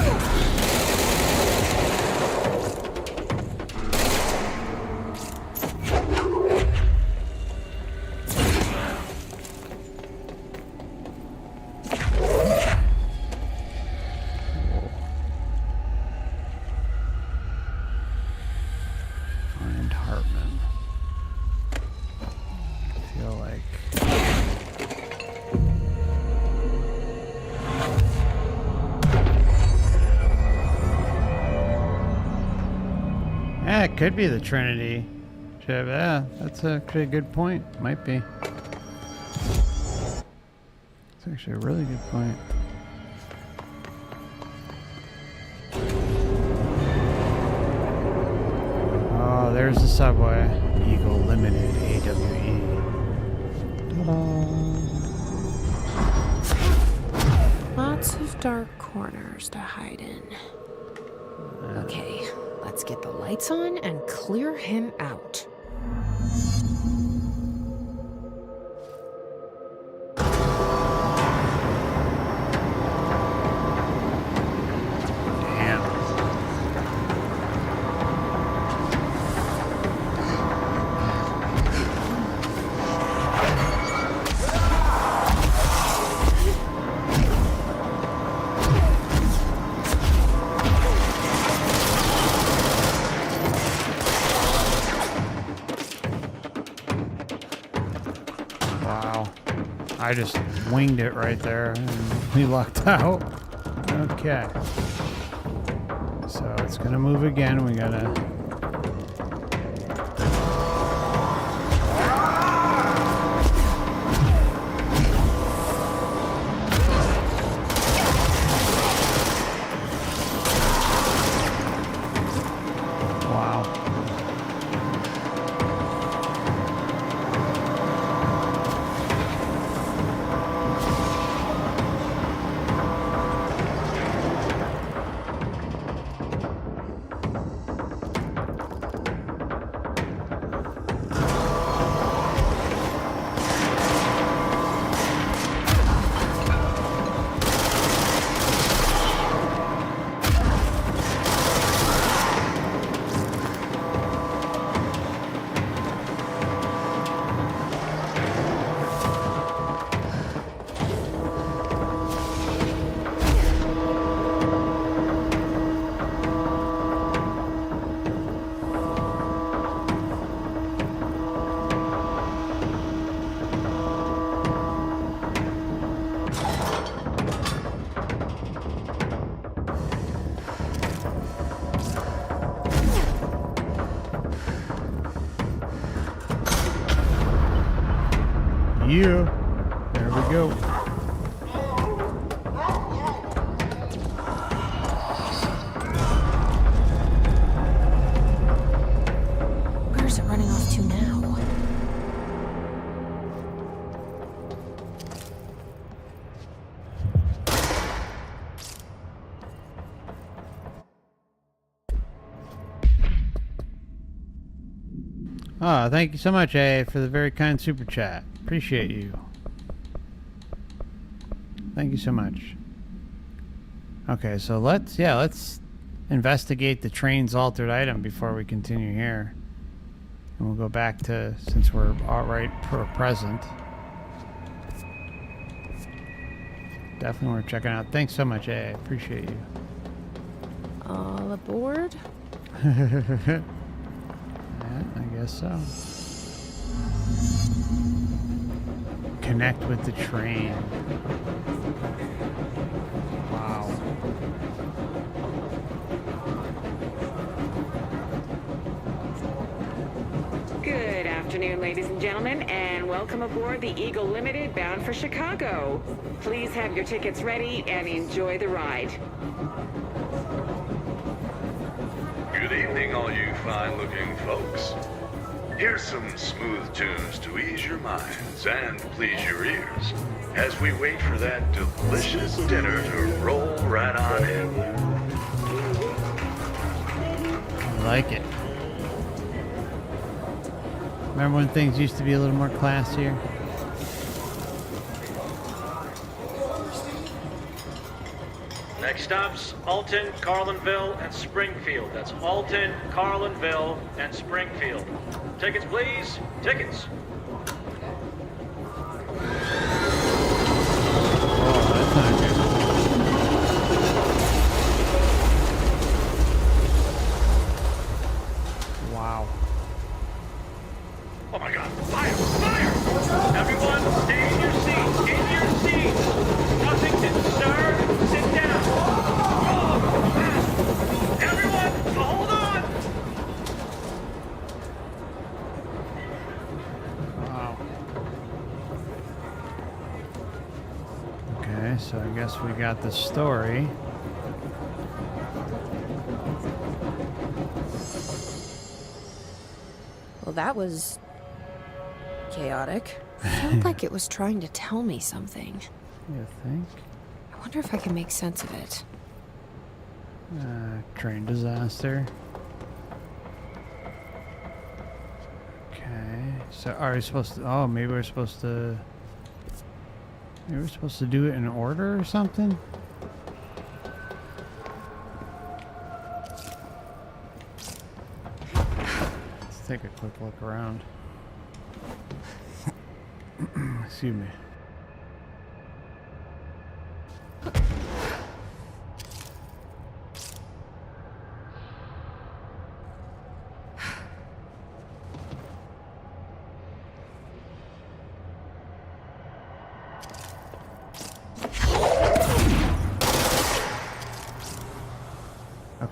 It could be the Trinity. Yeah, that's actually a good point. Might be. It's actually a really good point. Oh, there's the subway. Eagle Limited AWE. Ta-da. Lots of dark corners to hide in. Okay, let's get the lights on and clear him out. I just winged it right there and we lucked out. Okay. So it's gonna move again. We gotta. Yeah, there we go. Where's it running off to now? Oh, thank you so much, A, for the very kind super chat. Appreciate you. Thank you so much. Okay, so let's investigate the train's altered item before we continue here. And we'll go back to, since we're all right for present. Definitely worth checking out. Thanks so much, A. Appreciate you. All aboard? Yeah, I guess so. Connect with the train. Wow. Good afternoon, ladies and gentlemen, and welcome aboard the Eagle Limited bound for Chicago. Please have your tickets ready and enjoy the ride. Good evening, all you fine-looking folks. Here's some smooth tunes to ease your minds and please your ears as we wait for that delicious dinner to roll right on in. I like it. Remember when things used to be a little more classier? Next stops, Alton, Carlinville, and Springfield. That's Alton, Carlinville, and Springfield. Tickets, please. Tickets. Wow. Oh my god, fire! Fire! Everyone, stay in your seats. In your seats. Nothing to disturb. Sit down. Everyone, hold on. Wow. Okay, so I guess we got the story. Well, that was chaotic. Felt like it was trying to tell me something. You think? I wonder if I can make sense of it. Train disaster. Okay, so are we supposed to? Oh, maybe we're supposed to. Maybe we're supposed to do it in order or something. Let's take a quick look around. Excuse me.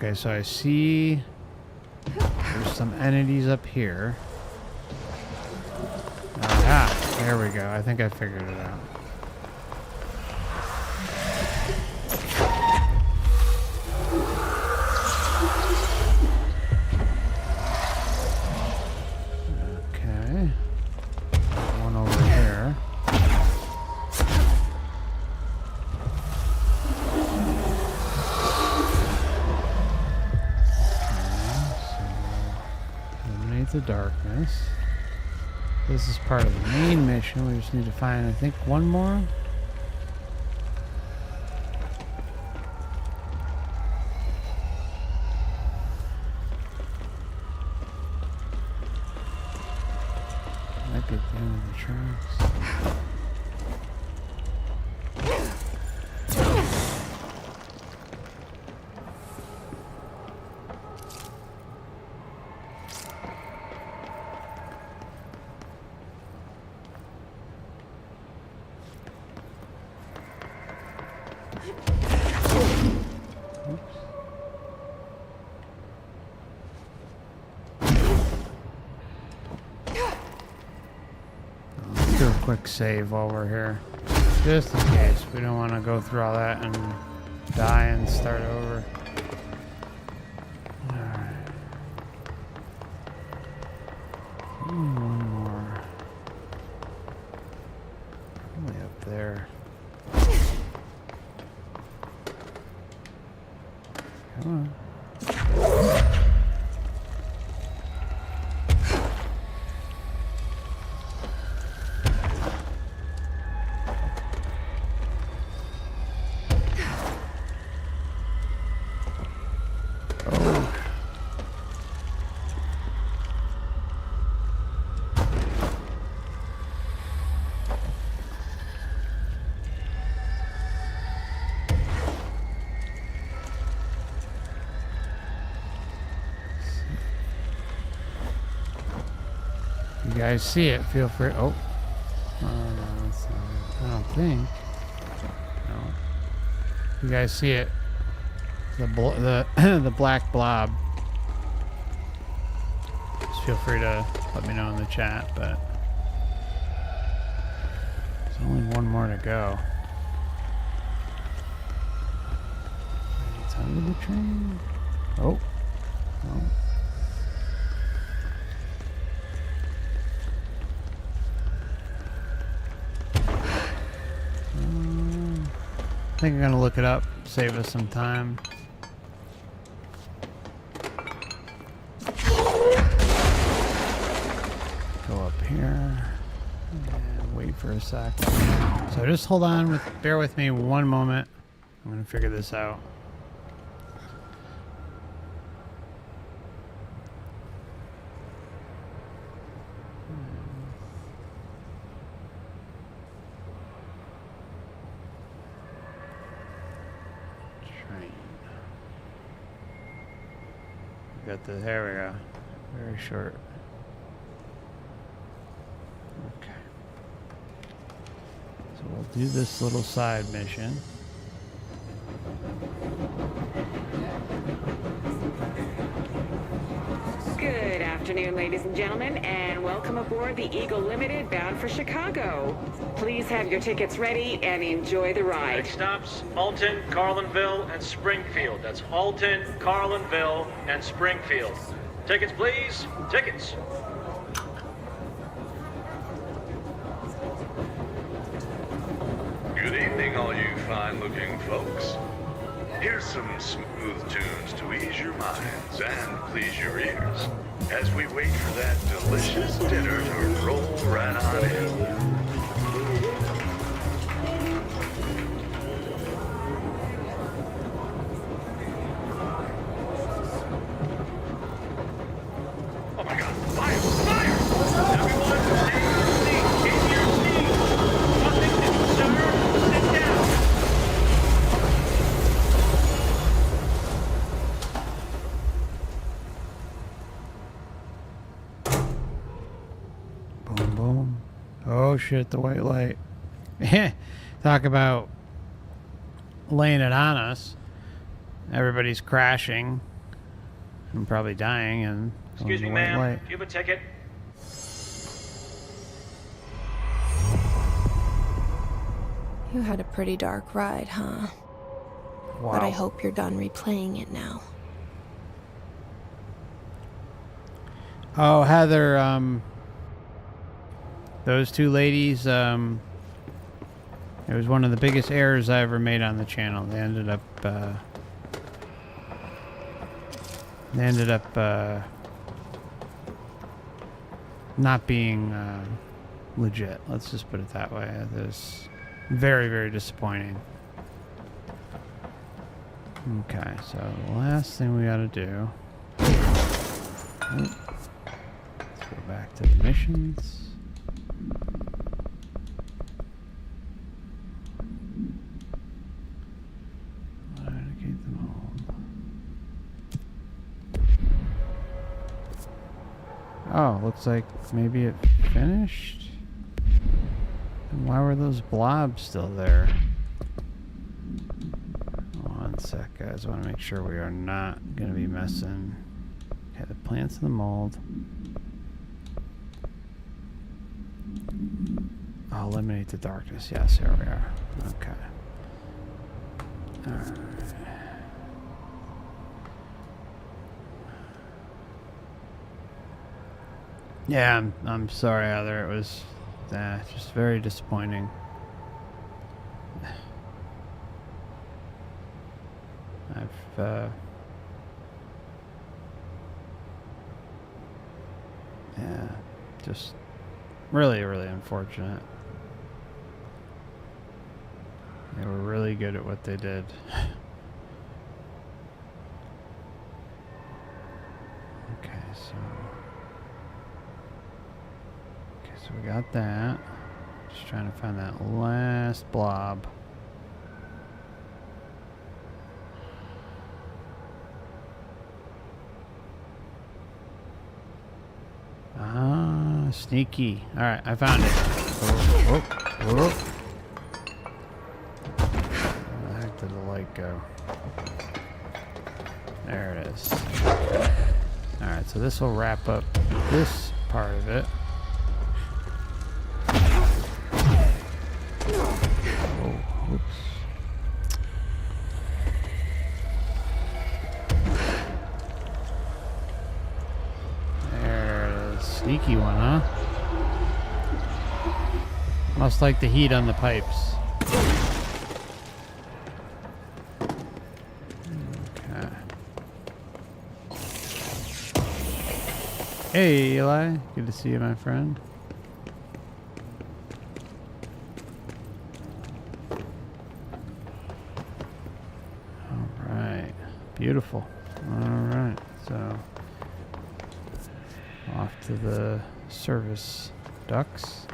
Okay, so I see there's some entities up here. Ah, there we go. I think I figured it out. Okay. One over here. The darkness. This is part of the main mission. We just need to find, I think, one more. Might be at the end of the tracks. Quick save while we're here, just in case. We don't want to go through all that and die and start over. Alright. One more. Probably up there. Come on. You guys see it, feel free. Oh, that's not it. I don't think. No. You guys see it? The black blob. Just feel free to let me know in the chat. But there's only one more to go. It's under the train. Oh. No. I think I'm gonna look it up, save us some time. Go up here and wait for a sec. So just hold on, bear with me one moment. I'm gonna figure this out. There we go. Very short. Okay. So we'll do this little side mission. Good afternoon, ladies and gentlemen, and welcome aboard the Eagle Limited bound for Chicago. Please have your tickets ready and enjoy the ride. Next stops, Alton, Carlinville, and Springfield. That's Alton, Carlinville, and Springfield. Tickets, please. Tickets. Good evening, all you fine-looking folks. Here's some smooth tunes to ease your minds and please your ears as we wait for that delicious dinner to roll right on in. Oh shit, the white light. Talk about laying it on us. Everybody's crashing. I'm probably dying and Excuse me, going white ma'am. light. Do you have a ticket? You had a pretty dark ride, huh? Wow. But I hope you're done replaying it now. Oh, Heather, those two ladies, it was one of the biggest errors I ever made on the channel. They ended up, not being, legit. Let's just put it that way. It was very, very disappointing. Okay, so the last thing we gotta do... Let's go back to the missions. Eradicate them all. Oh, looks like maybe it finished? And why were those blobs still there? One sec, guys. I want to make sure we are not going to be messing. Okay, the plants in the mold. Oh, eliminate the darkness. Yes, here we are. Okay. Alright. Yeah, I'm sorry, Heather. It was just very disappointing. Yeah, just really, really unfortunate. They were really good at what they did. Okay, so we got that. Just trying to find that last blob. Ah, sneaky. Alright, I found it. Whoa, whoa, whoa. Where the heck did the light go? There it is. Alright, so this will wrap up this part of it. Oh, whoops. Sneaky one, huh? Must like the heat on the pipes. Okay. Hey, Eli. Good to see you, my friend. Alright. Beautiful. Alright, so... off to the service ducts.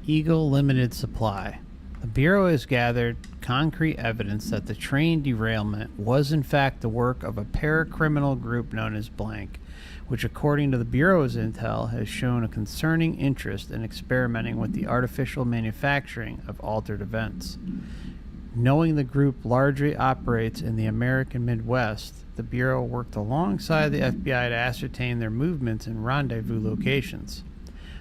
Eagle Limited Supply. The Bureau has gathered concrete evidence that the train derailment was in fact the work of a paracriminal group known as Blank, which according to the Bureau's intel has shown a concerning interest in experimenting with the artificial manufacturing of altered events. Knowing the group largely operates in the American Midwest, the Bureau worked alongside the FBI to ascertain their movements and rendezvous locations.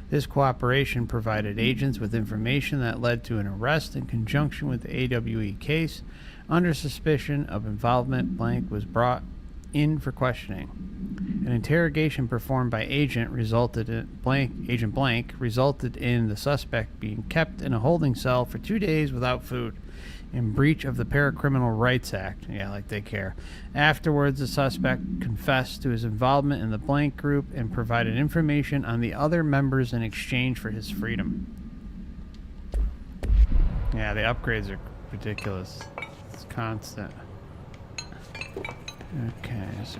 This cooperation provided agents with information that led to an arrest in conjunction with the AWE case. Under suspicion of involvement, Blank was brought in for questioning. An interrogation performed by Agent Blank resulted in the suspect being kept in a holding cell for 2 days without food, in breach of the Paracriminal Rights Act. Yeah, like they care. Afterwards, the suspect confessed to his involvement in the Blank group and provided information on the other members in exchange for his freedom. Yeah, the upgrades are ridiculous. It's constant. Okay, so...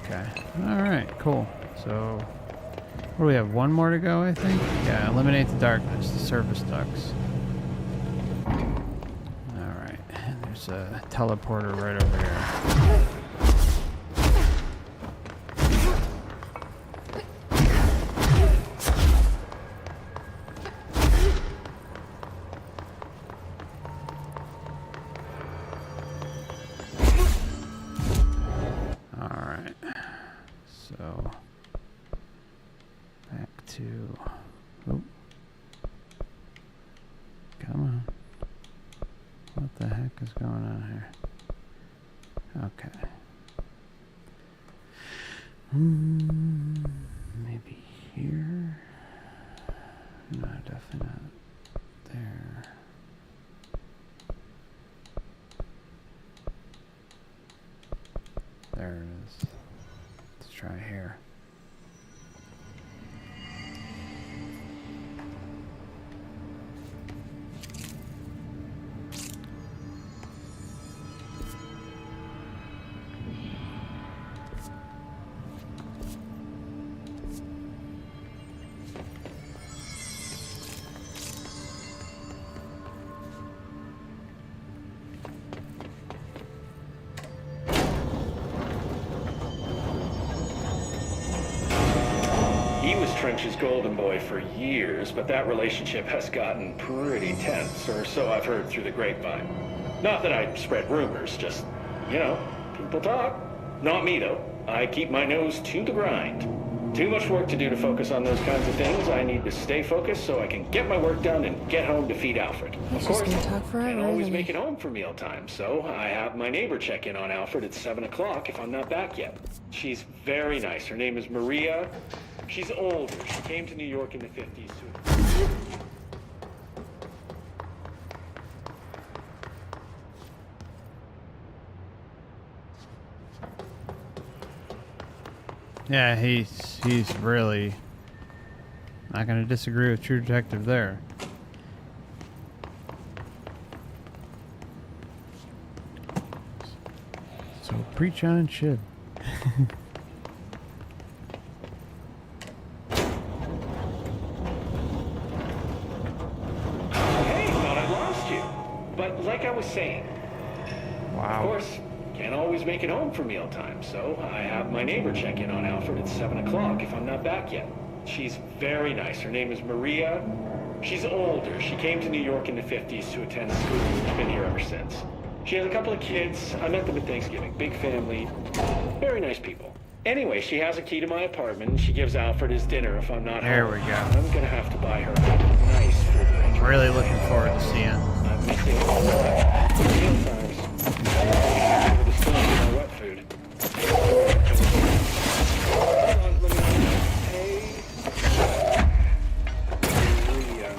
Okay. Alright, cool. So... What do we have? One more to go, I think? Yeah, eliminate the darkness, the service ducts. Alright, and there's a teleporter right over here. Maybe here? No, definitely not there. There it is. Let's try here. Trench's golden boy for years, but that relationship has gotten pretty tense, or so I've heard through the grapevine. Not that I spread rumors, just, you know, people talk. Not me, though. I keep my nose to the grind. Too much work to do to focus on those kinds of things. I need to stay focused so I can get my work done and get home to feed Alfred. Of course, can't always make it home for mealtime, so I have my neighbor check in on Alfred at 7 o'clock if I'm not back yet. She's very nice. Her name is Maria. She's older. She came to New York in the 50s too. Yeah, he's really not going to disagree with True Detective there. So preach on shit. Saying. Wow. Of course, can't always make it home for mealtime, so I have my neighbor check in on Alfred at 7 o'clock if I'm not back yet. She's very nice. Her name is Maria. She's older. She came to New York in the 50s to attend school. She's been here ever since. She has a couple of kids. I met them at Thanksgiving. Big family. Very nice people. Anyway, she has a key to my apartment. She gives Alfred his dinner if I'm not there home. We go. I'm gonna have to buy her a nice food arrangement. I'm really looking forward to seeing. I'm missing all the meal times. Over the stove with my wet food. Hold on, let me... Hey... Maria.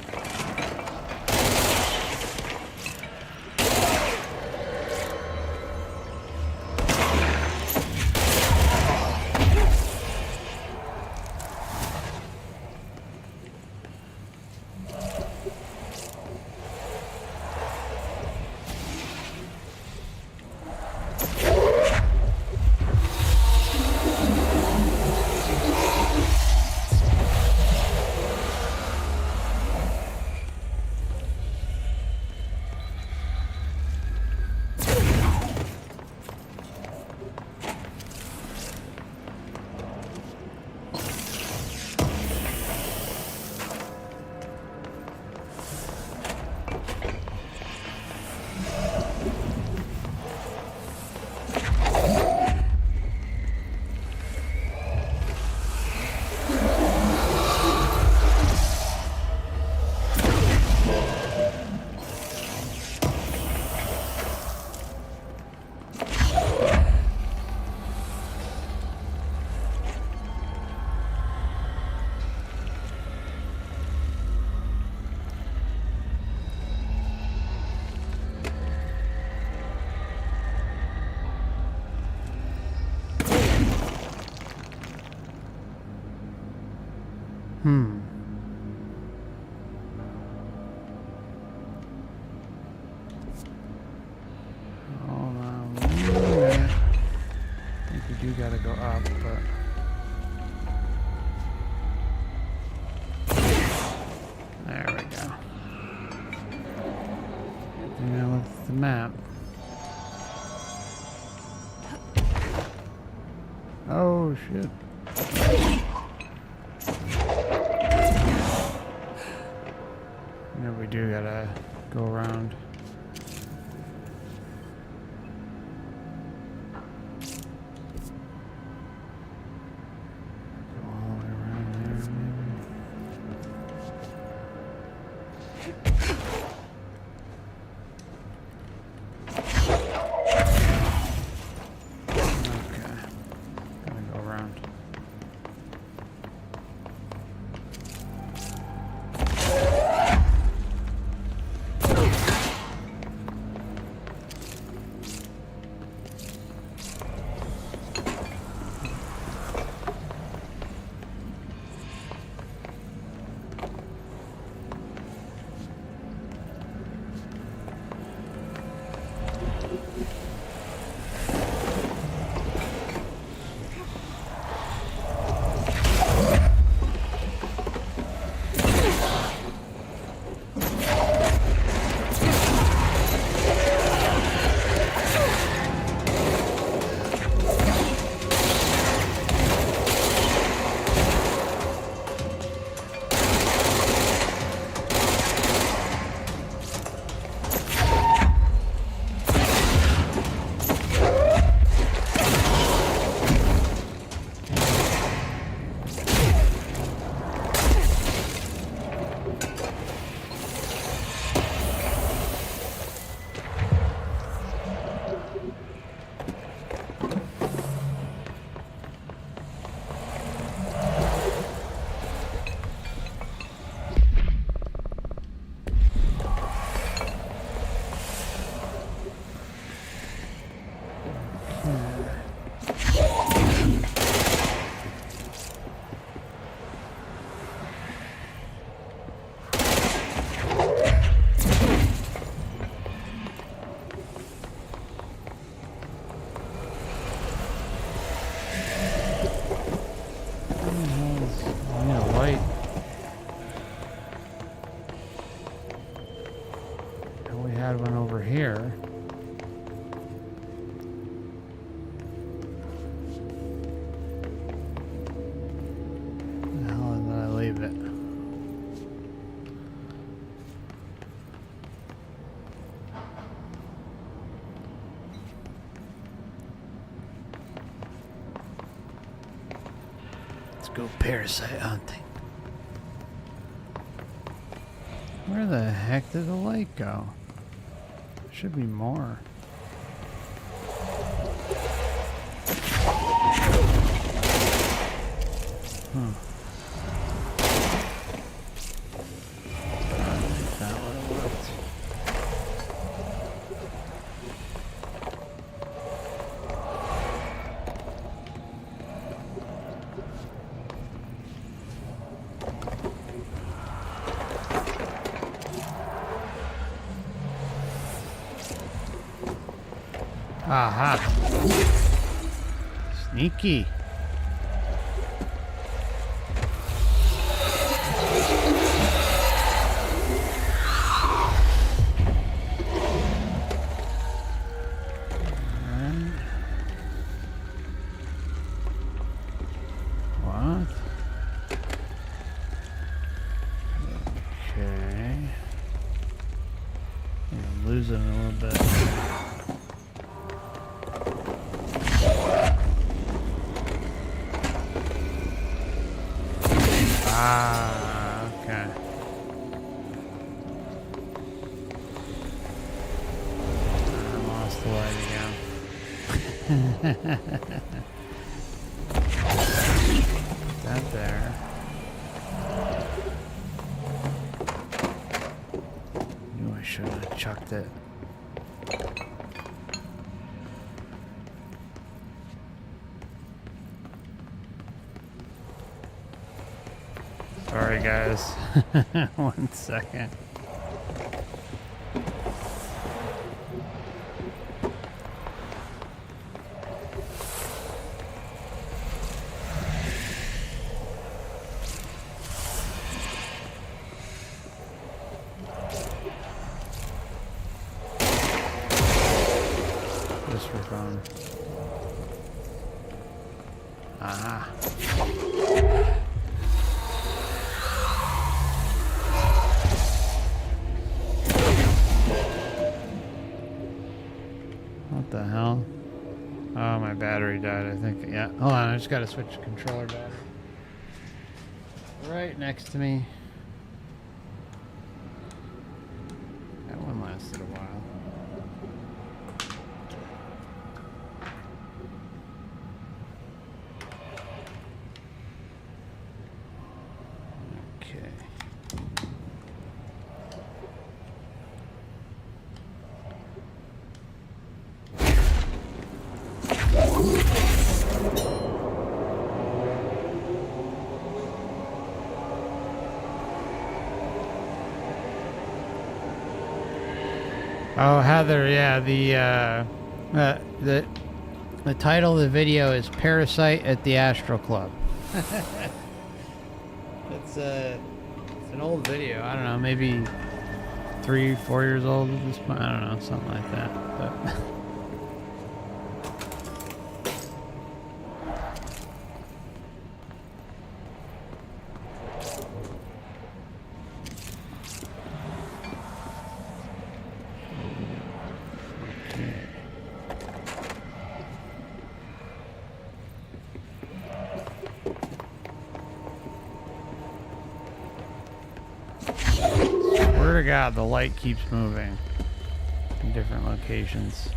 the map. Oh shit. Yeah, we do gotta go around. Go all the way around there, maybe. Here. Where the hell did I leave it? Let's go parasite hunting. Where the heck did the light go? Should be more. Huh. That would have worked. Aha. Sneaky. What? Okay. I'm losing a little bit. Ah, okay. I lost the light again. That there. Knew I should have chucked it. Sorry guys, 1 second. microphone. Aha. What the hell? Oh, my battery died, I think. Yeah, hold on, I just gotta switch the controller battery. Right next to me. That one lasted a while. Oh, Heather, yeah, the title of the video is Parasite at the Astral Club. It's an old video. I don't know, maybe 3-4 years old at this point. I don't know, something like that. But God, the light keeps moving in different locations.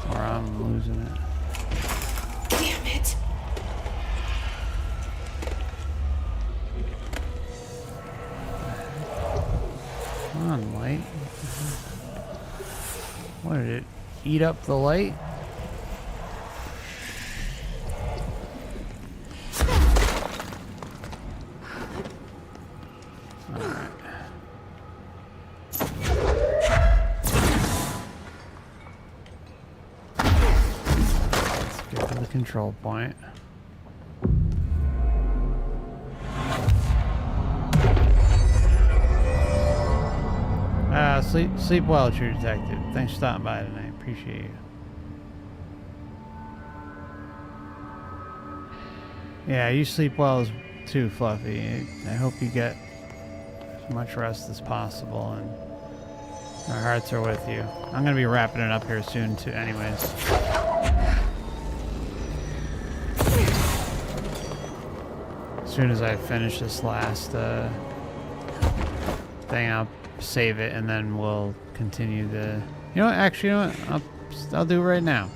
Or I'm losing it. Damn it. Come on, light. What did it eat up the light? Control point. Sleep well, True Detective. Thanks for stopping by tonight. Appreciate you. Yeah, you sleep well too, Fluffy. I hope you get as much rest as possible, and our hearts are with you. I'm gonna be wrapping it up here soon too, anyways. As soon as I finish this last thing, I'll save it, and then we'll continue the... You know what? Actually, you know what? I'll do it right now.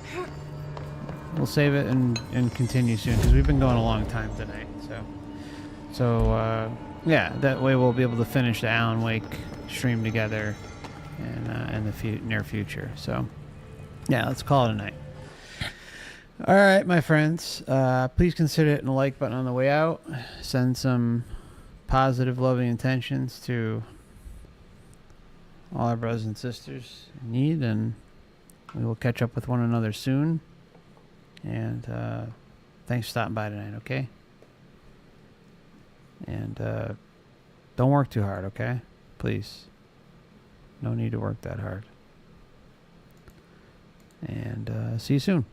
We'll save it and continue soon, because we've been going a long time tonight. So yeah, that way we'll be able to finish the Alan Wake stream together in the near future. So yeah, let's call it a night. All right, my friends, please consider hitting the like button on the way out. Send some positive, loving intentions to all our brothers and sisters in need, and we will catch up with one another soon. And thanks for stopping by tonight, okay? And don't work too hard, okay? Please. No need to work that hard. And see you soon.